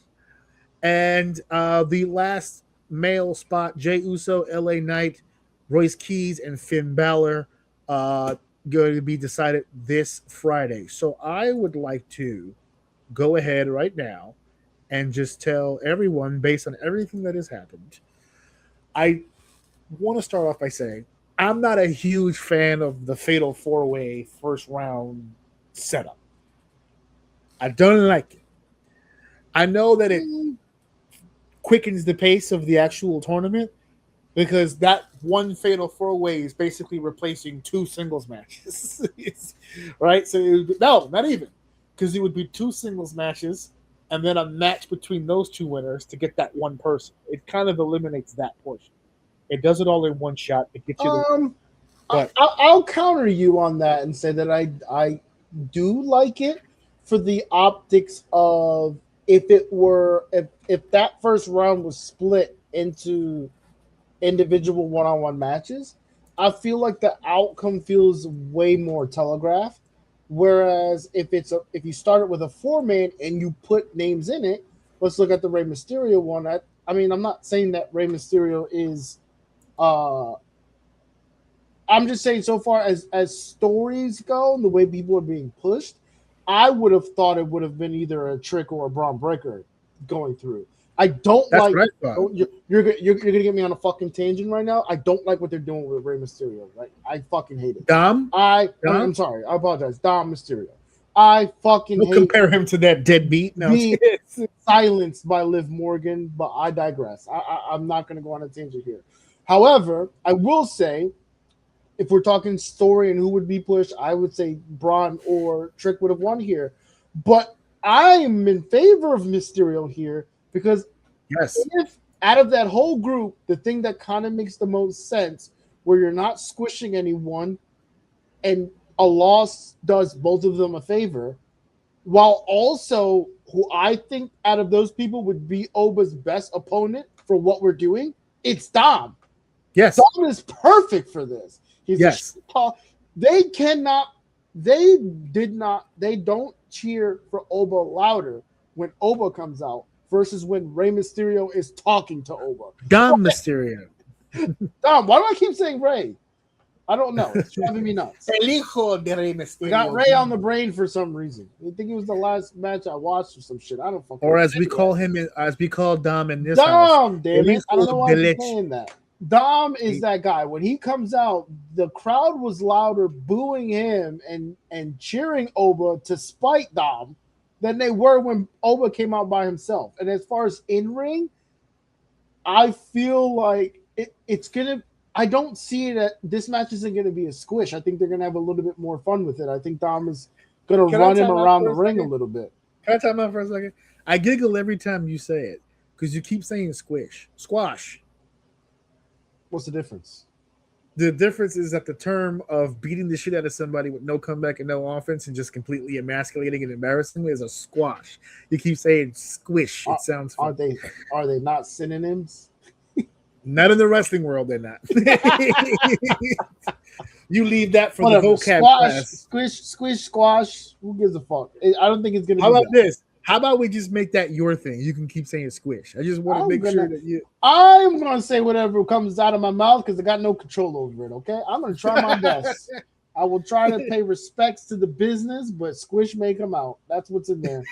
And the last male spot, Jey Uso, LA Knight, Royce Keys, and Finn Balor going to be decided this Friday. So I would like to go ahead right now and just tell everyone, based on everything that has happened, I want to start off by saying I'm not a huge fan of the Fatal 4-Way first round setup. I don't like it. I know that it quickens the pace of the actual tournament because that one Fatal 4-Way is basically replacing 2 singles matches. Right? So, no, not even. Because it would be 2 singles matches and then a match between those 2 winners to get that one person. It kind of eliminates that portion. It does it all in one shot. It gets you. I'll counter you on that and say that I do like it for the optics of if that first round was split into individual one-on-one matches, I feel like the outcome feels way more telegraphed. Whereas if you started with a 4-man and you put names in it, let's look at the Rey Mysterio one. I mean, I'm not saying that Rey Mysterio is. I'm just saying, so far as stories go and the way people are being pushed, I would have thought it would have been either a Trick or a Braun Breaker going through. I don't That's like. what I thought. You're gonna get me on a fucking tangent right now. I don't like what they're doing with Rey Mysterio. Right? I fucking hate it. I'm sorry. I apologize. Dom Mysterio. I fucking hate compare him to that deadbeat. No, being silenced by Liv Morgan, but I digress. I'm not going to go on a tangent here. However, I will say, if we're talking story and who would be pushed, I would say Braun or Trick would have won here. But I am in favor of Mysterio here because if out of that whole group, the thing that kind of makes the most sense, where you're not squishing anyone and a loss does both of them a favor, while also who I think out of those people would be Oba's best opponent for what we're doing, it's Dom. Yes. Dom is perfect for this. He's they don't cheer for Oba louder when Oba comes out versus when Rey Mysterio is talking to Oba. Dom Mysterio. Dom, why do I keep saying Rey? I don't know. It's driving me nuts. El hijo de Rey I Mysterio. got Ray on the brain for some reason. I think it was the last match I watched or some shit. I don't fucking. Or as we call him, as we call Dom in this Dom, house, damn it! I don't know why de I'm leche. saying that. Dom is that guy. When he comes out, the crowd was louder booing him and cheering Oba to spite Dom than they were when Oba came out by himself. And as far as in ring, I feel like it's gonna. I don't see that this match isn't gonna be a squish. I think they're gonna have a little bit more fun with it. I think Dom is gonna run him around the ring a little bit. Can I time out for a second? I giggle every time you say it because you keep saying squash. What's the difference? The difference is that the term of beating the shit out of somebody with no comeback and no offense and just completely emasculating and embarrassing is a squash. You keep saying squish. It sounds fun. Are they not synonyms? Not in the wrestling world, they're not. You leave that for Whatever. the vocab class. Squish, squash. Who gives a fuck? I don't think it's gonna. How be about that. this? How about we just make that your thing? You can keep saying squish. I just want to make sure that you. I'm gonna say whatever comes out of my mouth because I got no control over it. Okay, I'm gonna try my best. I will try to pay respects to the business, but squish may come out. That's what's in there.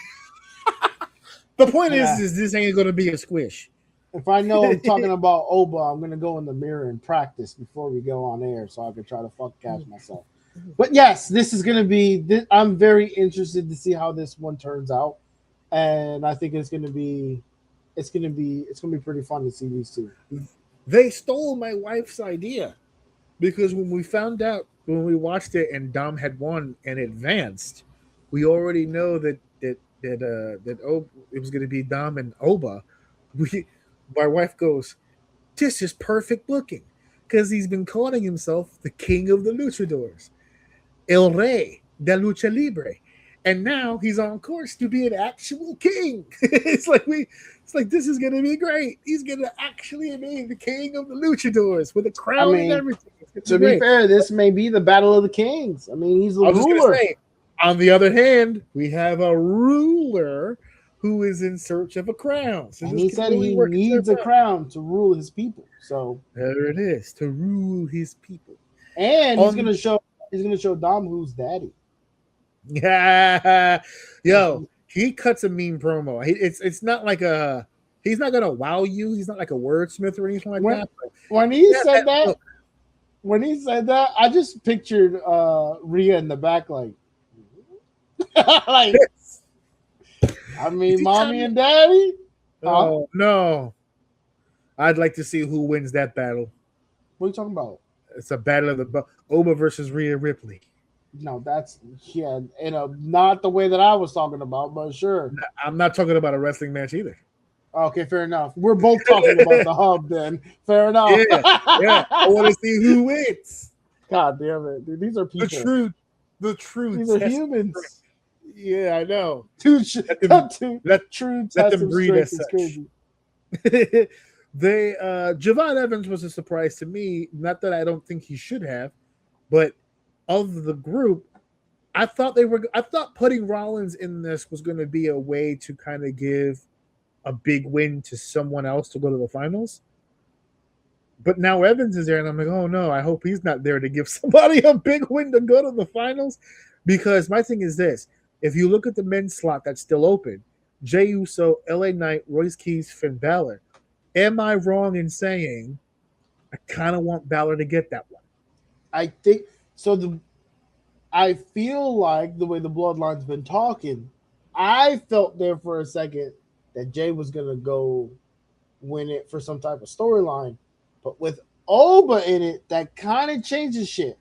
The point is this ain't gonna be a squish. If I know I'm talking about Oba, I'm gonna go in the mirror and practice before we go on air, so I can try to catch myself. But yes, this is gonna be. I'm very interested to see how this one turns out, and I think it's gonna be pretty fun to see these two. They stole my wife's idea because when we watched it and Dom had won and advanced, we already know that it was going to be Dom and Oba. My wife goes, "This is perfect booking," because he's been calling himself the king of the luchadors, El Rey de Lucha Libre, and now he's on course to be an actual king. It's like this is gonna be great. He's gonna actually be the king of the luchadors with a crown and everything. To be fair, this may be the battle of the kings. I mean, he's the ruler. On the other hand, we have a ruler who is in search of a crown. So and he said he needs a crown to rule his people. So there it is, to rule his people. And he's gonna show Dom who's daddy. Yeah, yo, he cuts a mean promo. It's not like he's not gonna wow you. He's not like a wordsmith or anything like that. When he said that, I just pictured Rhea in the back, like I mean, mommy and daddy. Oh no! I'd like to see who wins that battle. What are you talking about? It's a battle of the Oba versus Rhea Ripley. No, that's not the way that I was talking about, but sure. I'm not talking about a wrestling match either. Okay, fair enough. We're both talking about the hub then. Fair enough. Yeah. I want to see who wins. God damn it, dude. These are people. The truth. These are humans. Yeah, I know. Let them breed as such. Crazy. Javon Evans was a surprise to me. Not that I don't think he should have, but of the group, I thought putting Rollins in this was going to be a way to kind of give a big win to someone else to go to the finals. But now Evans is there, and I'm like, oh no, I hope he's not there to give somebody a big win to go to the finals. Because my thing is this: if you look at the men's slot that's still open, Jey Uso, LA Knight, Royce Keys, Finn Balor, am I wrong in saying I kind of want Balor to get that one? I think so. I feel like the way the Bloodline's been talking, I felt there for a second that Jay was gonna go win it for some type of storyline, but with Oba in it, that kind of changes shit.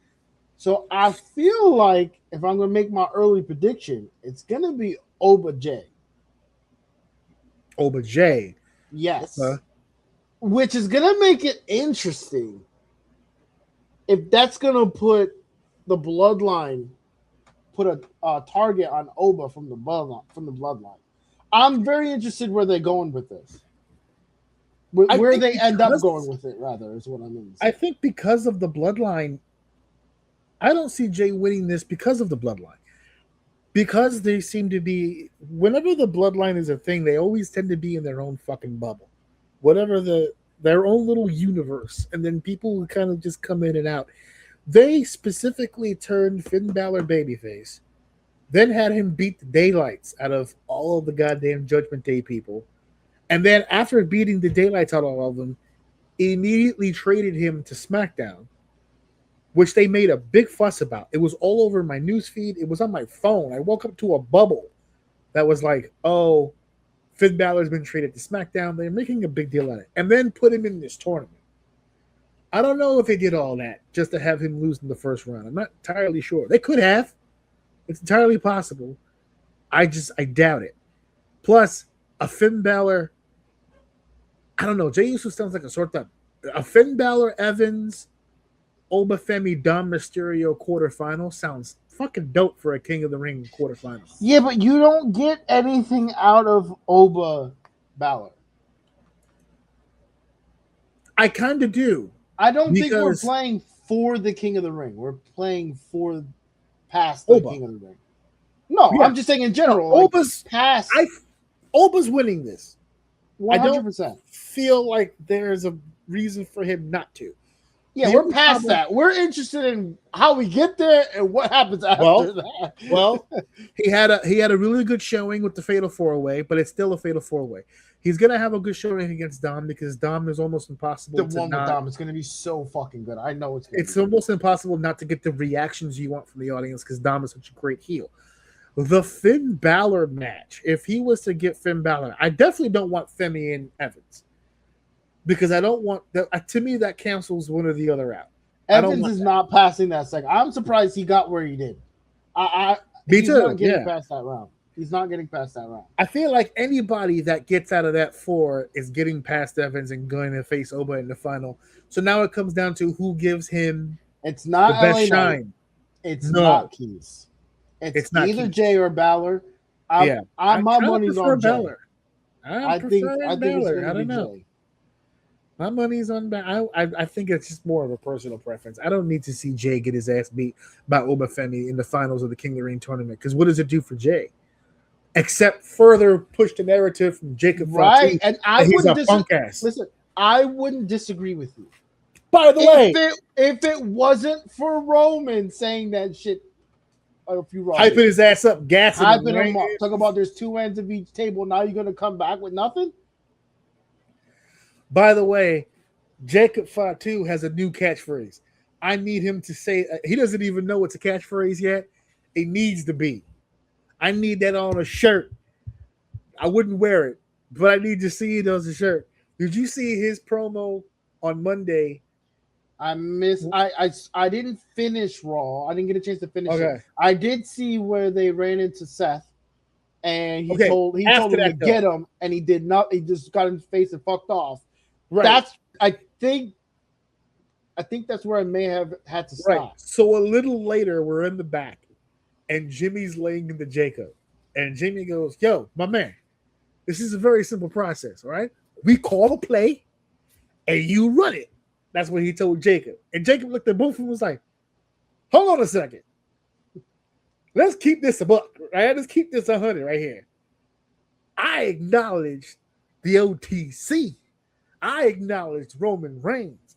So I feel like if I'm gonna make my early prediction, it's gonna be Oba Jay. Oba Jay, yes, which is gonna make it interesting. If that's gonna put the Bloodline, put a target on Oba from the Bloodline. I'm very interested where they're going with this. Where they end up going with it, rather, is what I mean. I think because of the Bloodline, I don't see Jay winning this because of the Bloodline. Because they seem to be, whenever the Bloodline is a thing, they always tend to be in their own fucking bubble. Whatever their own little universe. And then people kind of just come in and out. They specifically turned Finn Balor babyface, then had him beat the daylights out of all of the goddamn Judgment Day people, and then after beating the daylights out of all of them, immediately traded him to SmackDown, which they made a big fuss about. It was all over my newsfeed. It was on my phone. I woke up to a bubble that was like, oh, Finn Balor's been traded to SmackDown. They're making a big deal out of it. And then put him in this tournament. I don't know if they did all that just to have him lose in the first round. I'm not entirely sure. They could have. It's entirely possible. I doubt it. Plus, a Finn Balor, I don't know. Jey Uso sounds like a Finn Balor Evans, Obafemi Dom Mysterio quarterfinal sounds fucking dope for a King of the Ring quarterfinal. Yeah, but you don't get anything out of Oba Balor. I kind of do. I don't think we're playing for the King of the Ring. We're playing for past the Oba. King of the Ring. No, yeah. I'm just saying in general. Oba's past. Oba's winning this. 100%. I don't feel like there's a reason for him not to. Yeah, we're past that. We're interested in how we get there and what happens after that. Well, he had a really good showing with the Fatal 4-Way, but it's still a Fatal 4-Way. He's gonna have a good showing against Dom because Dom is almost impossible. The one with Dom is gonna be so fucking good. I know it's almost impossible not to get the reactions you want from the audience because Dom is such a great heel. The Finn Balor match, if he was to get Finn Balor, I definitely don't want Femi and Evans. Because I don't want that. To me, that cancels one or the other out. Evans is not passing that second. I'm surprised he got where he did. He's not getting past that round. He's not getting past that round. I feel like anybody that gets out of that 4 is getting past Evans and going to face Oba in the final. So now it comes down to who gives him the best shine. It's not Keys. It's not either Keys. Jay or Balor. My money's on Balor. Jay. I think it's Balor. I don't know. Jay. My money's on Balor. I think it's just more of a personal preference. I don't need to see Jay get his ass beat by Obafemi in the finals of the King of the Ring tournament because what does it do for Jay? Except further push the narrative from Jacob. Right, and he's a punk ass. Listen, I wouldn't disagree with you. By the way, if it wasn't for Roman saying that shit a few rounds, hyping his ass up, gassing him up. Talk about there's 2 ends of each table. Now you're gonna come back with nothing. By the way, Jacob Fatu has a new catchphrase. I need him to say he doesn't even know it's a catchphrase yet. It needs to be. I need that on a shirt. I wouldn't wear it, but I need to see it as a shirt. Did you see his promo on Monday? I didn't finish Raw. I didn't get a chance to finish it. I did see where they ran into Seth. And he told him to get him, and he did not. He just got in his face and fucked off. Right. I think that's where I may have had to stop. Right. So a little later, we're in the back, and Jimmy's laying into Jacob, and Jimmy goes, "Yo, my man, this is a very simple process, all right? We call a play, and you run it." That's what he told Jacob, and Jacob looked at both of them and was like, "Hold on a second. Let's keep this a buck, right? Let's keep this 100 right here. I acknowledge the OTC. I acknowledged Roman Reigns.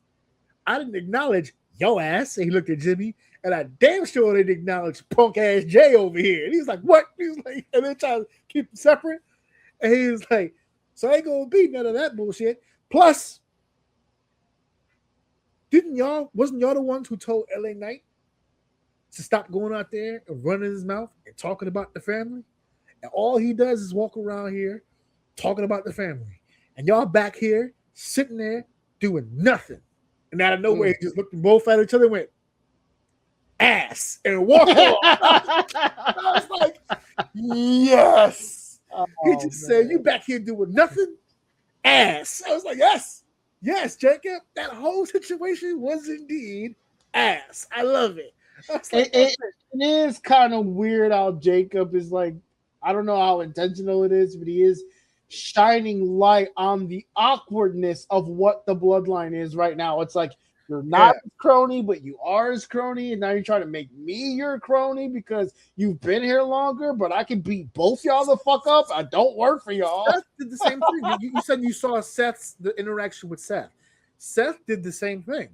I didn't acknowledge your ass." And he looked at Jimmy, and I damn sure didn't acknowledge punk ass Jay over here. And he's like, "What?" He's like, and they're trying to keep them separate. And he was like, "So ain't gonna be none of that bullshit." Plus, wasn't y'all the ones who told LA Knight to stop going out there and running his mouth and talking about the family? And all he does is walk around here talking about the family. And y'all back here sitting there doing nothing. And out of nowhere, he just looked both at each other and went, "Ass," and walked off. I was like, yes. He just said, "You back here doing nothing? Ass." I was like, yes. Yes, Jacob. That whole situation was indeed ass. I love it. Like, it is kind of weird how Jacob is like, I don't know how intentional it is, but he is shining light on the awkwardness of what the bloodline is right now. It's like you're not his crony, but you are his crony, and now you're trying to make me your crony because you've been here longer, but I can beat both y'all the fuck up. I don't work for y'all. Seth did the same thing. You said you saw the interaction with Seth. Seth did the same thing.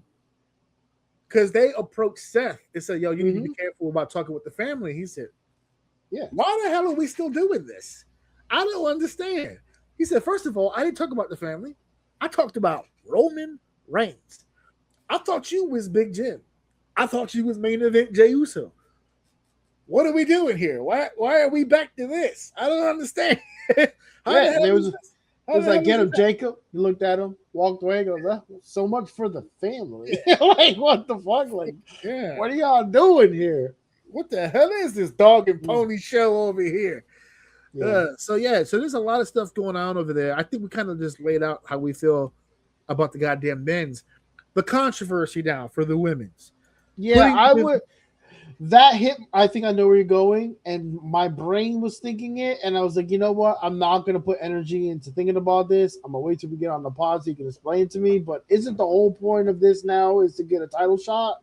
because they approached Seth and said, "Yo, you need to be careful about talking with the family." He said, Yeah. "Why the hell are we still doing this? I don't understand." He said, "First of all, I didn't talk about the family. I talked about Roman Reigns. I thought you was Big Jim. I thought you was main event Jey Uso. What are we doing here? Why are we back to this? I don't understand." It was like, get him, Jacob. He looked at him, walked away, goes, so much for the family. Like, what the fuck? Like, what are y'all doing here? What the hell is this dog and pony show over here? So there's a lot of stuff going on over there. I think we kind of just laid out how we feel about the goddamn men's. The controversy now for the women's. Yeah, that hit, I think I know where you're going, and my brain was thinking it, and I was like, you know what? I'm not going to put energy into thinking about this. I'm going to wait till we get on the pod so you can explain it to me, but isn't the whole point of this now is to get a title shot?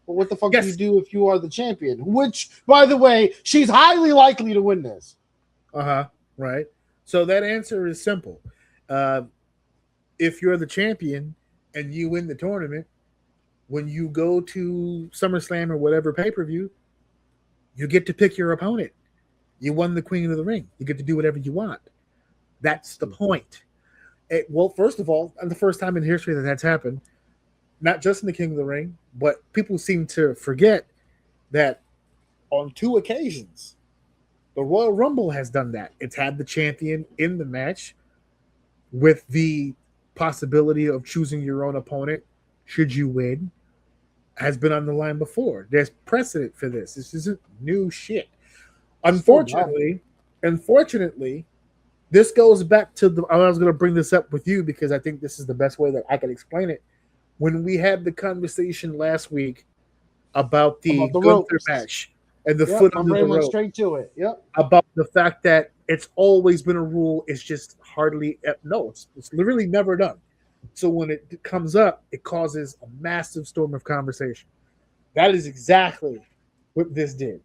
Well, what the fuck do you do if you are the champion? Which, by the way, she's highly likely to win this. Right. So that answer is simple. If you're the champion and you win the tournament, when you go to SummerSlam or whatever pay-per-view, you get to pick your opponent. You won the Queen of the Ring. You get to do whatever you want. That's the point. Well, first of all, the first time in history that's happened, not just in the King of the Ring, but people seem to forget that on 2 occasions, the Royal Rumble has done that. It's had the champion in the match with the possibility of choosing your own opponent should you win. Has been on the line before. There's precedent for this. This isn't new shit. Unfortunately, this goes back to I was going to bring this up with you because I think this is the best way that I can explain it. When we had the conversation last week about the Gunther match and the foot under the rope, straight to it. Yep. About the fact that it's always been a rule. It's just hardly it's literally never done. So when it comes up, it causes a massive storm of conversation. That is exactly what this did.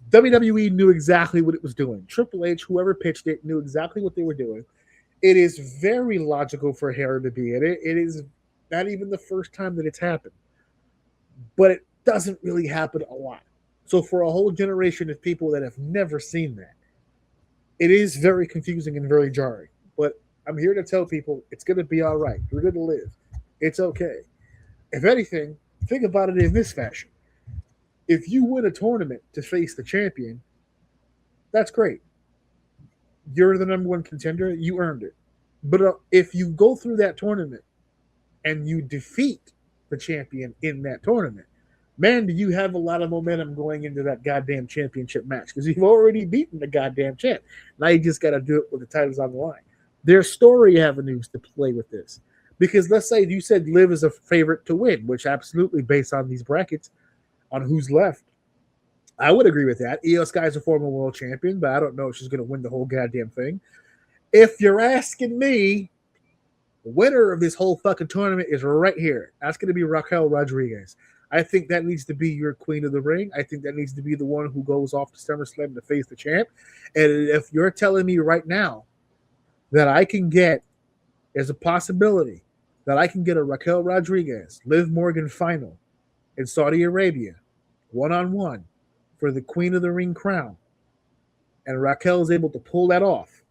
WWE knew exactly what it was doing. Triple H, whoever pitched it, knew exactly what they were doing. It is very logical for Hera to be in it. It is not even the first time that it's happened. But it doesn't really happen a lot. So for a whole generation of people that have never seen that, it is very confusing and very jarring. But I'm here to tell people it's going to be all right. We're going to live. It's okay. If anything, think about it in this fashion. If you win a tournament to face the champion, that's great. You're the number 1 contender. You earned it. But if you go through that tournament and you defeat the champion in that tournament, man, do you have a lot of momentum going into that goddamn championship match because you've already beaten the goddamn champ. Now you just got to do it with the titles on the line. There's story avenues to play with this. Because let's say you said Liv is a favorite to win, which absolutely based on these brackets, on who's left, I would agree with that. Io Sky is a former world champion, but I don't know if she's going to win the whole goddamn thing. If you're asking me, the winner of this whole fucking tournament is right here. That's going to be Raquel Rodriguez. I think that needs to be your Queen of the Ring. I think that needs to be the one who goes off to SummerSlam to face the champ. And if you're telling me right now that I can get, there's a possibility that I can get a Raquel Rodriguez, Liv Morgan final in Saudi Arabia, one-on-one for the Queen of the Ring crown, and Raquel is able to pull that off,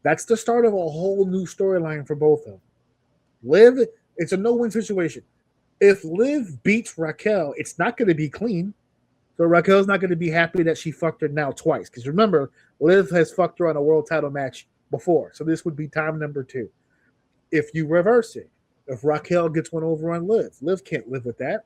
that's the start of a whole new storyline for both of them. Liv, it's a no-win situation. If Liv beats Raquel, it's not going to be clean. So Raquel's not going to be happy that she fucked her now twice. Because remember, Liv has fucked her on a world title match before. So this would be time number 2. If you reverse it, if Raquel gets one over on Liv, Liv can't live with that.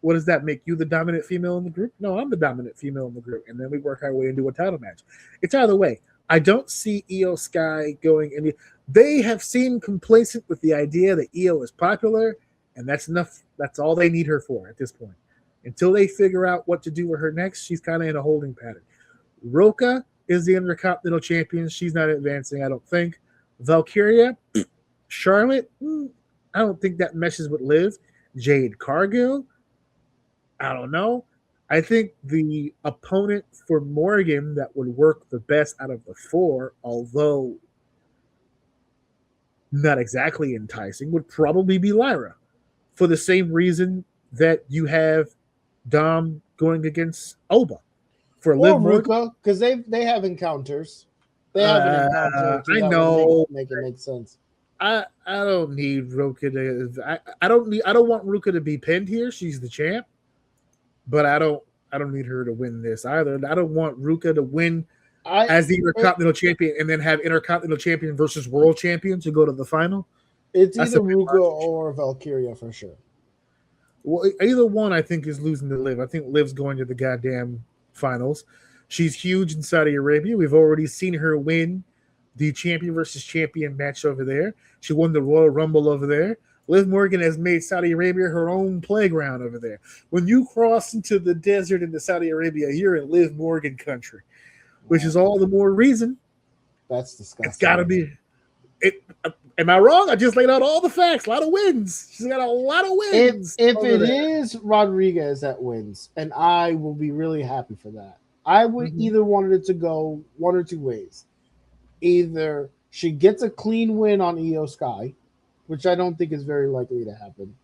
What does that make? You the dominant female in the group? No, I'm the dominant female in the group. And then we work our way into a title match. It's either way. I don't see Io Sky going any. They have seemed complacent with the idea that Io is popular, and that's enough. That's all they need her for at this point. Until they figure out what to do with her next, she's kind of in a holding pattern. Roka is the Intercontinental Champion. She's not advancing, I don't think. Valkyria, Charlotte, I don't think that meshes with Liv. Jade Cargill, I don't know. I think the opponent for Morgan that would work the best out of the 4, although not exactly enticing, would probably be Lyra. for the same reason that you have Dom going against Oba for Or Liv Morgan. Ruka, because they have encounters. They have an encounter I that know. would make it make sense. I don't need Ruka to. I don't want Ruka to be pinned here. She's the champ, but I don't need her to win this either. I don't want Ruka to win as the Intercontinental Champion and then have Intercontinental Champion versus World Champion to go to the final. It's either Ruka or Valkyria for sure. Well, either one I think is losing to Liv. I think Liv's going to the goddamn finals. She's huge in Saudi Arabia. We've already seen her win the champion versus champion match over there. She won the Royal Rumble over there. Liv Morgan has made Saudi Arabia her own playground over there. When you cross into the desert into Saudi Arabia, you're in Liv Morgan country, which is all the more reason. That's disgusting. It's got to be. Am I wrong? I just laid out all the facts. A lot of wins. She's got a lot of wins. If it is Rodriguez that wins, and I will be really happy for that. I would either wanted it to go one or two ways. Either she gets a clean win on Io Sky, which I don't think is very likely to happen,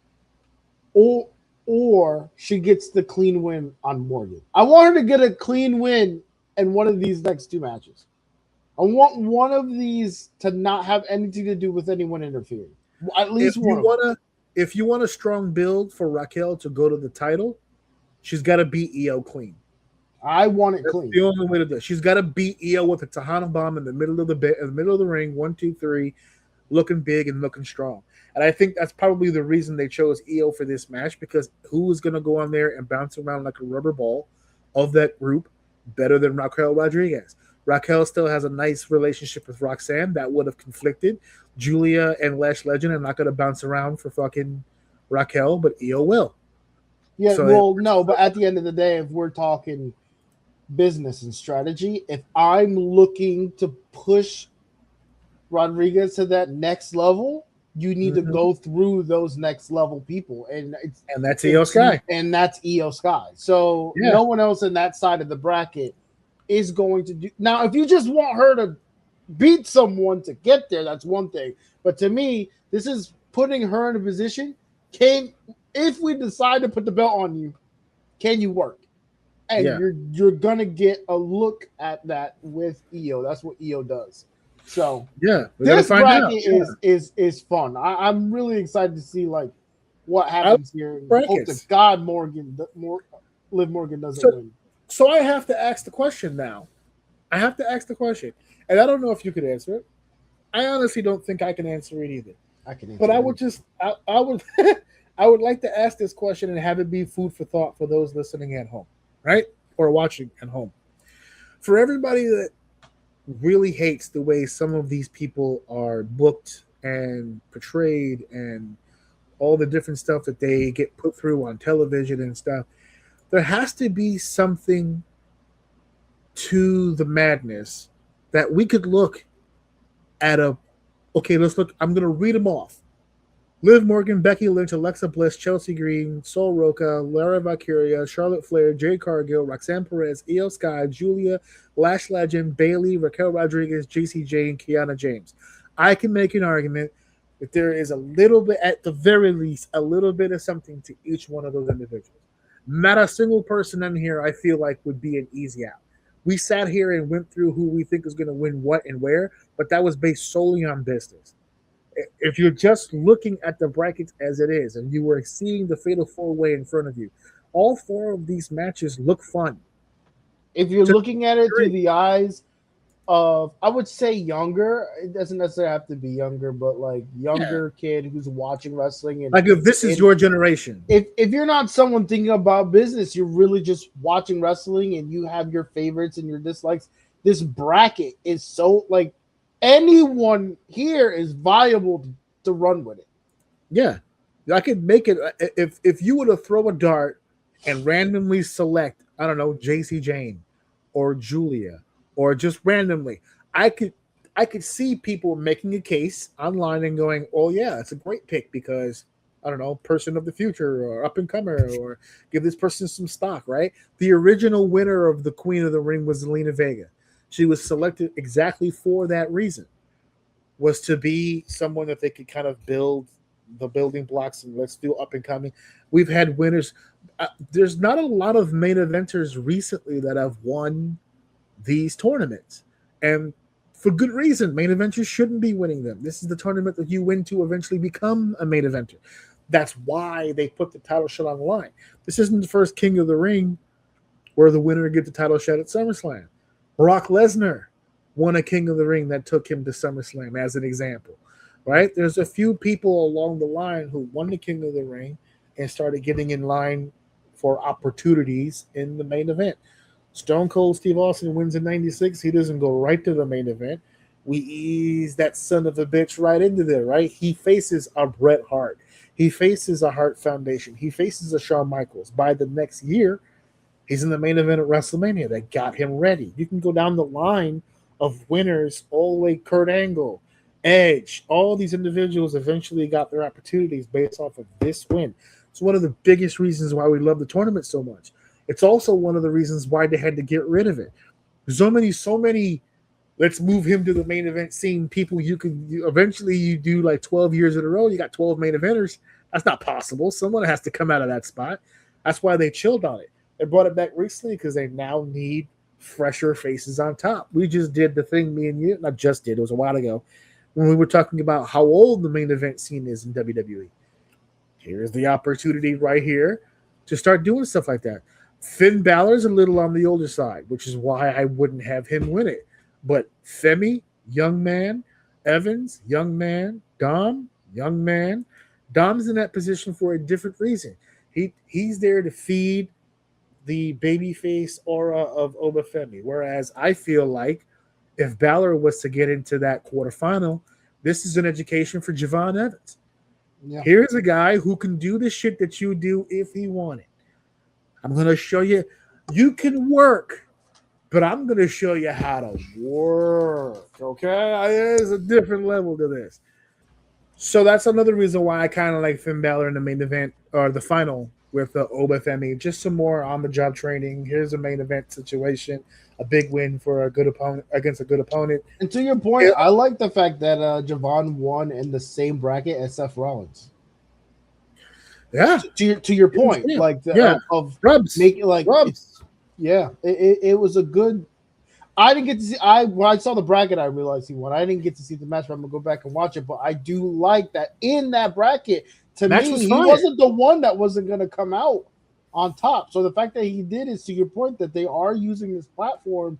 or she gets the clean win on Morgan. I want her to get a clean win in one of these next two matches. I want one of these to not have anything to do with anyone interfering. At least if you want a strong build for Raquel to go to the title, she's got to beat Io clean. I want it clean. The only way to do it. She's got to beat Io with a Tejana bomb in the middle of the ring, 1, 2, 3, looking big and looking strong. And I think that's probably the reason they chose Io for this match, because who is going to go on there and bounce around like a rubber ball of that group better than Raquel Rodriguez? Raquel still has a nice relationship with Roxanne that would have conflicted. Julia and Lash Legend are not going to bounce around for fucking Raquel, but Io will. Yeah, so no, but at the end of the day, if we're talking business and strategy, if I'm looking to push Rodriguez to that next level, you need to go through those next level people, and that's Io Sky, and that's Io Sky. So no one else in that side of the bracket is going to do. Now, if you just want her to beat someone to get there, that's one thing. But to me, this is putting her in a position. If we decide to put the belt on you, can you work? And you're gonna get a look at that with Io. That's what Io does. So this bracket is fun. I'm really excited to see like what happens here. Hope to God Liv Morgan doesn't win. So I have to ask the question now. And I don't know if you could answer it. I honestly don't think I can answer it either. I can answer but I would just I would I would like to ask this question and have it be food for thought for those listening at home, right? Or watching at home. For everybody that really hates the way some of these people are booked and portrayed and all the different stuff that they get put through on television and stuff, there has to be something to the madness that we could look at let's look. I'm going to read them off. Liv Morgan, Becky Lynch, Alexa Bliss, Chelsea Green, Sol Roca, Lara Valkyria, Charlotte Flair, Jade Cargill, Roxanne Perez, Io Sky, Julia, Lash Legend, Bayley, Raquel Rodriguez, JC Jane, Kiana James. I can make an argument that there is a little bit, at the very least, a little bit of something to each one of those individuals. Not a single person in here I feel like would be an easy out. We sat here and went through who we think is going to win what and where, but that was based solely on business. If you're just looking at the brackets as it is and you were seeing the Fatal 4-Way in front of you, all four of these matches look fun. If you're looking at it through the eyes of, I would say younger, it doesn't necessarily have to be younger, but like younger kid who's watching wrestling. And like if this is your generation. If you're not someone thinking about business, you're really just watching wrestling and you have your favorites and your dislikes. This bracket is so like, anyone here is viable to run with it. Yeah, I could make it. If you were to throw a dart and randomly select, I don't know, JC Jane or Julia or just randomly, I could see people making a case online and going, "Oh yeah, it's a great pick because I don't know, person of the future or up and comer, or give this person some stock." Right? The original winner of the Queen of the Ring was Zelina Vega. She was selected exactly for that reason, was to be someone that they could kind of build the building blocks and let's do up and coming. We've had winners. There's not a lot of main eventers recently that have won these tournaments, and for good reason. Main eventers shouldn't be winning them. This is the tournament that you win to eventually become a main eventer. That's why they put the title shot on the line. This isn't the first King of the Ring where the winner gets the title shot at SummerSlam. Brock Lesnar won a King of the Ring that took him to SummerSlam as an example, right? There's a few people along the line who won the King of the Ring and started getting in line for opportunities in the main event. Stone Cold Steve Austin wins in 96. He doesn't go right to the main event. We ease that son of a bitch right into there, right? He faces a Bret Hart. He faces a Hart Foundation. He faces a Shawn Michaels. By the next year, he's in the main event at WrestleMania. That got him ready. You can go down the line of winners all the way. Kurt Angle, Edge, all these individuals eventually got their opportunities based off of this win. It's one of the biggest reasons why we love the tournament so much. It's also one of the reasons why they had to get rid of it. So many. Let's move him to the main event scene. People eventually you do like 12 years in a row. You got 12 main eventers. That's not possible. Someone has to come out of that spot. That's why they chilled on it. They brought it back recently because they now need fresher faces on top. We just did the thing, me and you, not just did, it was a while ago, when we were talking about how old the main event scene is in WWE. Here's the opportunity right here to start doing stuff like that. Finn Balor's a little on the older side, which is why I wouldn't have him win it. But Femi, young man, Evans, young man, Dom, young man. Dom's in that position for a different reason. He's there to feed the babyface aura of Obafemi. Whereas I feel like if Balor was to get into that quarterfinal, this is an education for Javon Evans. Yeah. Here's a guy who can do the shit that you do if he wanted. I'm going to show you. You can work, but I'm going to show you how to work, okay? There's a different level to this. So that's another reason why I kind of like Finn Balor in the main event or the final with Obafemi. Just some more on-the-job training. Here's a main event situation. A big win for a good opponent against a good opponent. And to your point, I like the fact that Javon won in the same bracket as Seth Rollins. Yeah. To your point, like of Rubs. Making like Rubs. It was a good. I didn't get to see. When I saw the bracket, I realized he won. I didn't get to see the match, but I'm gonna go back and watch it. But I do like that in that bracket. To me, he wasn't the one that wasn't gonna come out on top. So the fact that he did is to your point that they are using this platform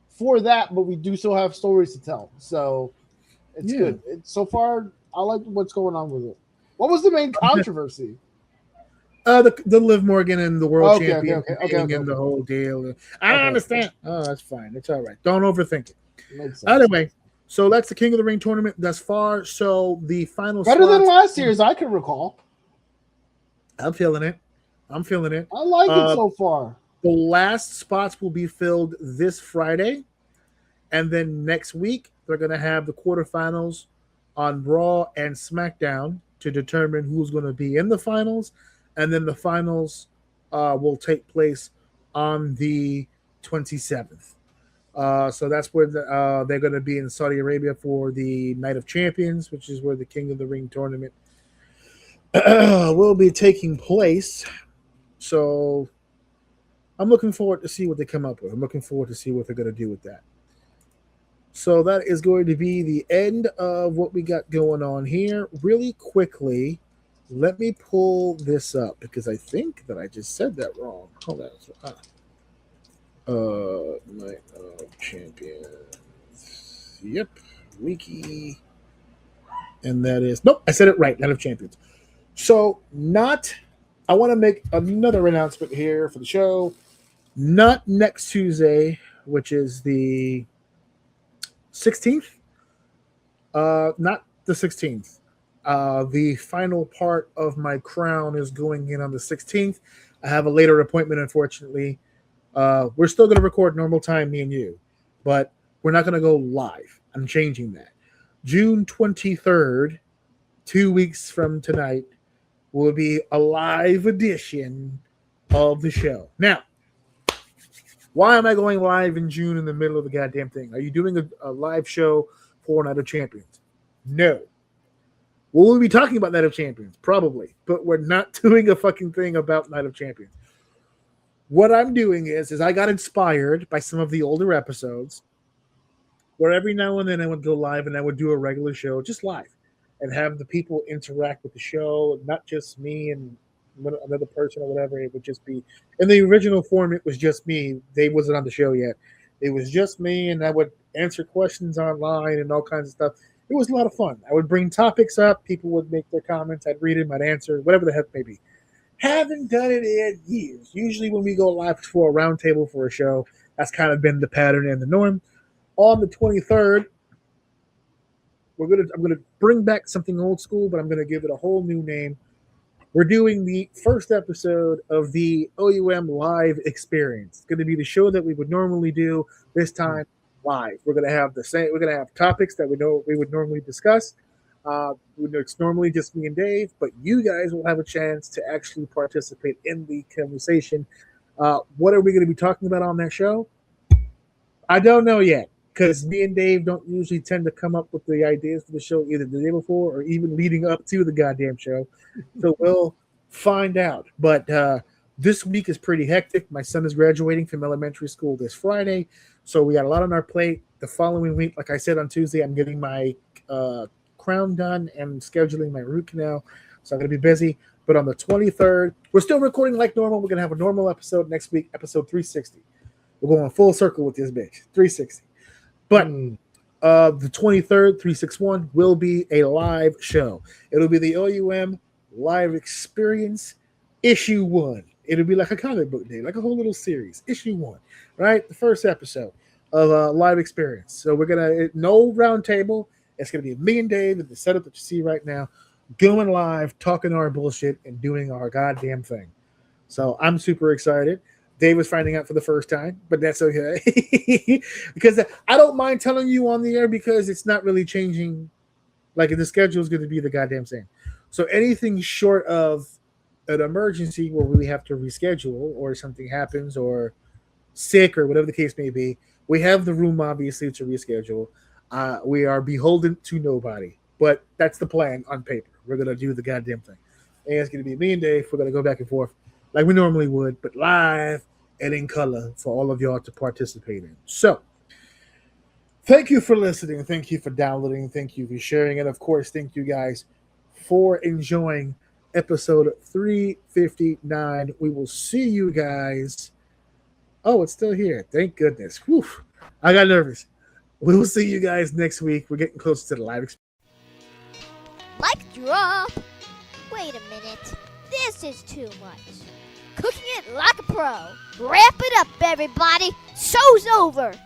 for that, but we do still have stories to tell. So it's good. So far, I like what's going on with it. What was the main controversy? The Liv Morgan and the world champion and the whole deal. I don't understand. Oh, that's fine. It's all right. Don't overthink it. Anyway, so that's the King of the Ring tournament thus far. So the final better than last year, as I can recall. I'm feeling it. I like it so far. The last spots will be filled this Friday, and then next week they're going to have the quarterfinals on Raw and SmackDown to determine who's going to be in the finals. And then the finals will take place on the 27th. So that's where they're going to be in Saudi Arabia for the Night of Champions, which is where the King of the Ring tournament will be taking place. So I'm looking forward to see what they come up with. I'm looking forward to see what they're going to do with that. So that is going to be the end of what we got going on here. Really quickly, let me pull this up because I think that I just said that wrong. Hold on. Night of Champions. Yep. Wiki. And that is... Nope, I said it right. Night of Champions. So, I want to make another announcement here for the show. Not next Tuesday, which is the 16th. Not the 16th. The final part of my crown is going in on the 16th. I have a later appointment, unfortunately. We're still going to record normal time, me and you, but we're not going to go live. I'm changing that. June 23rd, 2 weeks from tonight, will be a live edition of the show. Now, why am I going live in June in the middle of the goddamn thing? Are you doing a live show for Night of Champions? No. We'll be talking about Night of Champions, probably, but we're not doing a fucking thing about Night of Champions. What I'm doing is I got inspired by some of the older episodes where every now and then I would go live and I would do a regular show, just live, and have the people interact with the show, not just me and another person or whatever. It would just be, in the original form, it was just me. They wasn't on the show yet. It was just me, and I would answer questions online and all kinds of stuff. It was a lot of fun. I would bring topics up. People would make their comments. I'd read them. I'd answer, whatever the heck may be. Haven't done it in years. Usually when we go live for a roundtable for a show, that's kind of been the pattern and the norm. On the 23rd, I'm gonna bring back something old school, but I'm gonna give it a whole new name. We're doing the first episode of the OUM live experience. It's going to be the show that we would normally do, this time live. We're going to have we're going to have topics that we would normally discuss. It's normally just me and Dave, but you guys will have a chance to actually participate in the conversation. What are we going to be talking about on that show? I don't know yet, because me and Dave don't usually tend to come up with the ideas for the show either the day before or even leading up to the goddamn show. So we'll find out. But this week is pretty hectic. My son is graduating from elementary school this Friday, so we got a lot on our plate. The following week, like I said on Tuesday, I'm getting my crown done and scheduling my root canal, so I'm going to be busy. But on the 23rd, we're still recording like normal. We're going to have a normal episode next week, episode 360. We're going full circle with this bitch, 360. But the 23rd, 361, will be a live show. It'll be the OUM live experience, issue 1. It'll be like a comic book day, like a whole little series, issue 1, right? The first episode of a live experience. So we're going to, no round table. It's going to be me and Dave in the setup that you see right now, going live, talking our bullshit, and doing our goddamn thing. So I'm super excited. Dave was finding out for the first time, but that's okay. Because I don't mind telling you on the air because it's not really changing. Like, the schedule is going to be the goddamn same. So anything short of an emergency where we have to reschedule or something happens or sick or whatever the case may be, we have the room, obviously, to reschedule. We are beholden to nobody, but that's the plan on paper. We're going to do the goddamn thing. And it's going to be me and Dave. We're going to go back and forth like we normally would, but live and in color for all of y'all to participate in. So, thank you for listening. Thank you for downloading. Thank you for sharing. And, of course, thank you guys for enjoying episode 359. We will see you guys. Oh, it's still here. Thank goodness. Whew. I got nervous. We will see you guys next week. We're getting closer to the live experience. Like drop. Wait a minute. This is too much. Cooking it like a pro. Wrap it up, everybody. Show's over.